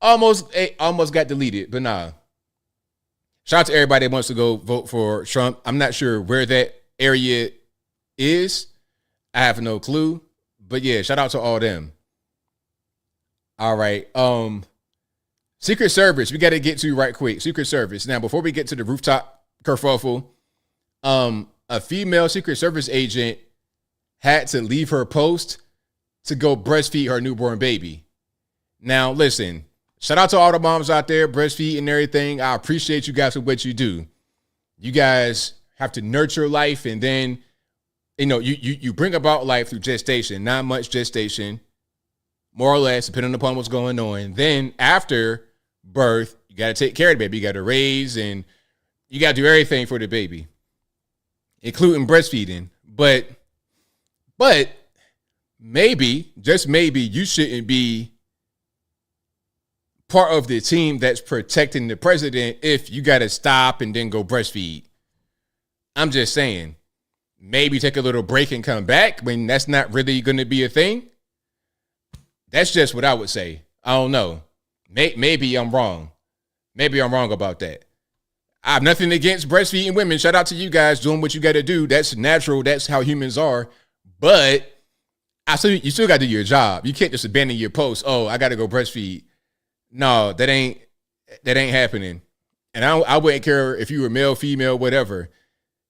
almost got deleted, but nah. Shout out to everybody that wants to go vote for Trump. I'm not sure where that area is. I have no clue. But yeah, shout out to all them. All right. Secret Service, we got to get to right quick. Secret Service. Now, before we get to the rooftop kerfuffle, a female Secret Service agent had to leave her post to go breastfeed her newborn baby. Now, listen, shout out to all the moms out there breastfeeding and everything. I appreciate you guys for what you do. You guys have to nurture life, and then, you bring about life through gestation, not much gestation, more or less, depending upon what's going on. Then after birth, you got to take care of the baby. You got to raise, and you got to do everything for the baby, including breastfeeding. But maybe, just maybe, you shouldn't be part of the team that's protecting the president if you got to stop and then go breastfeed. I'm just saying, maybe take a little break and come back when that's not really going to be a thing. That's just what I would say. I don't know. Maybe I'm wrong. Maybe I'm wrong about that. I have nothing against breastfeeding women. Shout out to you guys doing what you got to do. That's natural. That's how humans are. But you still got to do your job. You can't just abandon your post. Oh, I got to go breastfeed. No, that ain't happening. And I wouldn't care if you were male, female, whatever.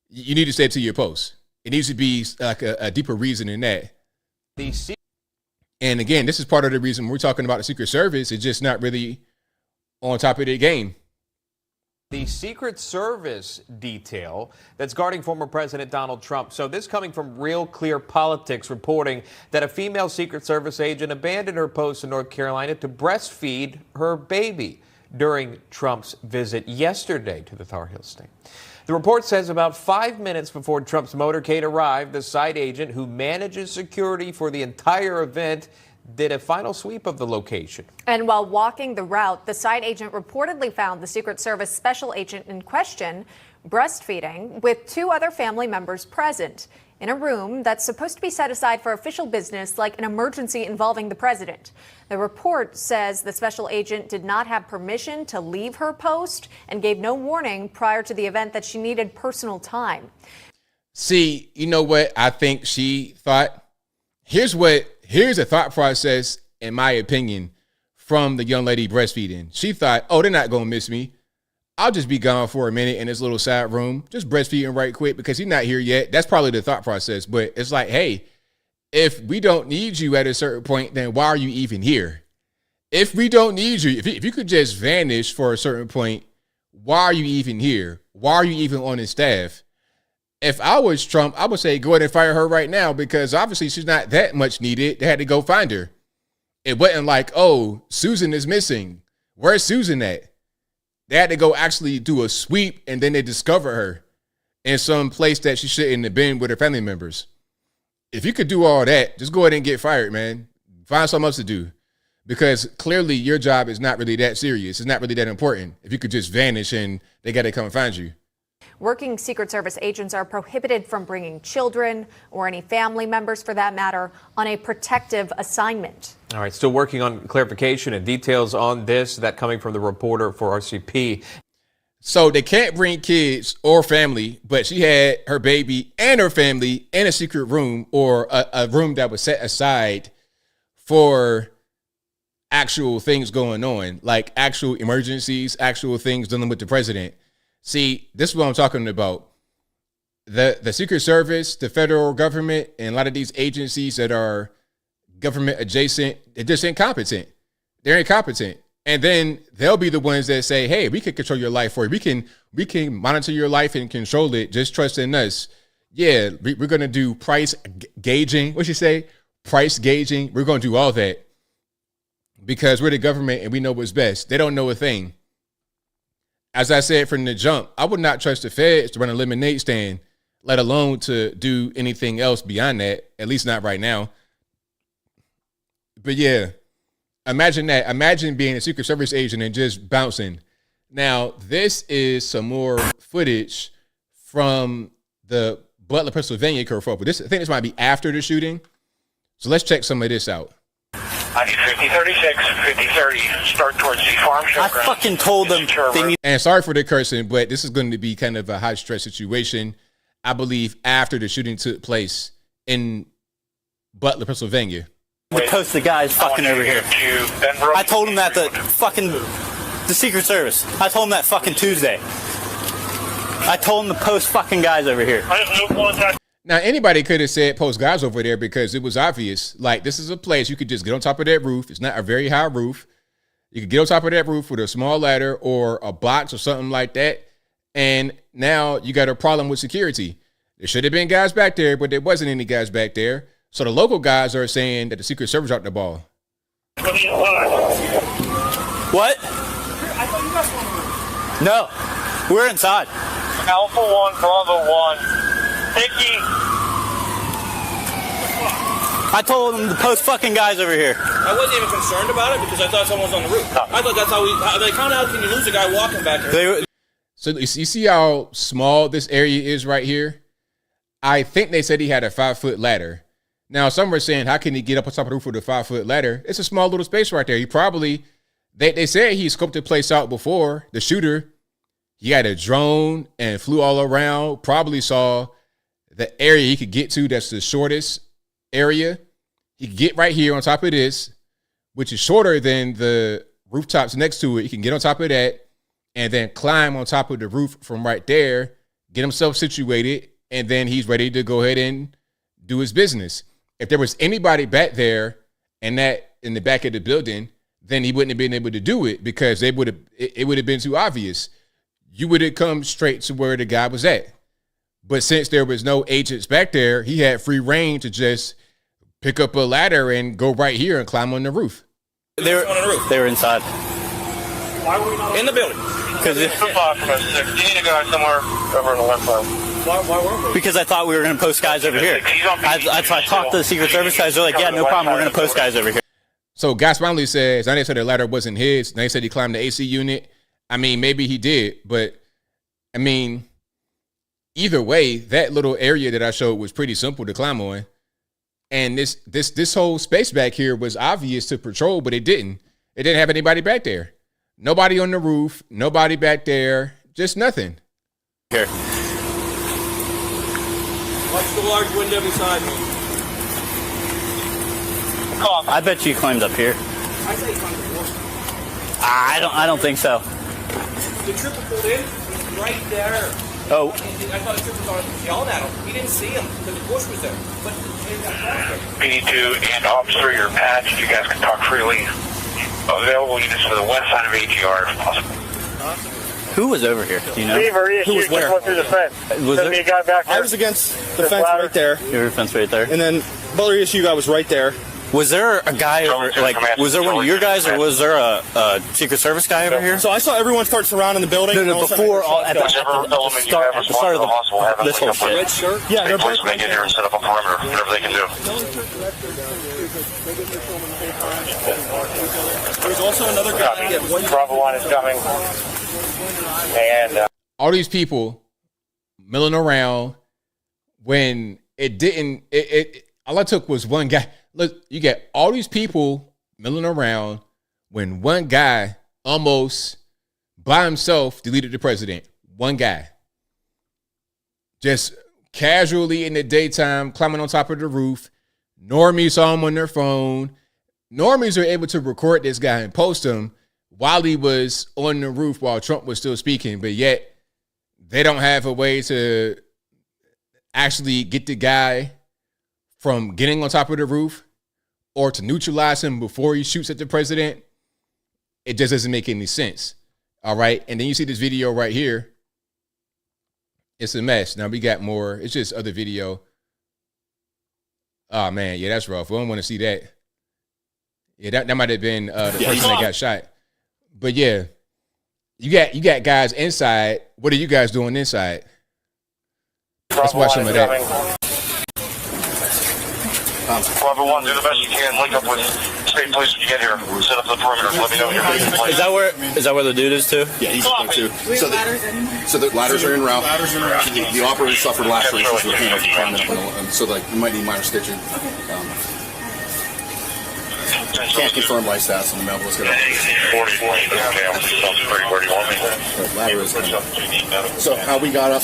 You need to stay to your post. It needs to be like a deeper reason than that. And again, this is part of the reason we're talking about the Secret Service. It's just not really on top of their game. The Secret Service detail that's guarding former President Donald Trump. So this coming from Real Clear Politics, reporting that a female Secret Service agent abandoned her post in North Carolina to breastfeed her baby during Trump's visit yesterday to the Tar Heel state. The report says about 5 minutes before Trump's motorcade arrived, the site agent who manages security for the entire event did a final sweep of the location. And while walking the route, the site agent reportedly found the Secret Service special agent in question breastfeeding with 2 other family members present in a room that's supposed to be set aside for official business like an emergency involving the president. The report says the special agent did not have permission to leave her post and gave no warning prior to the event that she needed personal time. See, you know what I think she thought? Here's a thought process, in my opinion, from the young lady breastfeeding. She thought, oh, they're not going to miss me. I'll just be gone for a minute in this little side room, just breastfeeding right quick because he's not here yet. That's probably the thought process. But it's like, hey, if we don't need you at a certain point, then why are you even here? If we don't need you, if you could just vanish for a certain point, why are you even here? Why are you even on his staff? If I was Trump, I would say go ahead and fire her right now, because obviously she's not that much needed. They had to go find her. It wasn't like, oh, Susan is missing. Where's Susan at? They had to go actually do a sweep, and then they discover her in some place that she shouldn't have been with her family members. If you could do all that, just go ahead and get fired, man. Find something else to do. Because clearly your job is not really that serious. It's not really that important. If you could just vanish and they got to come and find you. Working Secret Service agents are prohibited from bringing children or any family members, for that matter, on a protective assignment. All right, still working on clarification and details on this, that coming from the reporter for RCP. So they can't bring kids or family, but she had her baby and her family in a secret room, or a room that was set aside for actual things going on, like actual emergencies, actual things dealing with the president. See, this is what I'm talking about. The Secret Service, the federal government, and a lot of these agencies that are government adjacent, they're just incompetent. They're incompetent. And then they'll be the ones that say, hey, we can control your life for you. We can monitor your life and control it. Just trust in us. Yeah, we're going to do price gauging. What'd you say? Price gauging. We're going to do all that because we're the government and we know what's best. They don't know a thing. As I said from the jump, I would not trust the feds to run a lemonade stand, let alone to do anything else beyond that, at least not right now. But yeah, imagine that. Imagine being a Secret Service agent and just bouncing. Now, this is some more footage from the Butler, Pennsylvania kerfuffle. I think this might be after the shooting. So let's check some of this out. I need 5036, 5030, start towards the farm show. I fucking told them they need. And sorry for the cursing, but this is going to be kind of a high stress situation. I believe after the shooting took place in Butler, Pennsylvania. To post the guys fucking over here. I told them that the Secret Service. I told them that fucking Tuesday. I told them to post fucking guys over here. I have no contact. Now, anybody could have said post guys over there because it was obvious. Like, this is a place you could just get on top of that roof. It's not a very high roof. You could get on top of that roof with a small ladder or a box or something like that. And now you got a problem with security. There should have been guys back there, but there wasn't any guys back there. So the local guys are saying that the Secret Service dropped the ball. What? No, we're inside. Alpha 1, Bravo 1. Hickey. I told them to post fucking guys over here. I wasn't even concerned about it because I thought someone was on the roof. I thought that's how how can you lose a guy walking back here? So you see how small this area is right here? I think they said he had a 5-foot ladder. Now, some were saying, how can he get up on top of the roof with a 5-foot ladder? It's a small little space right there. He probably, they said he scoped the place out before. The shooter, he had a drone and flew all around, probably saw the area he could get to that's the shortest area. He could get right here on top of this, which is shorter than the rooftops next to it. He can get on top of that and then climb on top of the roof from right there, get himself situated, and then he's ready to go ahead and do his business. If there was anybody back there and that in the back of the building, then he wouldn't have been able to do it because it would have been too obvious. You would have come straight to where the guy was at. But since there was no agents back there, he had free reign to just pick up a ladder and go right here and climb on the roof. They were inside. Why were we not in the building? Because You need to go somewhere over in the left side. Why weren't we? Because I thought we were going to post guys over here. I talked to the Secret Service guys. They're like, yeah, no problem. We're going to post guys over here. So Guy Smiley says, I didn't say the ladder wasn't his. They said he climbed the AC unit. I mean, maybe he did, but I mean, either way, that little area that I showed was pretty simple to climb on. And this whole space back here was obvious to patrol, but it didn't. It didn't have anybody back there. Nobody on the roof, nobody back there, just nothing. Here. Watch the large window beside me. I bet you climbed up here. I say he climbed the floor. I don't think so. The trooper pulled in, he's right there. Oh. I thought the trooper was yelling at him. He didn't see him because the bush was there. But PD2 and Officer, your patch. You guys can talk freely. Available units for the west side of AGR if possible. Who was over here? Do you know? Who was where? Through the fence. Was there? Be a guy back there. I was against the fence right there. Your fence right there. And then Butler ESU guy was right there. Was there a guy over, like, was there one of your guys, or was there a Secret Service guy over here? So I saw everyone start surrounding the building. No, before all, at the start of this whole shit. Yeah, they're both right here and set up a perimeter, whatever they can do. There's also another guy. Bravo 1 is coming. And all these people milling around when it didn't. All I took was one guy. Look, you get all these people milling around when one guy almost by himself deleted the president. One guy. Just casually in the daytime, climbing on top of the roof. Normies saw him on their phone. Normies are able to record this guy and post him while he was on the roof while Trump was still speaking. But yet, they don't have a way to actually get the guy from getting on top of the roof or to neutralize him before he shoots at the president. It just doesn't make any sense. All right. And then you see this video right here. It's a mess. Now we got more. It's just other video. Oh, man. Yeah, that's rough. We don't want to see that. Yeah, that might have been the person that got shot. But yeah, you got guys inside. What are you guys doing inside? Let's watch some of that. Bravo 1, do the best you can. Link up with state police when you get here. Set up the perimeter. Let me know when you're ready to play. Is that where the dude is too? Yeah, he's there too. So the ladders are en route. The operator suffered lacerations with hands and so like you might need minor stitching. Can't confirm life stats on the mail. Let's get up. 44. Where do you want me? Ladder is so how we got up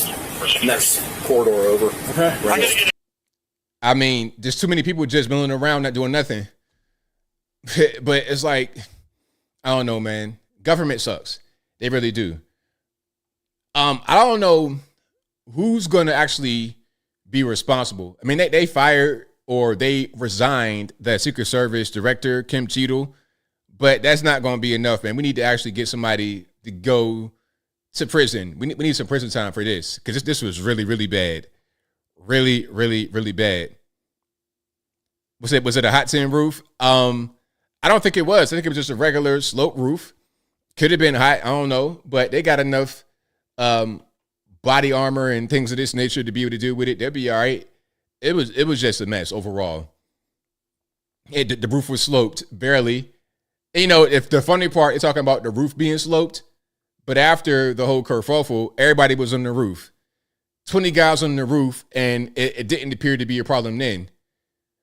next corridor over. Okay. Right. I mean, there's too many people just milling around not doing nothing. But it's like, I don't know, man. Government sucks. They really do. I don't know who's going to actually be responsible. I mean, they fired or they resigned the Secret Service director, Kim Cheadle, but that's not going to be enough, man. We need to actually get somebody to go to prison. We need some prison time for this because this was really, really bad. Really, really, really bad. Was it a hot tin roof? I don't think it was. I think it was just a regular slope roof. Could have been hot. I don't know. But they got enough body armor and things of this nature to be able to deal with it. They'll be all right. It was just a mess overall. The roof was sloped barely. And, you know, if the funny part is talking about the roof being sloped, but after the whole kerfuffle, everybody was on the roof. 20 guys on the roof, and it didn't appear to be a problem then.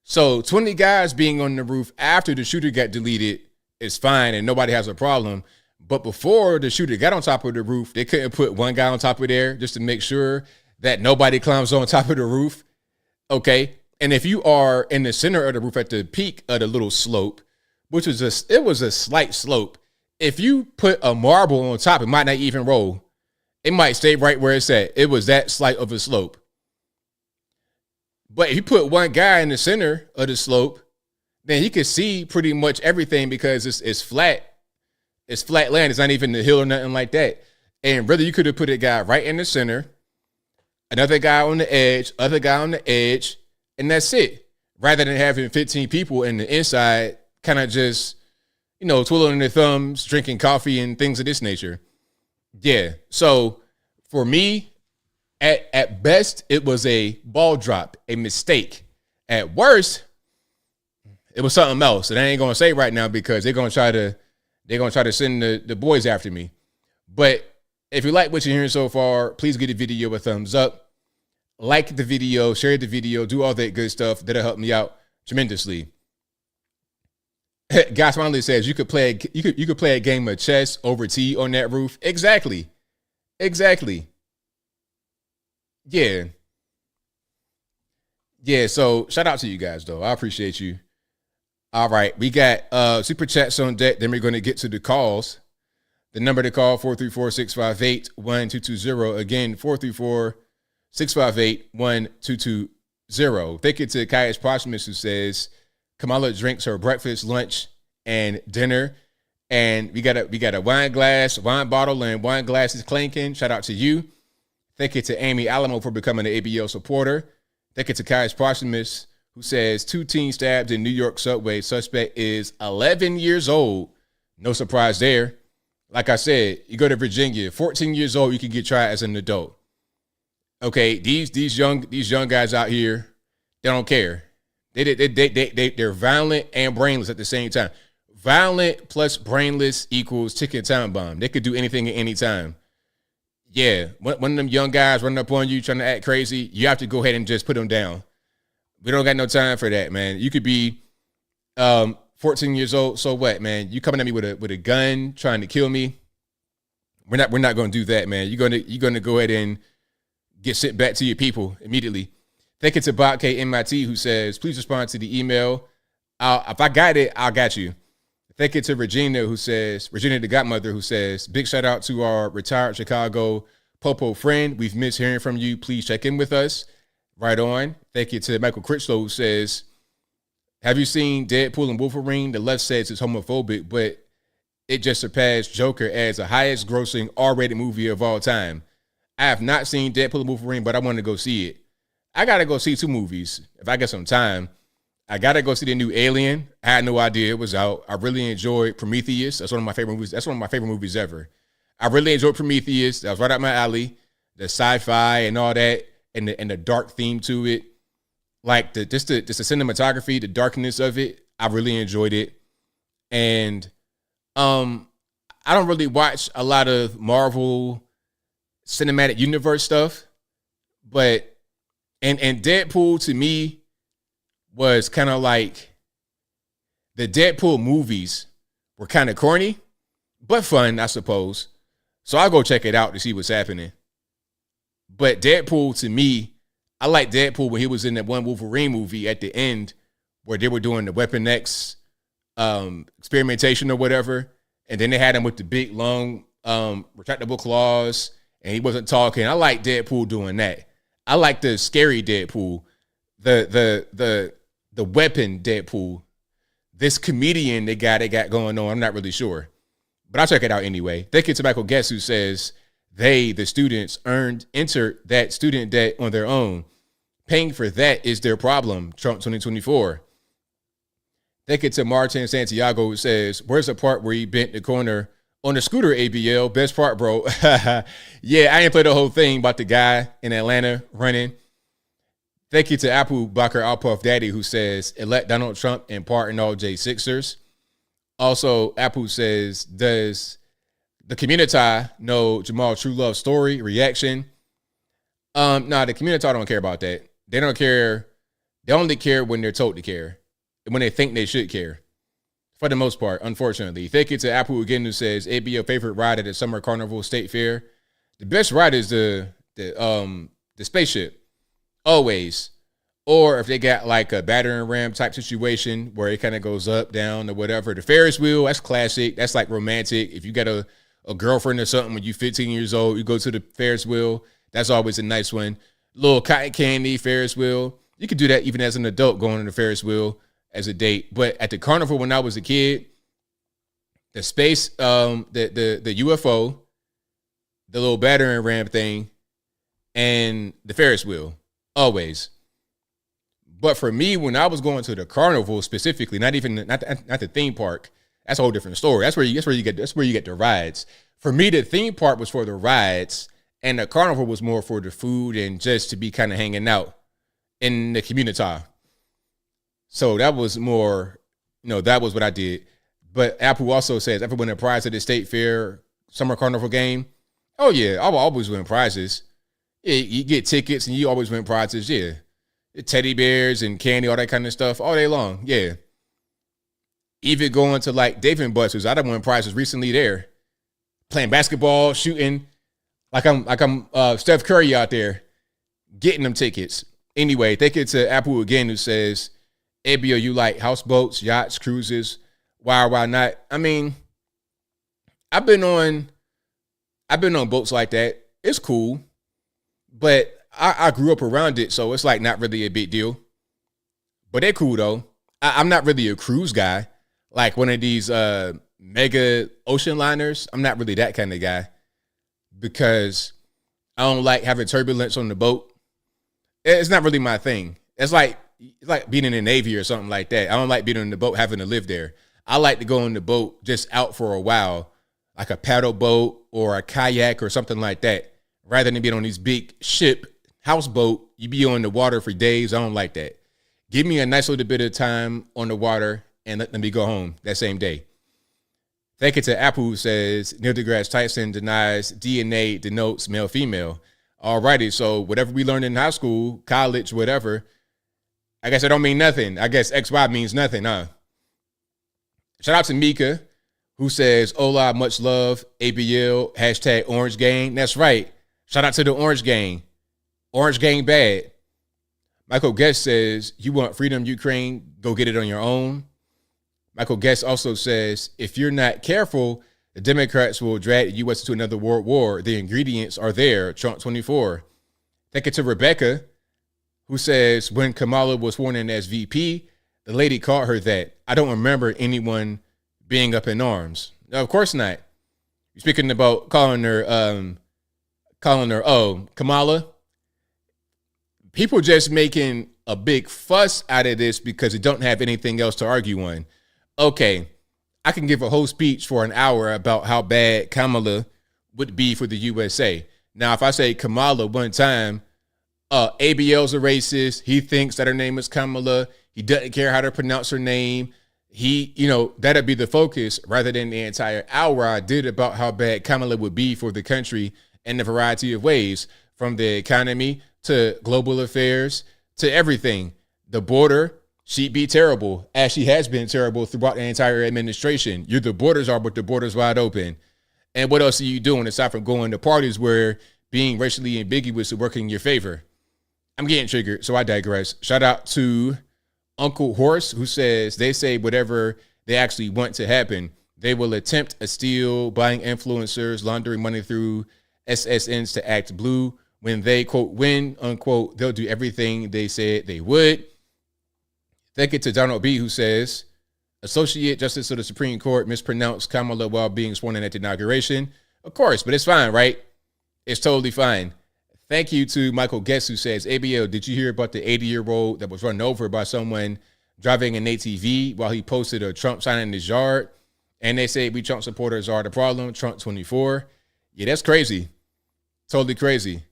So 20 guys being on the roof after the shooter got deleted is fine, and nobody has a problem. But before the shooter got on top of the roof, they couldn't put one guy on top of there just to make sure that nobody climbs on top of the roof. Okay. And if you are in the center of the roof at the peak of the little slope, which was it was a slight slope. If you put a marble on top, it might not even roll. It might stay right where it's at. It was that slight of a slope. But if you put one guy in the center of the slope, then he could see pretty much everything because it's flat. It's flat land. It's not even the hill or nothing like that. And really, you could have put a guy right in the center, another guy on the edge, other guy on the edge, and that's it. Rather than having 15 people in the inside kind of just, you know, twiddling their thumbs, drinking coffee and things of this nature. Yeah. So for me, at best, it was a ball drop, a mistake. At worst, it was something else. And I ain't gonna say right now because they're gonna try to send the boys after me. But if you like what you're hearing so far, please give the video a thumbs up. Like the video, share the video, do all that good stuff. That'll help me out tremendously. Guy Smiley says you could play a game of chess over tea on that roof. Exactly. Yeah, so shout out to you guys though. I appreciate you. All right, we got super chats on deck, then we're going to get to the calls. The number to call, 434-658-1220. Again, 434-658-1220. Thank you to Caius Posthumous, who says Kamala drinks her breakfast, lunch, and dinner. And we got a wine glass, wine bottle, and wine glasses clinking. Shout out to you. Thank you to Amy Alamo for becoming an ABL supporter. Thank you to Caius Posthumous, who says 2 teens stabbed in New York subway. Suspect is 11 years old. No surprise there. Like I said, you go to Virginia, 14 years old, you can get tried as an adult. Okay, these young guys out here, they don't care. They're violent and brainless at the same time. Violent plus brainless equals ticking time bomb. They could do anything at any time. Yeah, one of them young guys running up on you trying to act crazy, you have to go ahead and just put them down. We don't got no time for that, man. You could be 14 years old, so what, man? You coming at me with a gun trying to kill me? We're not going to do that, man. You're going to go ahead and get sent back to your people immediately. Thank you to Bob K. MIT, who says, please respond to the email. If I got it, I'll got you. Thank you to Regina, the godmother, who says, big shout out to our retired Chicago Popo friend. We've missed hearing from you. Please check in with us. Right on. Thank you to Michael Critchlow, who says, have you seen Deadpool and Wolverine? The left says it's homophobic, but it just surpassed Joker as the highest grossing R-rated movie of all time. I have not seen Deadpool and Wolverine, but I want to go see it. I got to go see 2 movies if I get some time. I got to go see the new Alien. I had no idea it was out. I really enjoyed Prometheus. That's one of my favorite movies. That's one of my favorite movies ever. I really enjoyed Prometheus. That was right up my alley. The sci-fi and all that, and the dark theme to it. Like just the cinematography, the darkness of it. I really enjoyed it. And I don't really watch a lot of Marvel Cinematic Universe stuff, but and Deadpool to me was kind of like, the Deadpool movies were kind of corny, but fun, I suppose. So I'll go check it out to see what's happening. But Deadpool, to me, I like Deadpool when he was in that one Wolverine movie at the end where they were doing the Weapon X experimentation or whatever. And then they had him with the big, long, retractable claws, and he wasn't talking. I like Deadpool doing that. I like the scary Deadpool, the weapon Deadpool, this comedian they got going on. I'm not really sure, but I'll check it out anyway. Thank you to Michael Guest, who says the students, entered that student debt on their own. Paying for that is their problem. Trump 2024. Thank you to Martin Santiago, who says, where's the part where he bent the corner on the scooter, ABL? Best part, bro. Yeah, I didn't play the whole thing about the guy in Atlanta running. Thank you to Apple Bacher Alpuff Daddy, who says, elect Donald Trump and pardon all J6ers. Also, Apple says, does the community know Jamal True Love story? Reaction. No, the community don't care about that. They don't care. They only care when they're told to care and when they think they should care. For the most part, unfortunately. Thank you to Apple again, who says, ABL favorite ride at the Summer Carnival State Fair. The best ride is the spaceship. Always. Or if they got like a battering ram type situation where it kind of goes up, down, or whatever. The Ferris wheel, that's classic. That's like romantic. If you got a girlfriend or something when you're 15 years old, you go to the Ferris wheel. That's always a nice one. Little cotton candy Ferris wheel. You could do that even as an adult, going on the Ferris wheel as a date. But at the carnival when I was a kid, the space, the UFO, the little battering ram thing, and the Ferris wheel. Always. But for me, when I was going to the carnival specifically, not the theme park, that's a whole different story. That's where you get the rides. For me, the theme park was for the rides, and the carnival was more for the food and just to be kind of hanging out in the community. So that was more, that was what I did. But Apple also says, ever win a prize at the State Fair Summer Carnival game? Oh yeah, I will always win prizes. Yeah, you get tickets and you always win prizes. Yeah. Teddy bears and candy, all that kind of stuff all day long. Yeah. Even going to like Dave & Buster's, I done won prizes recently there. Playing basketball, shooting. Like I'm Steph Curry out there getting them tickets. Anyway, thank you to Apple again, who says, ABL, you like houseboats, yachts, cruises. Why not? I mean, I've been on boats like that. It's cool, but I grew up around it, so it's like not really a big deal. But they're cool though. I'm not really a cruise guy, like one of these mega ocean liners. I'm not really that kind of guy because I don't like having turbulence on the boat. It's not really my thing. It's like being in the Navy or something like that. I don't like being on the boat having to live there. I like to go on the boat just out for a while, like a paddle boat or a kayak or something like that, rather than being on these big ship, houseboat. You be on the water for days. I don't like that. Give me a nice little bit of time on the water and let me go home that same day. Thank you to Apple, who says Neil deGrasse Tyson denies DNA denotes male-female. Alrighty, so whatever we learned in high school, college, whatever, I guess it don't mean nothing. I guess XY means nothing, huh? Shout out to Mika, who says, hola, much love, ABL, hashtag Orange Gang. That's right. Shout out to the Orange Gang. Orange Gang bad. Michael Guest says, you want freedom, Ukraine, go get it on your own. Michael Guest also says, if you're not careful, the Democrats will drag the U.S. into another world war. The ingredients are there, Trump 24. Thank you to Rebecca, who says, when Kamala was sworn in as VP, the lady called her that. I don't remember anyone being up in arms. No, of course not. You're speaking about calling her, Kamala. People just making a big fuss out of this because they don't have anything else to argue on. Okay, I can give a whole speech for an hour about how bad Kamala would be for the USA. Now, if I say Kamala one time, ABL's a racist. He thinks that her name is Kamala. He doesn't care how to pronounce her name. That'd be the focus rather than the entire hour I did about how bad Kamala would be for the country in a variety of ways, from the economy to global affairs to everything. The border, she'd be terrible, as she has been terrible throughout the entire administration. The borders are, but the border's wide open. And what else are you doing aside from going to parties where being racially ambiguous is working in your favor? I'm getting triggered, so I digress. Shout out to Uncle Horse, who says they say whatever they actually want to happen. They will attempt a steal, buying influencers, laundering money through SSNs to act blue. When they, quote, win, unquote, they'll do everything they said they would. Thank you to Donald B., who says, Associate Justice of the Supreme Court mispronounced Kamala while being sworn in at the inauguration. Of course, but it's fine, right? It's totally fine. Thank you to Michael Guest, who says, ABL, did you hear about the 80-year-old that was run over by someone driving an ATV while he posted a Trump sign in his yard? And they say we Trump supporters are the problem, Trump 24. Yeah, that's crazy. Totally crazy.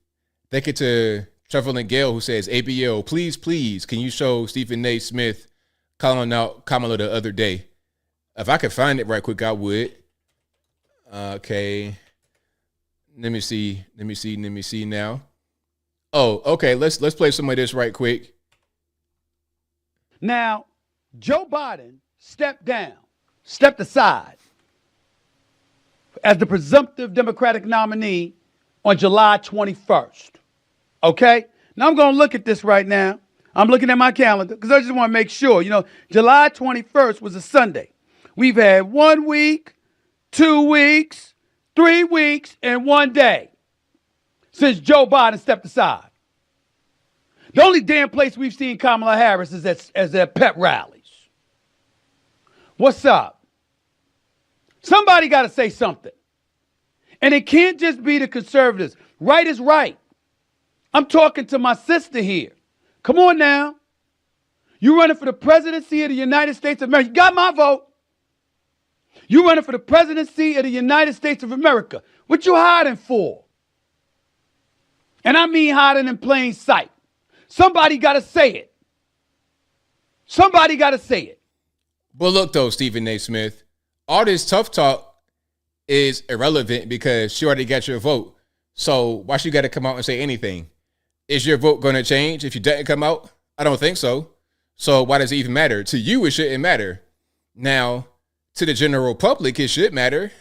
Thank you to Trevor and Gale, who says, ABL, please, can you show Stephen A. Smith calling out Kamala the other day? If I could find it right quick, I would. Okay. Let me see now. Oh, okay. Let's play some of this right quick. Now, Joe Biden stepped aside as the presumptive Democratic nominee on July 21st. Okay? Now I'm going to look at this right now. I'm looking at my calendar because I just want to make sure. July 21st was a Sunday. We've had 1 week, 2 weeks, 3 weeks, and 1 day since Joe Biden stepped aside. The only damn place we've seen Kamala Harris is at pep rallies. What's up? Somebody got to say something. And it can't just be the conservatives. Right is right. I'm talking to my sister here. Come on now. You running for the presidency of the United States of America. You got my vote. You running for the presidency of the United States of America. What you hiding for? And I mean hiding in plain sight. Somebody got to say it. Somebody got to say it. But look, though, Stephen A. Smith, all this tough talk is irrelevant because she already got your vote. So why she got to come out and say anything? Is your vote going to change if you didn't come out? I don't think so. So why does it even matter? To you, it shouldn't matter. Now, to the general public, it should matter.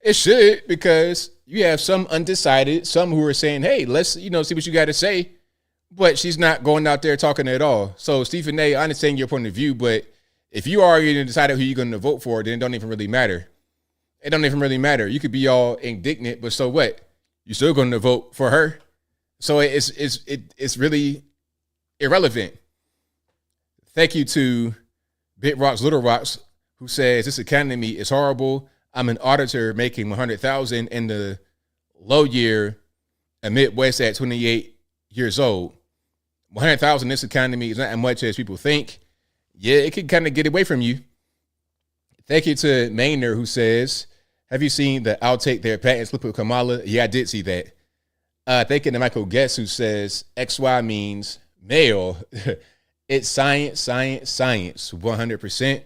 It should, because you have some undecided, some who are saying, hey, let's, see what you got to say. But she's not going out there talking at all. So, Stephen A., I understand your point of view, but if you already decided who you're going to vote for, then it don't even really matter. it don't even really matter. You could be all indignant, but so what? You're still going to vote for her. So it's really irrelevant. Thank you to Big Rocks Little Rocks, who says this economy is horrible. I'm an auditor making $100,000 in the low year, a Midwest at 28 years old. $100,000 in this economy is not as much as people think. Yeah, it can kind of get away from you. Thank you to Maynard, who says, have you seen the I'll take their patents clip with Kamala? Yeah, I did see that. Thank you to Michael Guess, who says XY means male. It's science, science, science, 100%.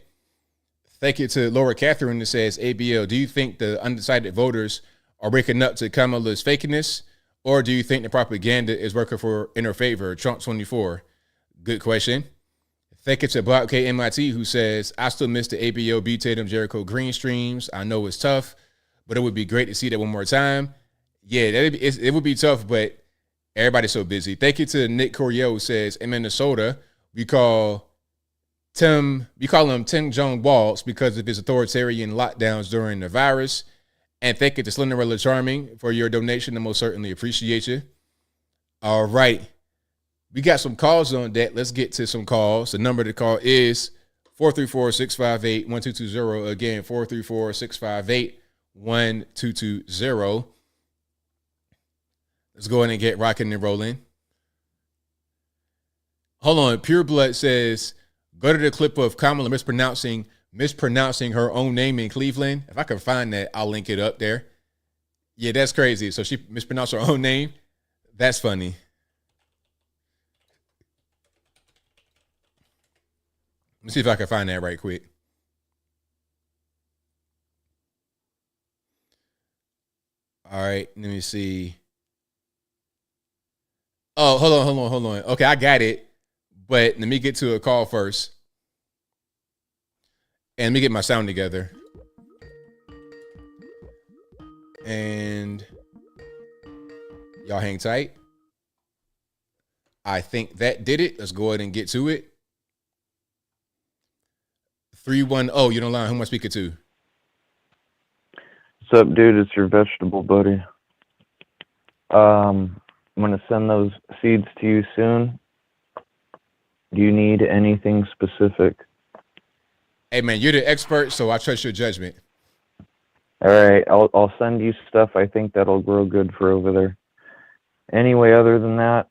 Thank you to Laura Catherine, who says, ABL, do you think the undecided voters are waking up to Kamala's fakeness? Or do you think the propaganda is working in her favor? Trump 24. Good question. Thank you to Bob K. MIT, who says, I still miss the ABL B. Tatum Jericho Green streams. I know it's tough, but it would be great to see that one more time. Yeah, it would be tough, but everybody's so busy. Thank you to Nick Coryell, who says, in Minnesota, we call him Tim Jong Waltz because of his authoritarian lockdowns during the virus. And thank you to Slenderella Charming for your donation. I most certainly appreciate you. All right. We got some calls on that. Let's get to some calls. The number to call is 434-658-1220. Again, 434-658-1220. Let's go ahead and get rocking and rolling. Hold on. Pure Blood says, go to the clip of Kamala mispronouncing her own name in Cleveland. If I can find that, I'll link it up there. Yeah, that's crazy. So she mispronounced her own name. That's funny. Let me see if I can find that right quick. All right, let me see. Oh, hold on. Okay, I got it. But let me get to a call first. And let me get my sound together. And y'all hang tight. I think that did it. Let's go ahead and get to it. 310, you don't lie. Who am I speaking to? What's up, dude? It's your vegetable buddy. I'm going to send those seeds to you soon. Do you need anything specific? Hey, man, you're the expert, so I trust your judgment. All right, I'll send you stuff I think that'll grow good for over there. Anyway, other than that,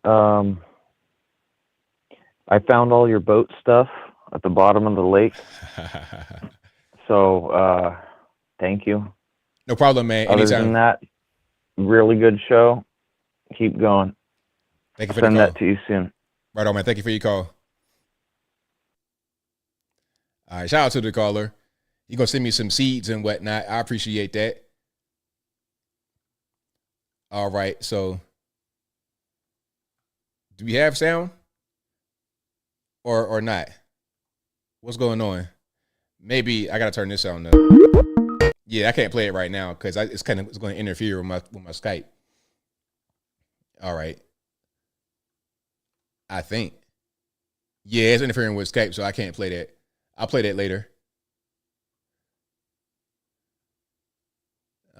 I found all your boat stuff at the bottom of the lake. So, thank you. No problem, man. Other Anytime. than that, really good show. Keep going. Thank you for Send the call. that to you soon. Right on, man. Thank you for your call. All right, shout out to the caller. You're going to send me some seeds and whatnot. I appreciate that. All right, so do we have sound or not? What's going on? Maybe I got to turn this on, though. Yeah, I can't play it right now because it's going to interfere with my Skype. All right. I think. Yeah, it's interfering with Skype, so I can't play that. I'll play that later.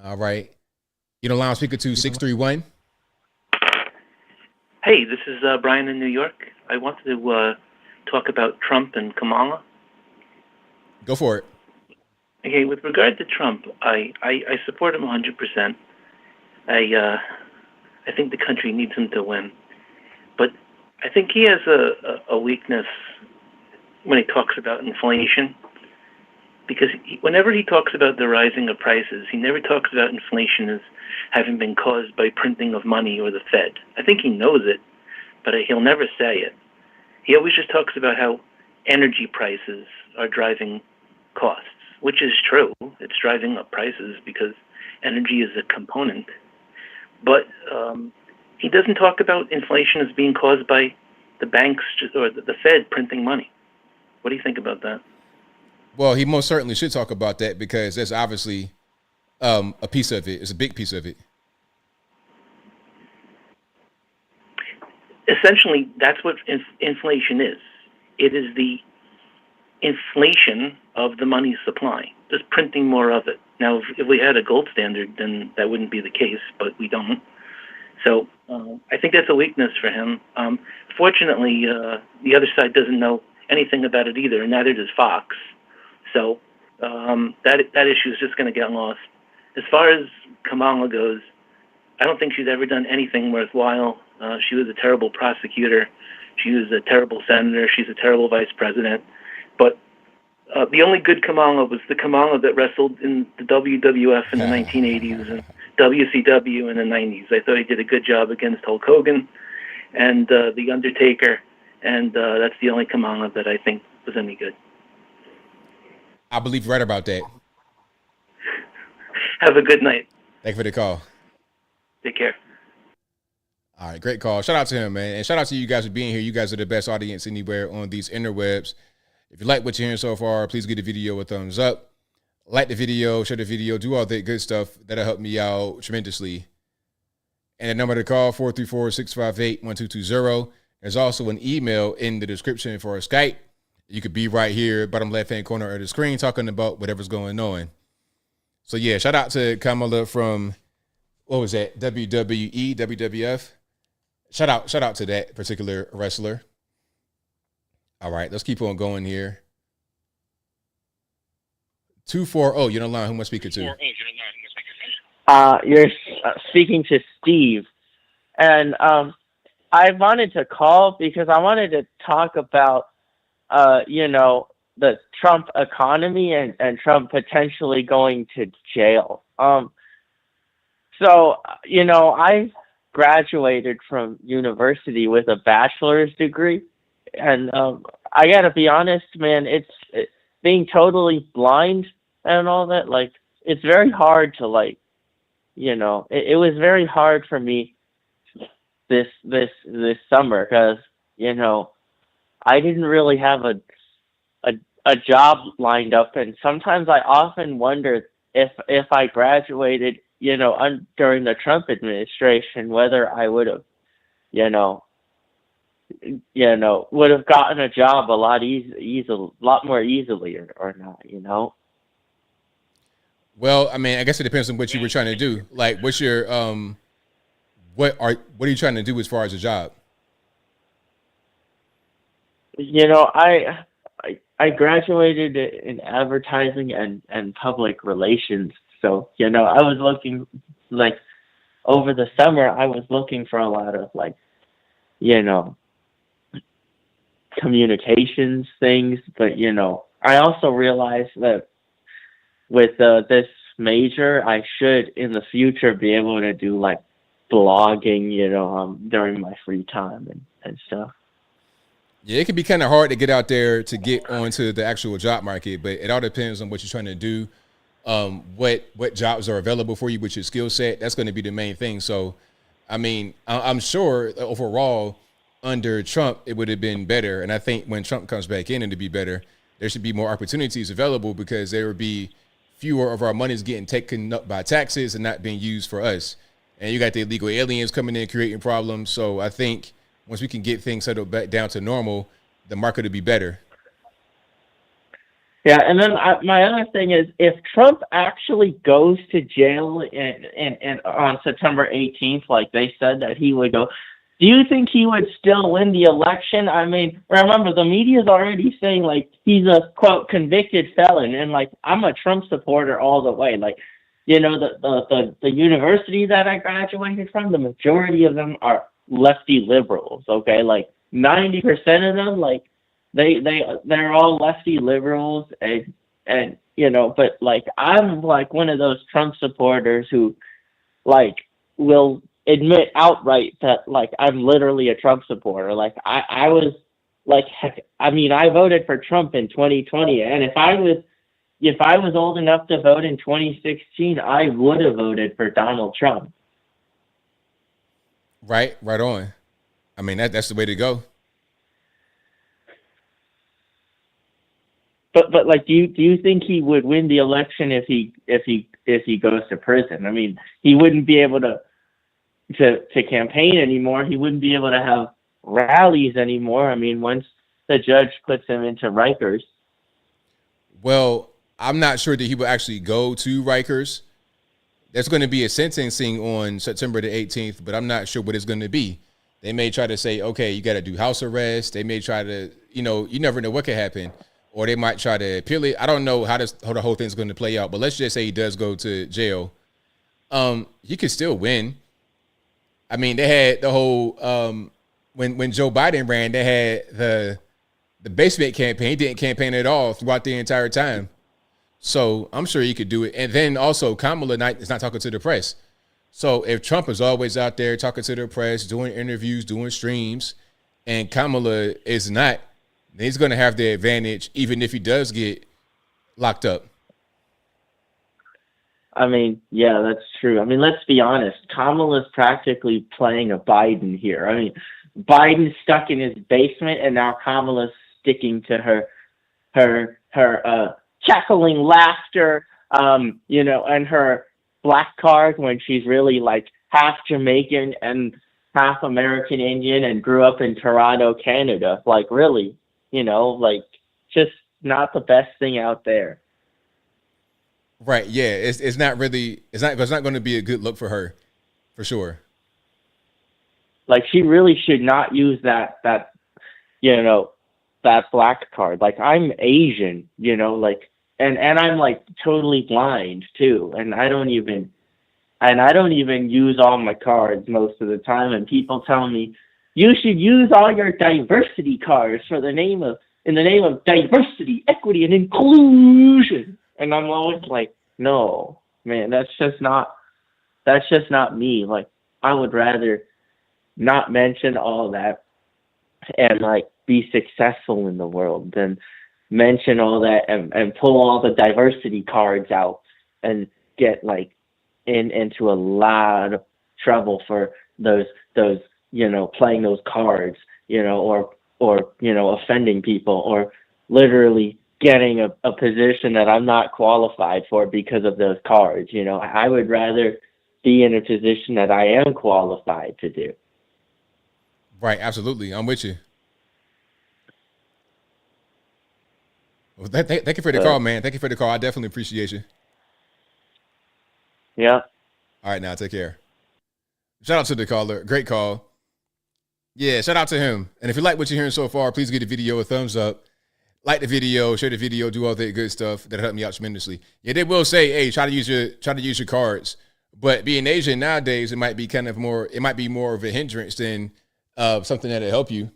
All right. You know, line speaker to 631. Hey, this is Brian in New York. I wanted to talk about Trump and Kamala. Go for it. Okay, with regard to Trump, I support him 100%. I think the country needs him to win. But I think he has a weakness when he talks about inflation. Because whenever he talks about the rising of prices, he never talks about inflation as having been caused by printing of money or the Fed. I think he knows it, but he'll never say it. He always just talks about how energy prices are driving costs, which is true. It's driving up prices because energy is a component. But he doesn't talk about inflation as being caused by the banks or the Fed printing money. What do you think about that? Well, he most certainly should talk about that because that's obviously a piece of it. It's a big piece of it. Essentially, that's what inflation is. It is the inflation of the money supply, just printing more of it. Now, if we had a gold standard, then that wouldn't be the case, but we don't. So I think that's a weakness for him. Fortunately, the other side doesn't know anything about it either, and neither does Fox. So that issue is just going to get lost. As far as Kamala goes, I don't think she's ever done anything worthwhile. She was a terrible prosecutor. She was a terrible senator. She's a terrible vice president. But the only good Kamala was the Kamala that wrestled in the WWF in the 1980s and WCW in the 90s. I thought he did a good job against Hulk Hogan and The Undertaker, and that's the only Kamala that I think was any good. I believe you're right about that. Have a good night. Thank you for the call. Take care. All right, great call. Shout out to him, man. And shout out to you guys for being here. You guys are the best audience anywhere on these interwebs. If you like what you're hearing so far, please give the video a thumbs up. Like the video, share the video, do all that good stuff. That'll help me out tremendously. And the number to call, 434-658-1220. There's also an email in the description for a Skype. You could be right here, bottom left-hand corner of the screen, talking about whatever's going on. So, yeah, shout out to Kamala from, what was that, WWE, WWF. Shout out to that particular wrestler. All right, let's keep on going here. 240, you're on the line. Who am I speaking to? You're speaking to Steve. And I wanted to call because I wanted to talk about, the Trump economy and Trump potentially going to jail. I graduated from university with a bachelor's degree. And I got to be honest, man, it's being totally blind and all that. Like, it's very hard to, it was very hard for me this summer because, I didn't really have a job lined up. And sometimes I often wonder if I graduated, during the Trump administration, whether I would have, would have gotten a job a lot lot more easily or not, Well, I mean, I guess it depends on what you were trying to do. Like, what's your what are you trying to do as far as a job? I graduated in advertising and public relations. So, I was looking, over the summer, I was looking for a lot of, communications things. But, I also realized that with this major, I should, in the future, be able to do, blogging, during my free time and stuff. Yeah, it can be kind of hard to get out there to get onto the actual job market, but it all depends on what you're trying to do. What jobs are available for you with your skill set. That's going to be the main thing. So, I mean, I'm sure overall under Trump, it would have been better. And I think when Trump comes back in and to be better, there should be more opportunities available because there would be fewer of our monies getting taken up by taxes and not being used for us. And you got the illegal aliens coming in, creating problems. So I think once we can get things settled back down to normal, the market will be better. Yeah, and then my other thing is, if Trump actually goes to jail and on September 18th, like they said that he would go, do you think he would still win the election? I mean, remember, the media's already saying, he's a, quote, convicted felon, and, I'm a Trump supporter all the way. The university that I graduated from, the majority of them are lefty liberals, okay? 90% of them, they're all lefty liberals and but I'm one of those Trump supporters who will admit outright that I'm literally a Trump supporter. I was I voted for Trump in 2020, and if I was old enough to vote in 2016, I would have voted for Donald Trump. Right on. I mean, that's the way to go. But do you think he would win the election if he goes to prison? I mean, he wouldn't be able to campaign anymore. He wouldn't be able to have rallies anymore. I mean, once the judge puts him into Rikers. Well, I'm not sure that he will actually go to Rikers. There's going to be a sentencing on September the 18th, but I'm not sure what it's going to be. They may try to say, okay, you got to do house arrest. They may try to, you never know what could happen. Or they might try to appeal it. I don't know how the whole thing's going to play out, but let's just say he does go to jail. He could still win. I mean, they had the whole when Joe Biden ran, they had the basement campaign. He didn't campaign at all throughout the entire time. So I'm sure he could do it. And then also Kamala is not talking to the press. So if Trump is always out there talking to the press, doing interviews, doing streams, and Kamala is not, then he's going to have the advantage even if he does get locked up. I mean, yeah, that's true. I mean, let's be honest. Kamala's practically playing a Biden here. I mean, Biden's stuck in his basement, and now Kamala's sticking to her chuckling laughter, and her black card when she's really like half Jamaican and half American Indian and grew up in Toronto, Canada. Like, really, just not the best thing out there. Right. Yeah. It's not going to be a good look for her, for sure. Like, she really should not use that black card. Like, I'm Asian, and I'm like totally blind too. And I don't even use all my cards most of the time. And people tell me, you should use all your diversity cards in the name of diversity, equity, and inclusion. And I'm always like, no, man, that's just not me. Like, I would rather not mention all that and like be successful in the world than mention all that and pull all the diversity cards out and get like into a lot of trouble for those playing those cards, or offending people, or literally getting a position that I'm not qualified for because of those cards. I would rather be in a position that I am qualified to do. Right, absolutely. I'm with you. Well, thank you for the call, man. Thank you for the call. I definitely appreciate you. Yeah. All right, now take care. Shout out to the caller. Great call. Yeah, shout out to him. And if you like what you're hearing so far, please give the video a thumbs up. Like the video, share the video, do all that good stuff. That'll help me out tremendously. Yeah, they will say, hey, try to use your cards. But being Asian nowadays, it might be more of a hindrance than something that'll help you,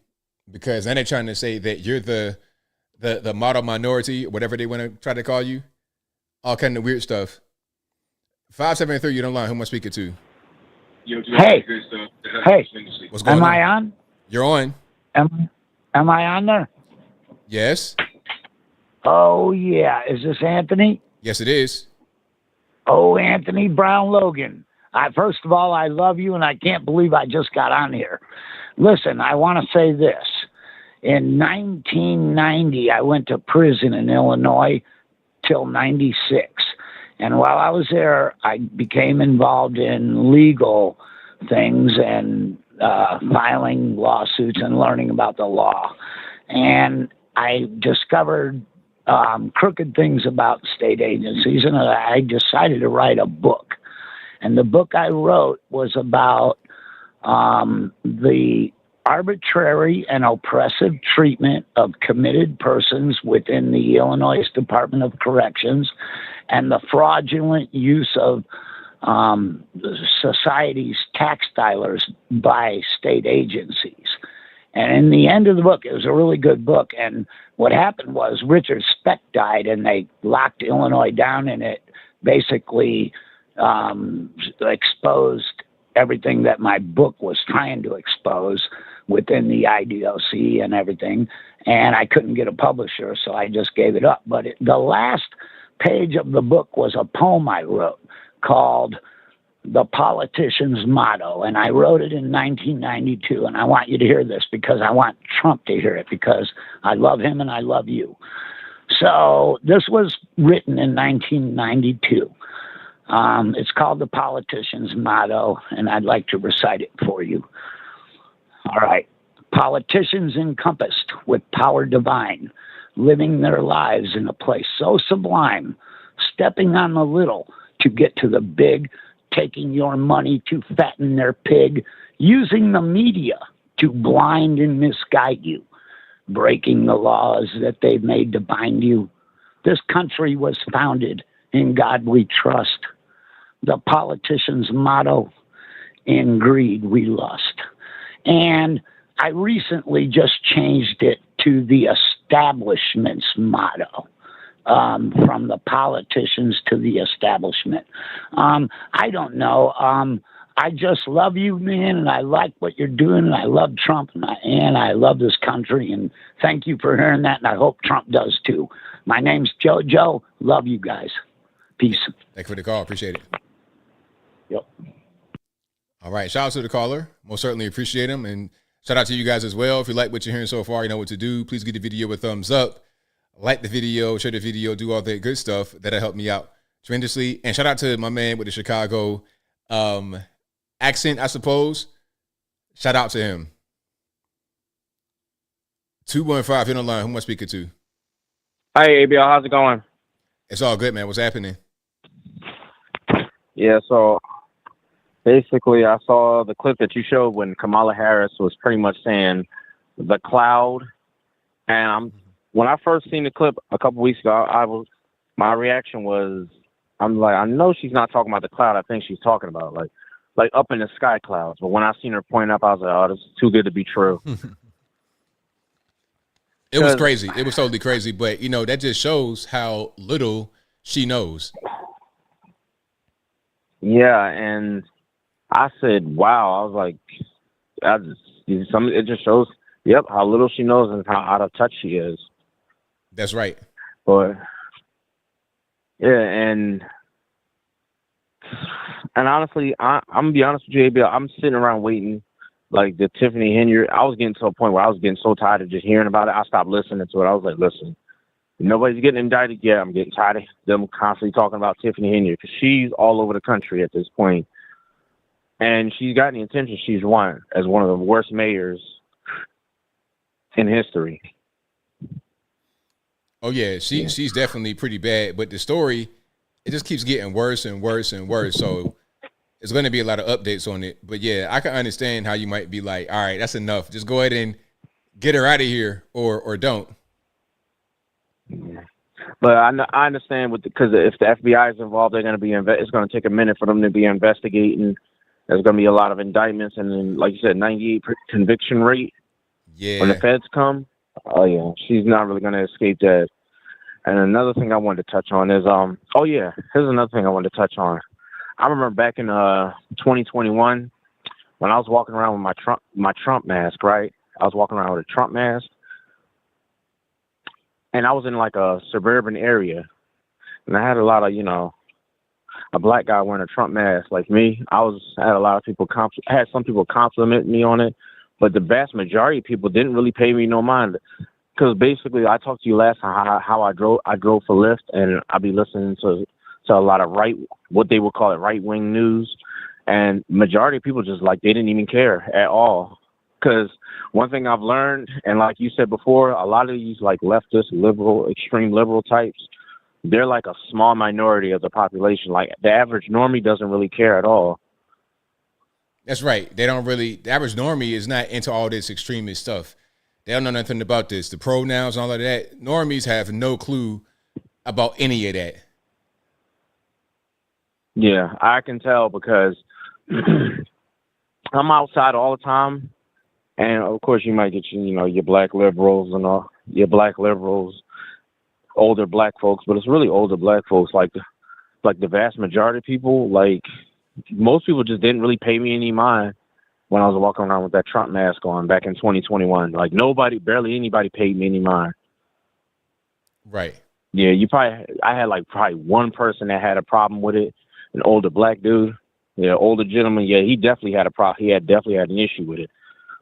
because then they're trying to say that you're the model minority, whatever they want to try to call you. All kind of weird stuff. 573, you're online. Who am I speaking to? Hey. What's going on? Am I on? You're on. Am I on there? Yes. Oh, yeah. Is this Anthony? Yes, it is. Oh, Anthony Brown Logan. First of all, I love you, and I can't believe I just got on here. Listen, I want to say this. In 1990, I went to prison in Illinois till 96. And while I was there, I became involved in legal things and filing lawsuits and learning about the law. And I discovered crooked things about state agencies, and I decided to write a book. And the book I wrote was about the arbitrary and oppressive treatment of committed persons within the Illinois Department of Corrections and the fraudulent use of society's tax dollars by state agencies. And in the end of the book, it was a really good book. And what happened was Richard Speck died, and they locked Illinois down, and it basically exposed everything that my book was trying to expose within the IDOC and everything. And I couldn't get a publisher, so I just gave it up. But the last page of the book was a poem I wrote called The Politician's Motto, and I wrote it in 1992, and I want you to hear this because I want Trump to hear it, because I love him and I love you. So this was written in 1992. It's called The Politician's Motto, and I'd like to recite it for you. All right. Politicians encompassed with power divine, living their lives in a place so sublime, stepping on the little to get to the big, taking your money to fatten their pig, using the media to blind and misguide you, breaking the laws that they've made to bind you. This country was founded in God we trust. The politicians' motto, in greed we lust. And I recently just changed it to the establishment's motto, from the politicians to the establishment. I don't know. I just love you, man, and I like what you're doing, and I love Trump, and I love this country, and thank you for hearing that, and I hope Trump does too. My name's JoJo. Love you guys. Peace. Thank you for the call. Appreciate it. Yep. All right. Shout out to the caller. Most certainly appreciate him. And shout out to you guys as well. If you like what you're hearing so far, you know what to do. Please give the video a thumbs up. Like the video, share the video, do all that good stuff. That'll help me out tremendously. And shout out to my man with the Chicago accent, I suppose. Shout out to him. 215, hit on line. Who am I speaking to? Hi, ABL. How's it going? It's all good, man. What's happening? Yeah, so basically I saw the clip that you showed when Kamala Harris was pretty much saying the cloud. And when I first seen the clip a couple weeks ago, my reaction was, I'm like, I know she's not talking about the cloud I think she's talking about, like up in the sky clouds. But when I seen her point up, I was like, oh, this is too good to be true. It was crazy. It was totally crazy. But, you know, that just shows how little she knows. Yeah, and I said, wow. I was like, it just shows, yep, how little she knows and how out of touch she is. That's right. But, yeah, and honestly, I'm going to be honest with you, ABL, I'm sitting around waiting. Like the Tiffany Henry, I was getting to a point where I was getting so tired of just hearing about it. I stopped listening to it. I was like, listen, nobody's getting indicted yet. I'm getting tired of them constantly talking about Tiffany Henry because she's all over the country at this point. And she's gotten the attention she's won as one of the worst mayors in history. Oh, yeah, she's definitely pretty bad. But the story, it just keeps getting worse and worse and worse. So there's going to be a lot of updates on it. But, yeah, I can understand how you might be like, all right, that's enough. Just go ahead and get her out of here or don't. But I understand because if the FBI is involved, they're going to be it's going to take a minute for them to be investigating. There's going to be a lot of indictments, and then, like you said, 98% conviction rate. Yeah. When the feds come, oh yeah, she's not really going to escape that. And another thing I wanted to touch on is here's another thing I wanted to touch on. I remember back in 2021 when I was walking around with my Trump mask, right? I was walking around with a Trump mask. And I was in like a suburban area, and I had a lot of, a black guy wearing a Trump mask like me. I had a lot of people had some people compliment me on it, but the vast majority of people didn't really pay me no mind. Because basically, I talked to you last time how I drove for Lyft, and I'd be listening to a lot of what they would call it right-wing news, and majority of people just they didn't even care at all. Because one thing I've learned, and like you said before, a lot of these leftist, liberal, extreme liberal types, they're like a small minority of the population. Like the average normie doesn't really care at all. That's right. The average normie is not into all this extremist stuff. They don't know nothing about this. The pronouns and all of that. Normies have no clue about any of that. Yeah, I can tell because I'm outside all the time. And of course, you might get your black liberals and all your black liberals, older black folks, but it's really older black folks. Like the vast majority of people, most people just didn't really pay me any mind when I was walking around with that Trump mask on back in 2021. Barely anybody paid me any mind. Right. Yeah, I had probably one person that had a problem with it, an older black dude, older gentleman. Yeah, he definitely had a problem. He definitely had an issue with it.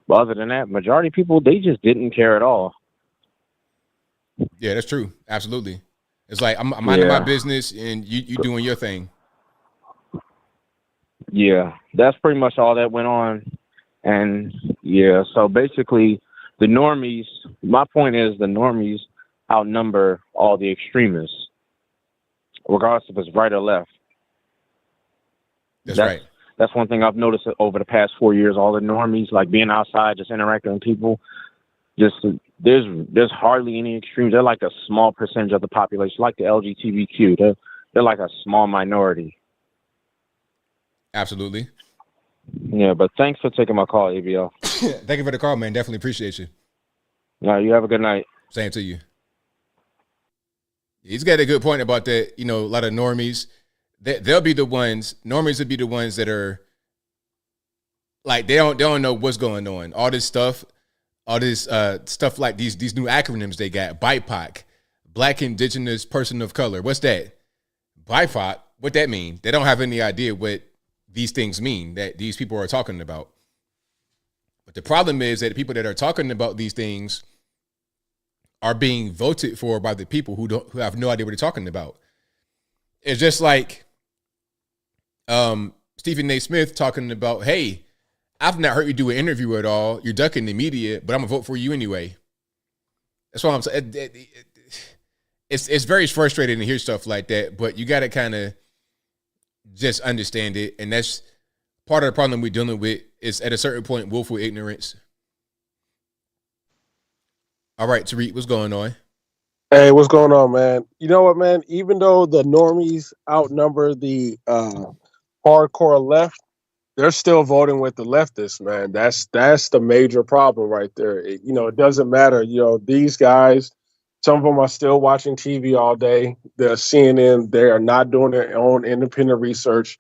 But other than that, majority of people, they just didn't care at all. Yeah, that's true. Absolutely. It's like I'm minding my business and you doing your thing. Yeah, that's pretty much all that went on. And yeah, so basically the normies, my point is the normies, outnumber all the extremists, regardless if it's right or left. That's right. That's one thing I've noticed over the past 4 years. All the normies, like being outside, just interacting with people, just there's hardly any extremes. They're like a small percentage of the population, like the LGBTQ. They're like a small minority. Absolutely. Yeah, but thanks for taking my call, ABL. Thank you for the call, man. Definitely appreciate you. No, you have a good night. Same to you. He's got a good point about that. You know, a lot of normies, they'll be the ones. Normies will be the ones that are like they don't know what's going on. All this stuff like these new acronyms they got. BIPOC, Black, Indigenous, Person of Color. What's that? BIPOC. What that mean? They don't have any idea what these things mean that these people are talking about. But the problem is that the people that are talking about these things are being voted for by the people who have no idea what they're talking about. It's just like Stephen A. Smith talking about, hey, I've not heard you do an interview at all. You're ducking the media, but I'm gonna vote for you anyway. That's what I'm saying. It's very frustrating to hear stuff like that, but you got to kind of just understand it. And that's part of the problem we're dealing with is at a certain point, willful ignorance. All right, Tariq, what's going on? Hey, what's going on, man? You know what, man? Even though the normies outnumber the hardcore left, they're still voting with the leftists, man. That's the major problem right there. It doesn't matter. These guys, some of them are still watching TV all day. They're CNN. They are not doing their own independent research.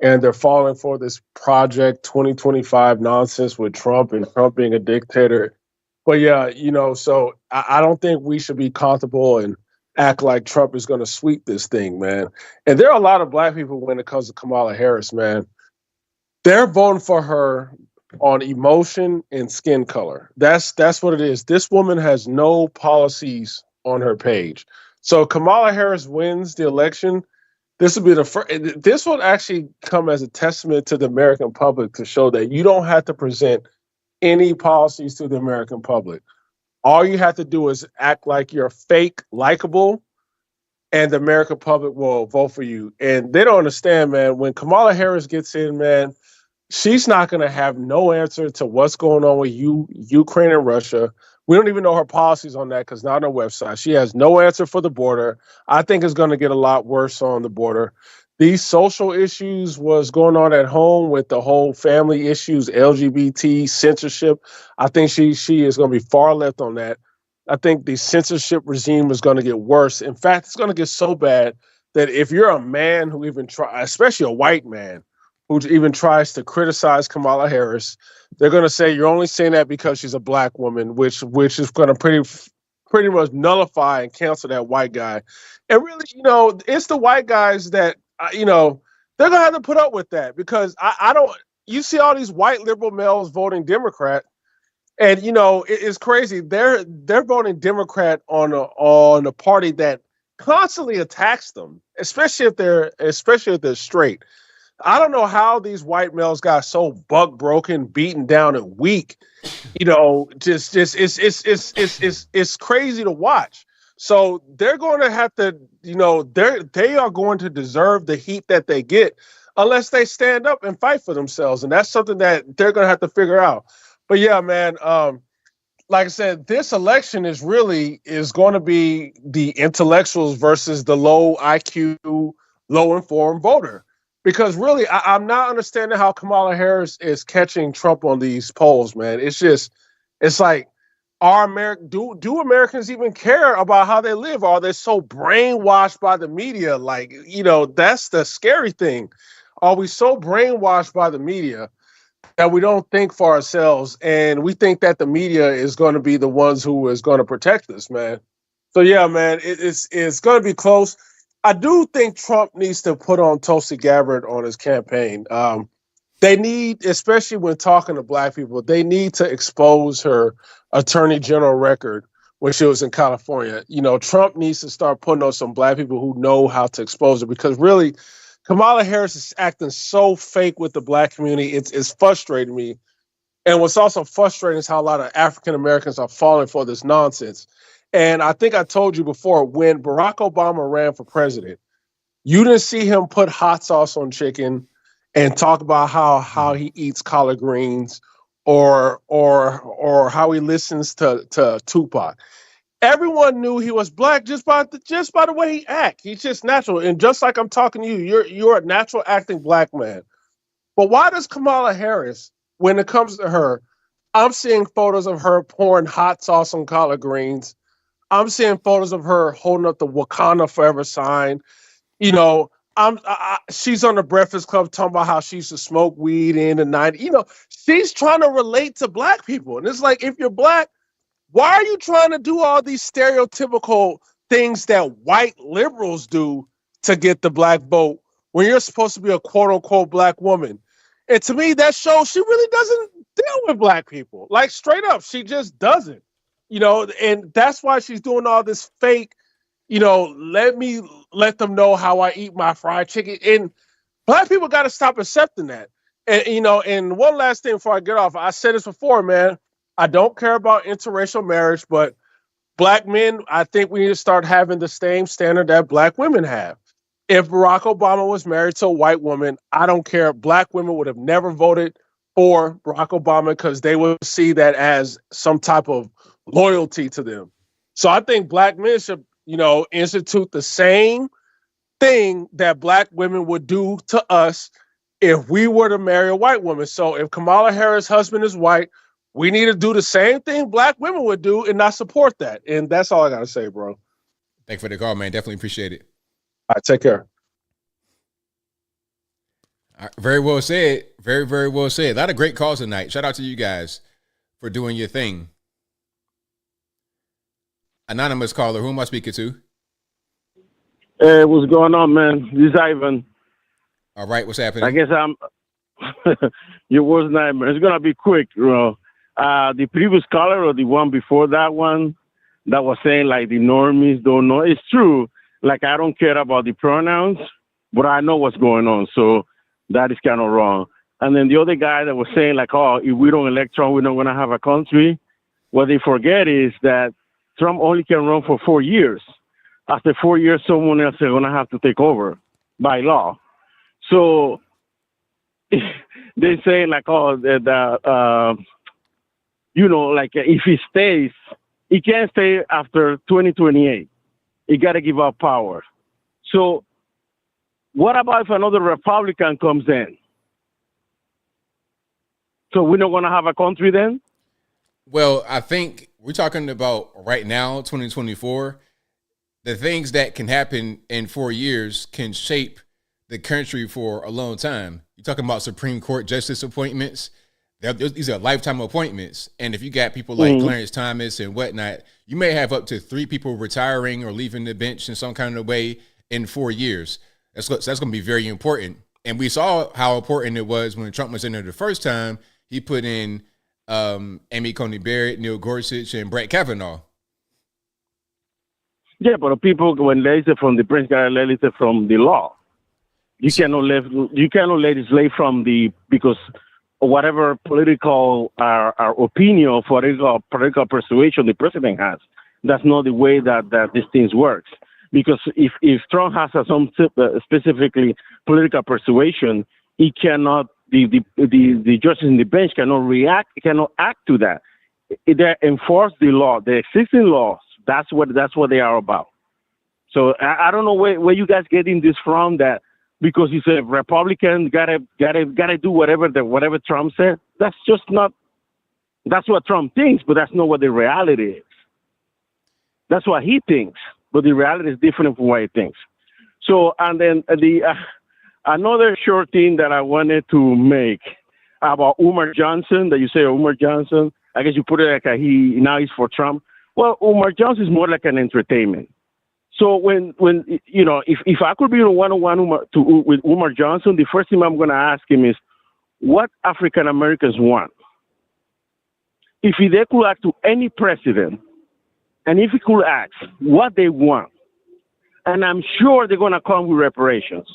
And they're falling for this Project 2025 nonsense with Trump and Trump being a dictator. But yeah, so I don't think we should be comfortable and act like Trump is going to sweep this thing, man. And there are a lot of black people when it comes to Kamala Harris, man. They're voting for her on emotion and skin color. That's what it is. This woman has no policies on her page. So Kamala Harris wins the election. This will be the first. This will actually come as a testament to the American public to show that you don't have to present any policies to the American public. All you have to do is act like you're fake likable, and the American public will vote for you. And they don't understand, man. When Kamala Harris gets in, man, she's not going to have no answer to what's going on with Ukraine and Russia. We don't even know her policies on that because not on her website. She has no answer for the border. I think it's going to get a lot worse on the border. These social issues was going on at home with the whole family issues, LGBT, censorship. I think she is going to be far left on that. I think the censorship regime is going to get worse. In fact, it's going to get so bad that if you're a man who even especially a white man, who even tries to criticize Kamala Harris, they're going to say you're only saying that because she's a black woman, which is going to pretty much nullify and cancel that white guy. And really, it's the white guys that, they're going to have to put up with that because I don't, you see all these white liberal males voting Democrat and, it's crazy. They're voting Democrat on a party that constantly attacks them, especially if they're straight. I don't know how these white males got so buck broken, beaten down, and weak. Just it's crazy to watch. So they're going to have to, they are going to deserve the heat that they get unless they stand up and fight for themselves, and that's something that they're going to have to figure out. But yeah, man, like I said, this election is going to be the intellectuals versus the low IQ, low informed voter. Because really, I'm not understanding how Kamala Harris is catching Trump on these polls, man. It's like, do Americans even care about how they live? Are they so brainwashed by the media? Like, that's the scary thing. Are we so brainwashed by the media that we don't think for ourselves and we think that the media is going to be the ones who is going to protect us, man? So yeah, man, it's going to be close. I do think Trump needs to put on Tulsi Gabbard on his campaign. They need, especially when talking to black people, they need to expose her attorney general record when she was in California. Trump needs to start putting on some black people who know how to expose her because really, Kamala Harris is acting so fake with the black community. It's frustrating me. And what's also frustrating is how a lot of African Americans are falling for this nonsense. And I think I told you before, when Barack Obama ran for president, you didn't see him put hot sauce on chicken and talk about how he eats collard greens or how he listens to Tupac. Everyone knew he was black just by the way he acts. He's just natural. And just like I'm talking to you, you're a natural acting black man. But why does Kamala Harris, when it comes to her, I'm seeing photos of her pouring hot sauce on collard greens. I'm seeing photos of her holding up the Wakanda Forever sign. You know, she's on the Breakfast Club talking about how she used to smoke weed in the 90s. You know, she's trying to relate to black people. And it's like, if you're black, why are you trying to do all these stereotypical things that white liberals do to get the black vote when you're supposed to be a quote unquote black woman? And to me, that shows she really doesn't deal with black people. Like, straight up, she just doesn't. You know, and that's why she's doing all this fake, you know, let them know how I eat my fried chicken. And black people got to stop accepting that. And, you know, and one last thing before I get off, I said this before, man, I don't care about interracial marriage, but black men, I think we need to start having the same standard that black women have. If Barack Obama was married to a white woman, I don't care. Black women would have never voted for Barack Obama because they would see that as some type of loyalty to them. So I think black men should, you know, institute the same thing that black women would do to us if we were to marry a white woman. So if Kamala Harris' husband is white, we need to do the same thing black women would do and not support that. And that's all I got to say, bro. Thanks for the call, man. Definitely appreciate it. All right, take care. All right, very well said. Very, very well said. A lot of great calls tonight. Shout out to you guys for doing your thing. Anonymous caller, who am I speaking to? Hey, what's going on, man? This is Ivan. All right, what's happening? I guess I'm your worst nightmare. It's gonna be quick, you know. The previous caller or the one before that one that was saying like the normies don't know. It's true. Like, I don't care about the pronouns, but I know what's going on. So that is kind of wrong. And then the other guy that was saying like, oh, if we don't elect Trump, we're not gonna have a country. What they forget is that Trump only can run for 4 years. After 4 years, someone else is going to have to take over by law. So they say like, oh, you know, like if he stays, he can't stay after 2028. He got to give up power. So what about if another Republican comes in? So we're not going to have a country then? Well, I think we're talking about right now, 2024, the things that can happen in 4 years can shape the country for a long time. You're talking about Supreme Court justice appointments. These are lifetime appointments. And if you got people like Clarence Thomas and whatnot, you may have up to 3 people retiring or leaving the bench in some kind of way in 4 years. That's going to be very important. And we saw how important it was when Trump was in there the first time. He put in Amy Coney Barrett, Neil Gorsuch, and Brett Kavanaugh. Yeah, but people, when legislate from the branch, got to legislate from the law. You cannot legislate from because whatever political opinion, political persuasion the president has, that's not the way that these things works. Because if Trump has some specifically political persuasion, he cannot. The judges in the bench cannot act to that. They enforce the law, the existing laws. That's what they are about. So I don't know where you guys getting this from, that because he's a Republican, gotta do whatever Trump said. That's just not. That's what Trump thinks, but that's not what the reality is. That's what he thinks, but the reality is different from what he thinks. So, and then another short thing that I wanted to make about Umar Johnson, that you say Umar Johnson, I guess you put it like now he's for Trump. Well, Umar Johnson is more like an entertainment. So when you know, if I could be in a one-on-one with Umar Johnson, the first thing I'm going to ask him is, what African Americans want? If they could ask to any president, and if he could ask what they want, and I'm sure they're going to come with reparations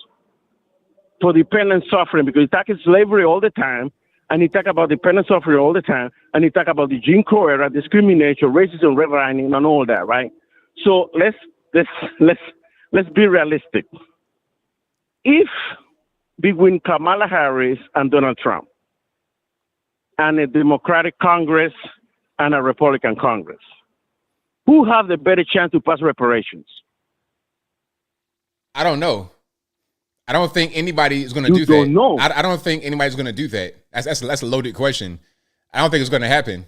for dependent suffering, because it's attacking slavery all the time, and he talk about the penal suffering all the time, and he talk about the Jim Crow era, discrimination, racism, redlining, and all that, right? So let's be realistic. If between Kamala Harris and Donald Trump, and a Democratic Congress and a Republican Congress, who have the better chance to pass reparations? I don't know. I don't think anybody is going to do that. Don't know. I don't think anybody's going to do that. That's a loaded question. I don't think it's going to happen.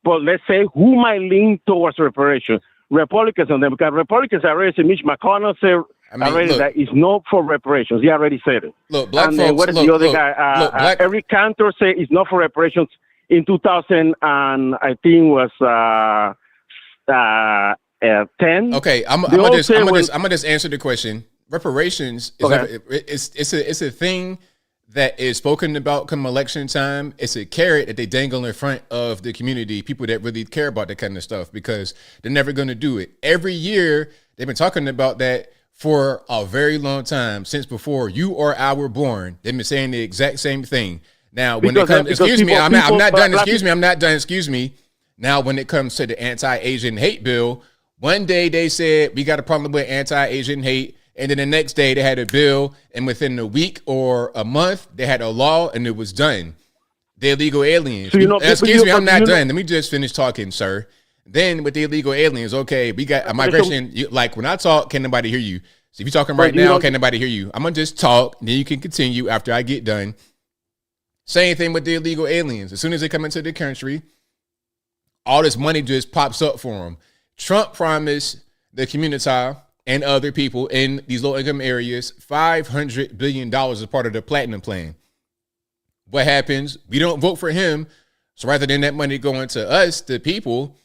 But let's say who might lean towards reparations? Republicans on them, because Republicans already said, Mitch McConnell said that it's not for reparations. He already said it. Look, black and folks. What is the other guy? Eric Cantor said it's not for reparations in 2000, and I think was 10. Okay, I'm gonna just answer the question. Reparations is it's a thing that is spoken about come election time. It's a carrot that they dangle in front of the community, people that really care about that kind of stuff, because they're never going to do it. Every year they've been talking about that for a very long time, since before you or I were born. They've been saying the exact same thing. Now, when it comes, I'm not done. Now, when it comes to the anti-Asian hate bill, one day they said we got a problem with anti-Asian hate. And then the next day they had a bill, and within a week or a month they had a law, and it was done. The illegal aliens. So excuse me, I'm not done. Let me just finish talking, sir. Then with the illegal aliens, okay, we got a migration. Like when I talk, can nobody hear you? So if you're talking right now, can nobody hear you? I'm gonna just talk, then you can continue after I get done. Same thing with the illegal aliens. As soon as they come into the country, all this money just pops up for them. Trump promised the community and other people in these low-income areas $500 billion as part of the Platinum Plan. What happens? We don't vote for him. So rather than that money going to us, the people,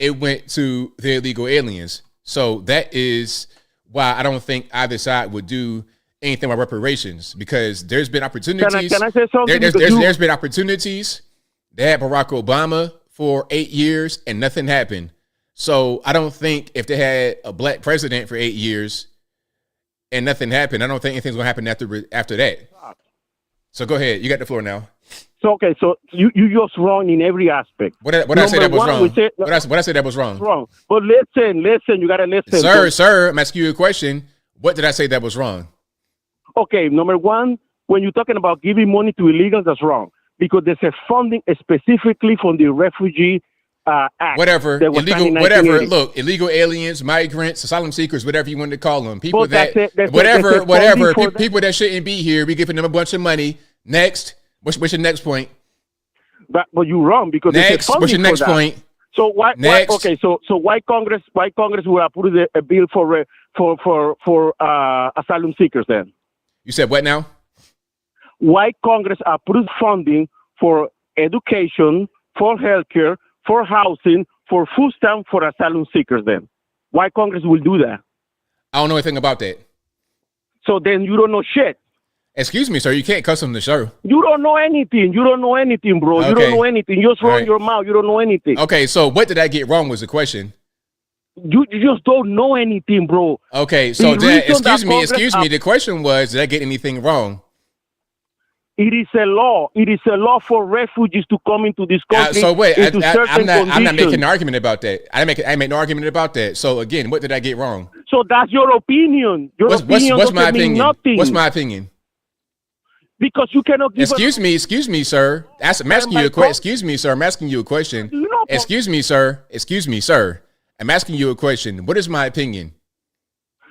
it went to the illegal aliens. So that is why I don't think either side would do anything about reparations, because there's been opportunities. Can I say something? There's been opportunities. They had Barack Obama for 8 years and nothing happened. So I don't think if they had a black president for 8 years and nothing happened, I don't think anything's gonna happen after that. So go ahead, you got the floor now. So okay, so you just wrong in every aspect. What I say that was wrong? What I said that was wrong? Wrong. But listen, you gotta listen. Sir, I'm asking you a question. What did I say that was wrong? Okay, number one, when you're talking about giving money to illegals, that's wrong, because there's a funding specifically from the refugee act. Whatever, illegal aliens, migrants, asylum seekers, whatever you want to call them, people people that shouldn't be here. We giving them a bunch of money. Next, what's your next point? But you're wrong, because what's your next point? So why Congress will approve a bill for asylum seekers then? You said what now? Why Congress approved funding for education, for healthcare, for housing, for food stamp, for asylum seekers then? Why Congress will do that? I don't know anything about that. So then you don't know shit. Excuse me, sir. You can't cuss on the show. You don't know anything. You don't know anything, bro. Okay. You don't know anything. You just run your mouth. You don't know anything. Okay, so what did I get wrong was the question. You just don't know anything, bro. Okay, so excuse me. The question was, did I get anything wrong? It is a law. It is a law for refugees to come into this country. So wait, I'm not making an argument about that. I make no argument about that. So again, what did I get wrong? So that's your opinion. What's my opinion? Nothing. What's my opinion? Because you cannot give. Excuse me, sir. I'm asking you a question. Excuse me, sir. I'm asking you a question. Excuse me, sir. I'm asking you a question. What is my opinion?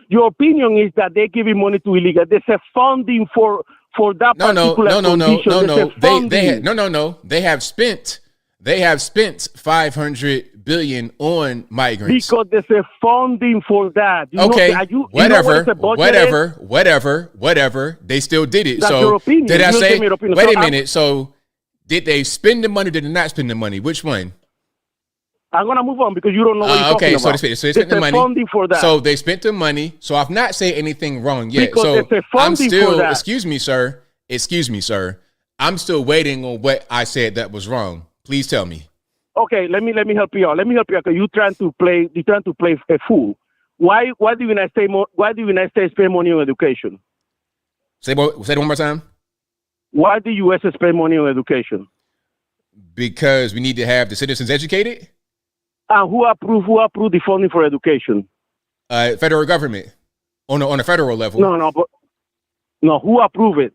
Your opinion is that they're giving money to illegal. There's a funding for that particular No. They have spent $500 billion on migrants. Because there's a funding for that. Whatever. They still did it. That's so your opinion. Did I say? Wait a minute. So did they spend the money? Did they not spend the money? Which one? I'm gonna move on because you don't know what you're talking about. So they spent the money. Funding for that. So they spent the money. So I've not said anything wrong yet. Because so there's a funding for that. Excuse me, sir. I'm still waiting on what I said that was wrong. Please tell me. Okay, let me help you out. Because you're trying to play a fool. Why do the United States spend money on education? Say it one more time. Why the U.S. spend money on education? Because we need to have the citizens educated. And who approved the funding for education? Federal government on a federal level. No, who approved it?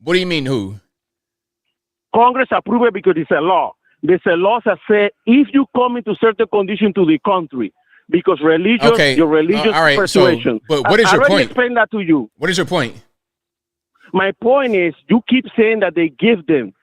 What do you mean who? Congress approved it because it's a law. There's a law that says if you come into certain condition to the country because your religious all right, persuasion. So, but what is your point? I already explained that to you. What is your point? My point is you keep saying that they give them.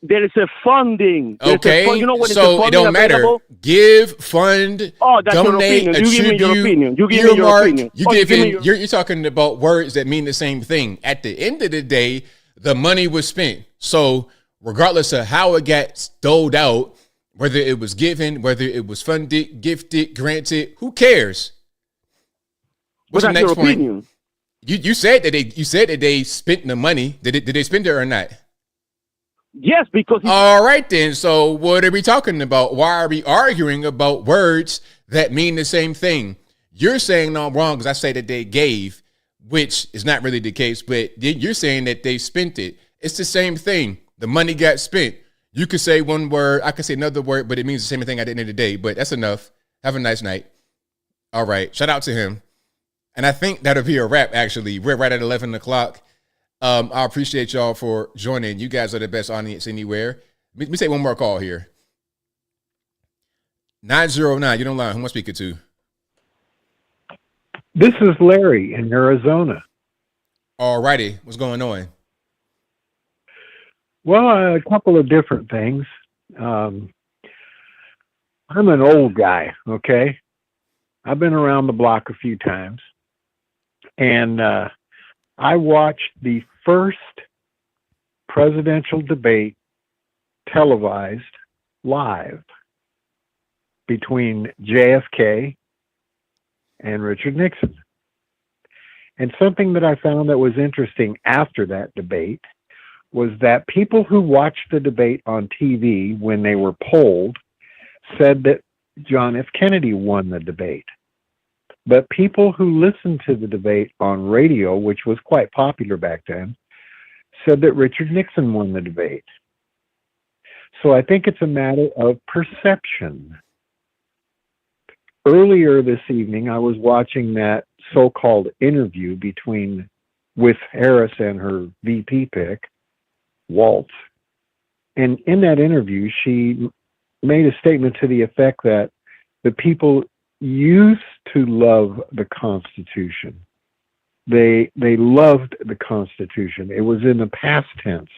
There is a funding. Okay, so it don't matter. Available? Give, fund, that's donate, your opinion. You give me your opinion. You give me your earmark. opinion. You're talking about words that mean the same thing. At the end of the day, the money was spent. So regardless of how it got doled out, whether it was given, whether it was funded, gifted, granted, who cares? What's the next point? Opinion. You said that they spent the money. Did they spend it or not? Yes, because all right then. So what are we talking about? Why are we arguing about words that mean the same thing? You're saying I'm wrong because I say that they gave, which is not really the case, but you're saying that they spent it. It's the same thing. The money got spent. You could say one word, I could say another word, but it means the same thing at the end of the day. But that's enough. Have a nice night. All right. Shout out to him. And I think that'll be a wrap, actually. We're right at 11 o'clock. I appreciate y'all for joining. You guys are the best audience anywhere. Let me take one more call here. 909, you don't lie. Who am I speaking to? This is Larry in Arizona. All righty. What's going on? Well, a couple of different things. I'm an old guy, okay? I've been around the block a few times. And I watched the first presidential debate televised live between JFK and Richard Nixon. And something that I found that was interesting after that debate was that people who watched the debate on TV when they were polled said that John F. Kennedy won the debate. But people who listened to the debate on radio, which was quite popular back then, said that Richard Nixon won the debate. So I think it's a matter of perception. Earlier this evening, I was watching that so-called interview with Harris and her VP pick, Waltz. And in that interview, she made a statement to the effect that the people used to love the Constitution. They loved the Constitution. It was in the past tense.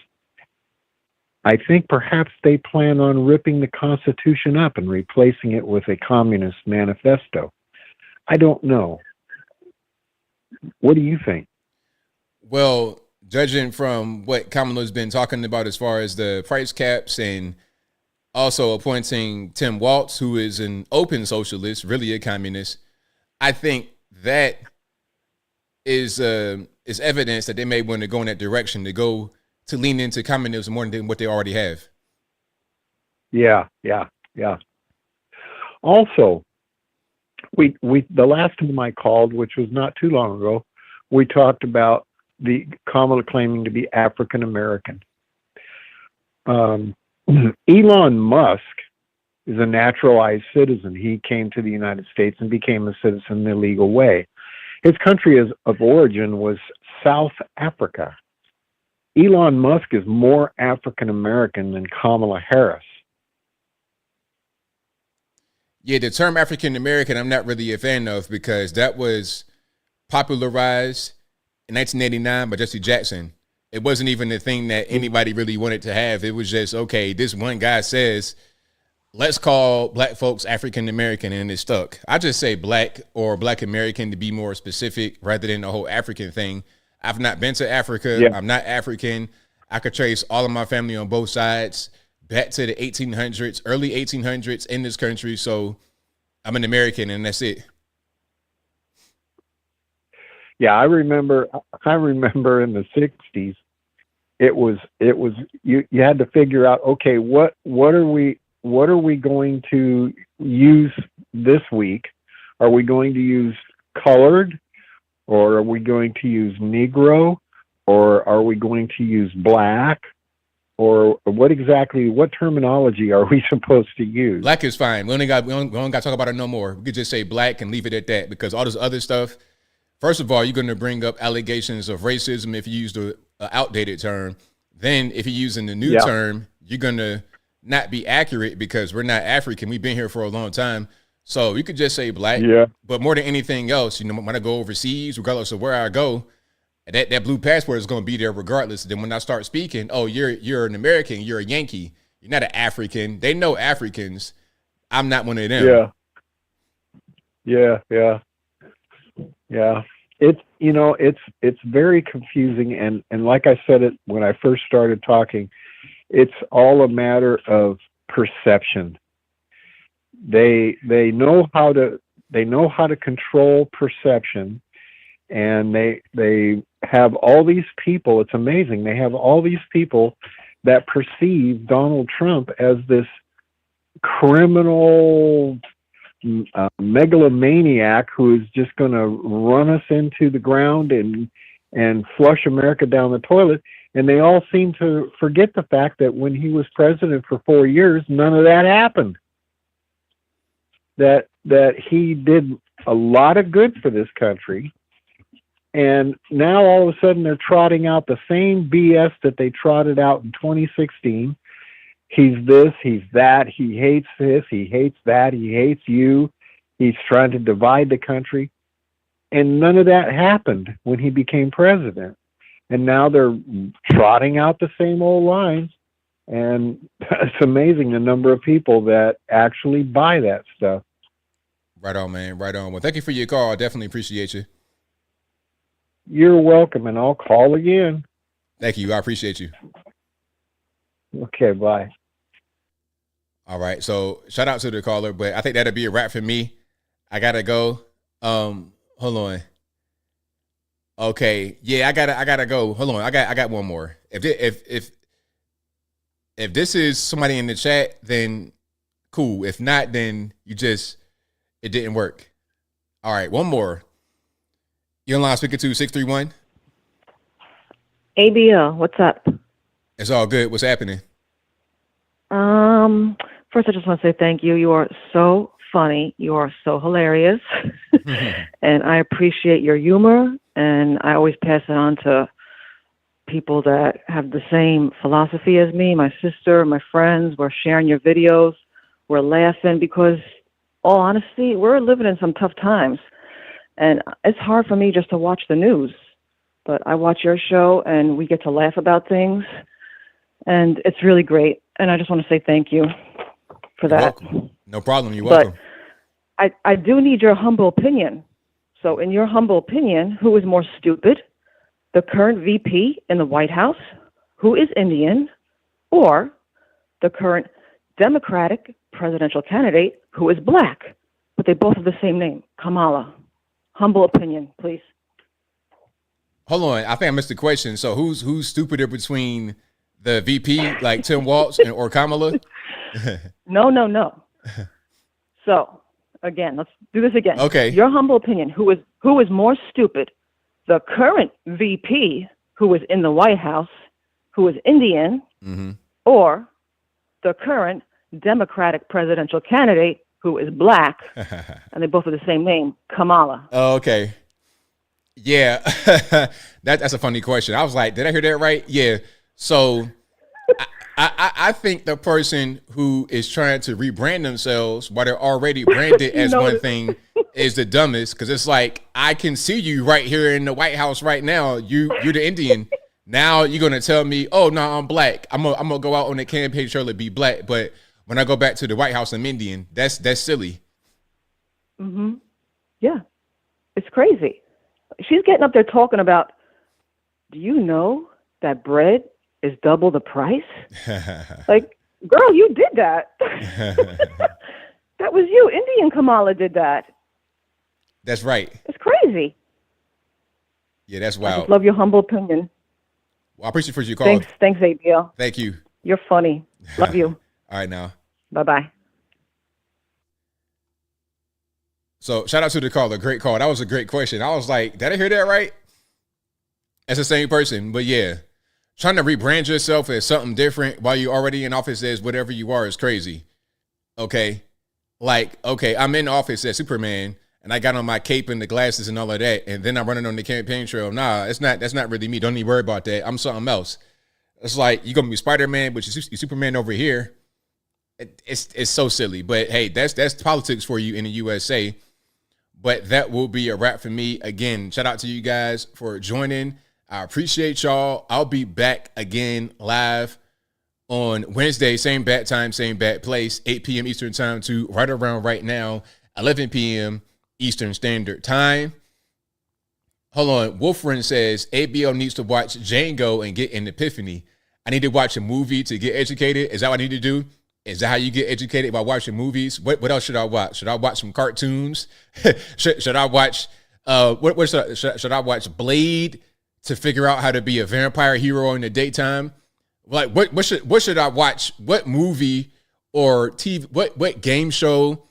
I think perhaps they plan on ripping the Constitution up and replacing it with a communist manifesto. I don't know. What do you think? Well, judging from what Kamala's been talking about as far as the price caps and also appointing Tim Walz, who is an open socialist, really a communist, I think that is evidence that they may want to go in that direction, to lean into communism more than what they already have. Yeah. Also, we the last time I called, which was not too long ago, we talked about the Kamala claiming to be African American. Elon Musk is a naturalized citizen. He came to the United States and became a citizen the legal way. His country of origin was South Africa. Elon Musk is more African American than Kamala Harris. Yeah, the term African American I'm not really a fan of because that was popularized in 1989 by Jesse Jackson. It wasn't even the thing that anybody really wanted to have. It was just, okay, this one guy says, let's call black folks African American, and it stuck. I just say black or black American to be more specific rather than the whole African thing. I've not been to Africa. Yeah. I'm not African. I could trace all of my family on both sides back to the 1800s, early 1800s in this country. So I'm an American, and that's it. Yeah, I remember in the 60s, it was you had to figure out, okay, what are we going to use this week? Are we going to use colored, or are we going to use Negro, or are we going to use black? Or what terminology are we supposed to use? Black is fine. We don't got to talk about it no more. We could just say black and leave it at that, because all this other stuff, first of all, you're going to bring up allegations of racism if you use the outdated term. Then if you're using the new term, you're going to not be accurate because we're not African. We've been here for a long time. So you could just say black. Yeah. But more than anything else, when I go overseas, regardless of where I go, that blue passport is going to be there regardless. Then when I start speaking, oh, you're an American, you're a Yankee, you're not an African. They know Africans. I'm not one of them. Yeah. It's very confusing, and like I said it when I first started talking, it's all a matter of perception. They know how to control perception. And they have all these people. It's amazing. They have all these people that perceive Donald Trump as this criminal megalomaniac who is just going to run us into the ground and flush America down the toilet. And they all seem to forget the fact that when he was president for 4 years, none of that happened. That he did a lot of good for this country. And now all of a sudden they're trotting out the same BS that they trotted out in 2016. He's this, he's that, he hates this, he hates that, he hates you. He's trying to divide the country. And none of that happened when he became president. And now they're trotting out the same old lines. And it's amazing the number of people that actually buy that stuff. Right on, man. Right on. Well, thank you for your call. I definitely appreciate you. You're welcome, and I'll call again. Thank you. I appreciate you. Okay, bye. All right. So shout out to the caller, but I think that'll be a wrap for me. I gotta go. Hold on. Okay. Yeah, I gotta go. Hold on. I got one more. If this is somebody in the chat, then cool. If not, then it didn't work. All right, one more. You're on line speaker to 631. ABL, what's up? It's all good. What's happening? First, I just want to say thank you. You are so funny. You are so hilarious. And I appreciate your humor. And I always pass it on to people that have the same philosophy as me. My sister, my friends, we're sharing your videos. We're laughing because, all honesty, we're living in some tough times. And it's hard for me just to watch the news, but I watch your show and we get to laugh about things, and it's really great. And I just want to say thank you for that. No problem. You're welcome. But I do need your humble opinion. So in your humble opinion, who is more stupid, the current VP in the White House, who is Indian, or the current Democratic presidential candidate who is black, but they both have the same name, Kamala? Humble opinion, please. Hold on. I think I missed the question. So who's stupider between the VP, like Tim Walz, or Kamala? No. So, again, let's do this again. Okay. Your humble opinion, who is more stupid, the current VP who is in the White House, who is Indian, or the current Democratic presidential candidate who is black, and they both have the same name, Kamala? Oh, okay. Yeah, that's a funny question. I was like, did I hear that right? Yeah. So I think the person who is trying to rebrand themselves while they're already branded as one thing is the dumbest, because it's like, I can see you right here in the White House right now. You're the Indian. Now you're gonna tell me, oh no, I'm black. I'm gonna go out on the campaign trail and be black, but when I go back to the White House, I'm Indian. That's silly. Yeah, it's crazy. She's getting up there talking about, do you know that bread is double the price? Like, girl, you did that. That was you. Indian Kamala did that. That's right. It's crazy. Yeah, that's I wild. just love your humble opinion. Well, I appreciate your call. Thanks, ABL. Thank you. You're funny. Love you. All right, now. Bye-bye. So shout out to the caller. Great call. That was a great question. I was like, did I hear that right? That's the same person. But yeah, trying to rebrand yourself as something different while you're already in office as whatever you are is crazy. Okay? Like, okay, I'm in office as Superman, and I got on my cape and the glasses and all of that, and then I'm running on the campaign trail. Nah, that's not really me. Don't even worry about that. I'm something else. It's like, you're going to be Spider-Man, but you're Superman over here. It's so silly. But hey, that's politics for you in the USA. But that will be a wrap for me. Again, shout out to you guys for joining. I appreciate y'all. I'll be back again live on Wednesday, same bat time, same bat place, 8 p.m. Eastern time to right around right now, 11 p.m. Eastern Standard Time. Hold on. Wolfrin says ABL needs to watch Django and get an epiphany. I need to watch a movie to get educated. Is that what I need to do? Is that how you get educated, by watching movies? What else should I watch? Should I watch some cartoons? should I watch should I watch Blade to figure out how to be a vampire hero in the daytime? Like what should I watch? What movie or TV? What game show?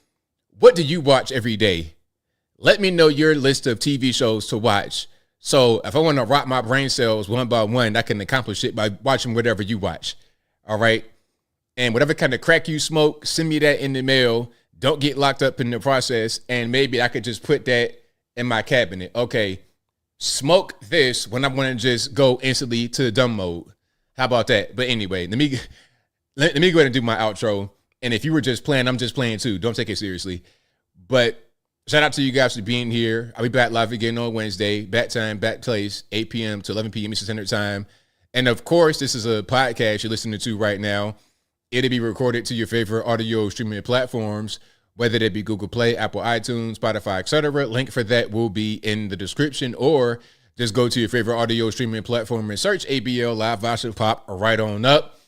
What do you watch every day? Let me know your list of TV shows to watch. So if I want to rock my brain cells one by one, I can accomplish it by watching whatever you watch. All right. And whatever kind of crack you smoke, send me that in the mail. Don't get locked up in the process. And maybe I could just put that in my cabinet. Okay. Smoke this when I want to just go instantly to dumb mode. How about that? But anyway, let me go ahead and do my outro. And if you were just playing, I'm just playing too. Don't take it seriously. But shout out to you guys for being here. I'll be back live again on Wednesday. Bat time, bat place, 8 p.m. to 11 p.m. Eastern Standard Time. And of course, this is a podcast you're listening to right now. It'll be recorded to your favorite audio streaming platforms, whether they be Google Play, Apple iTunes, Spotify, etc. Link for that will be in the description, or just go to your favorite audio streaming platform and search ABL Live Voice Pop right on up.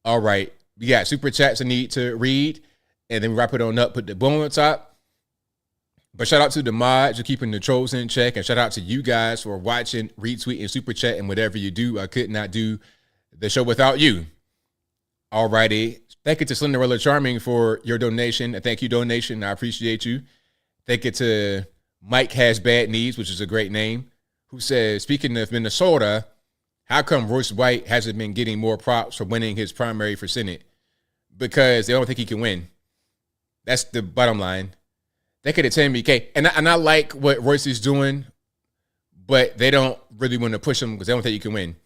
All right. We got super chats I need to read, and then we wrap it on up, put the boom on top. But shout out to the mods for keeping the trolls in check, and shout out to you guys for watching, retweeting, super chat, and whatever you do. I could not do the show without you. All righty. Thank you to Cinderella Charming for your donation. A thank you donation. I appreciate you. Thank you to Mike Has Bad Knees, which is a great name, who says, speaking of Minnesota, how come Royce White hasn't been getting more props for winning his primary for Senate? Because they don't think he can win. That's the bottom line. They could have 10K. And I like what Royce is doing, but they don't really want to push him because they don't think he can win.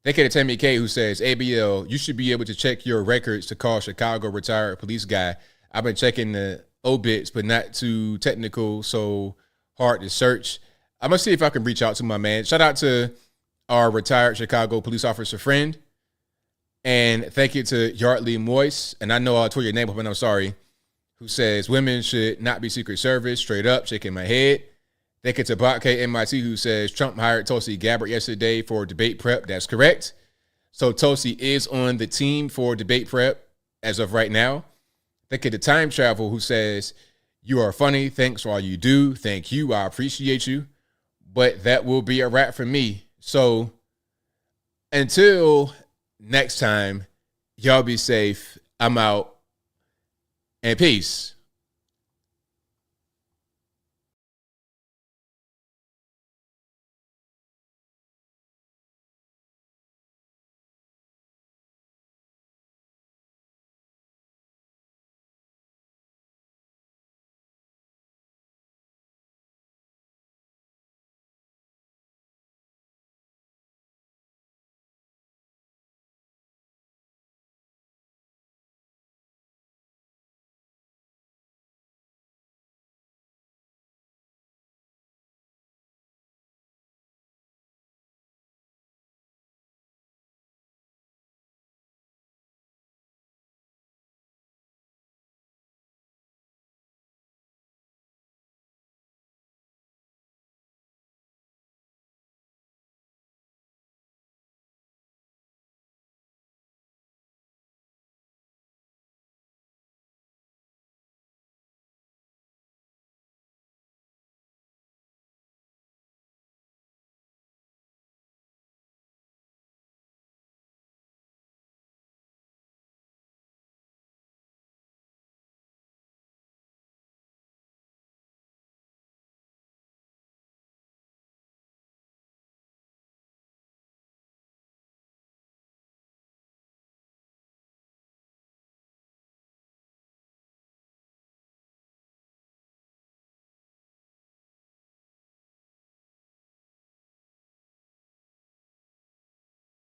They could have 10K who says, ABL, you should be able to check your records to call Chicago retired police guy. I've been checking the obits, but not too technical, so hard to search. I'm going to see if I can reach out to my man. Shout out to our retired Chicago police officer friend. And thank you to Yardley Moise. And I know I tore your name up, and I'm sorry. Who says, women should not be Secret Service. Straight up, shaking my head. Thank you to Botk MIT, who says, Trump hired Tulsi Gabbard yesterday for debate prep. That's correct. So Tulsi is on the team for debate prep as of right now. Thank you to Time Travel, who says, you are funny. Thanks for all you do. Thank you. I appreciate you. But that will be a wrap for me. So until next time, y'all be safe. I'm out. And peace.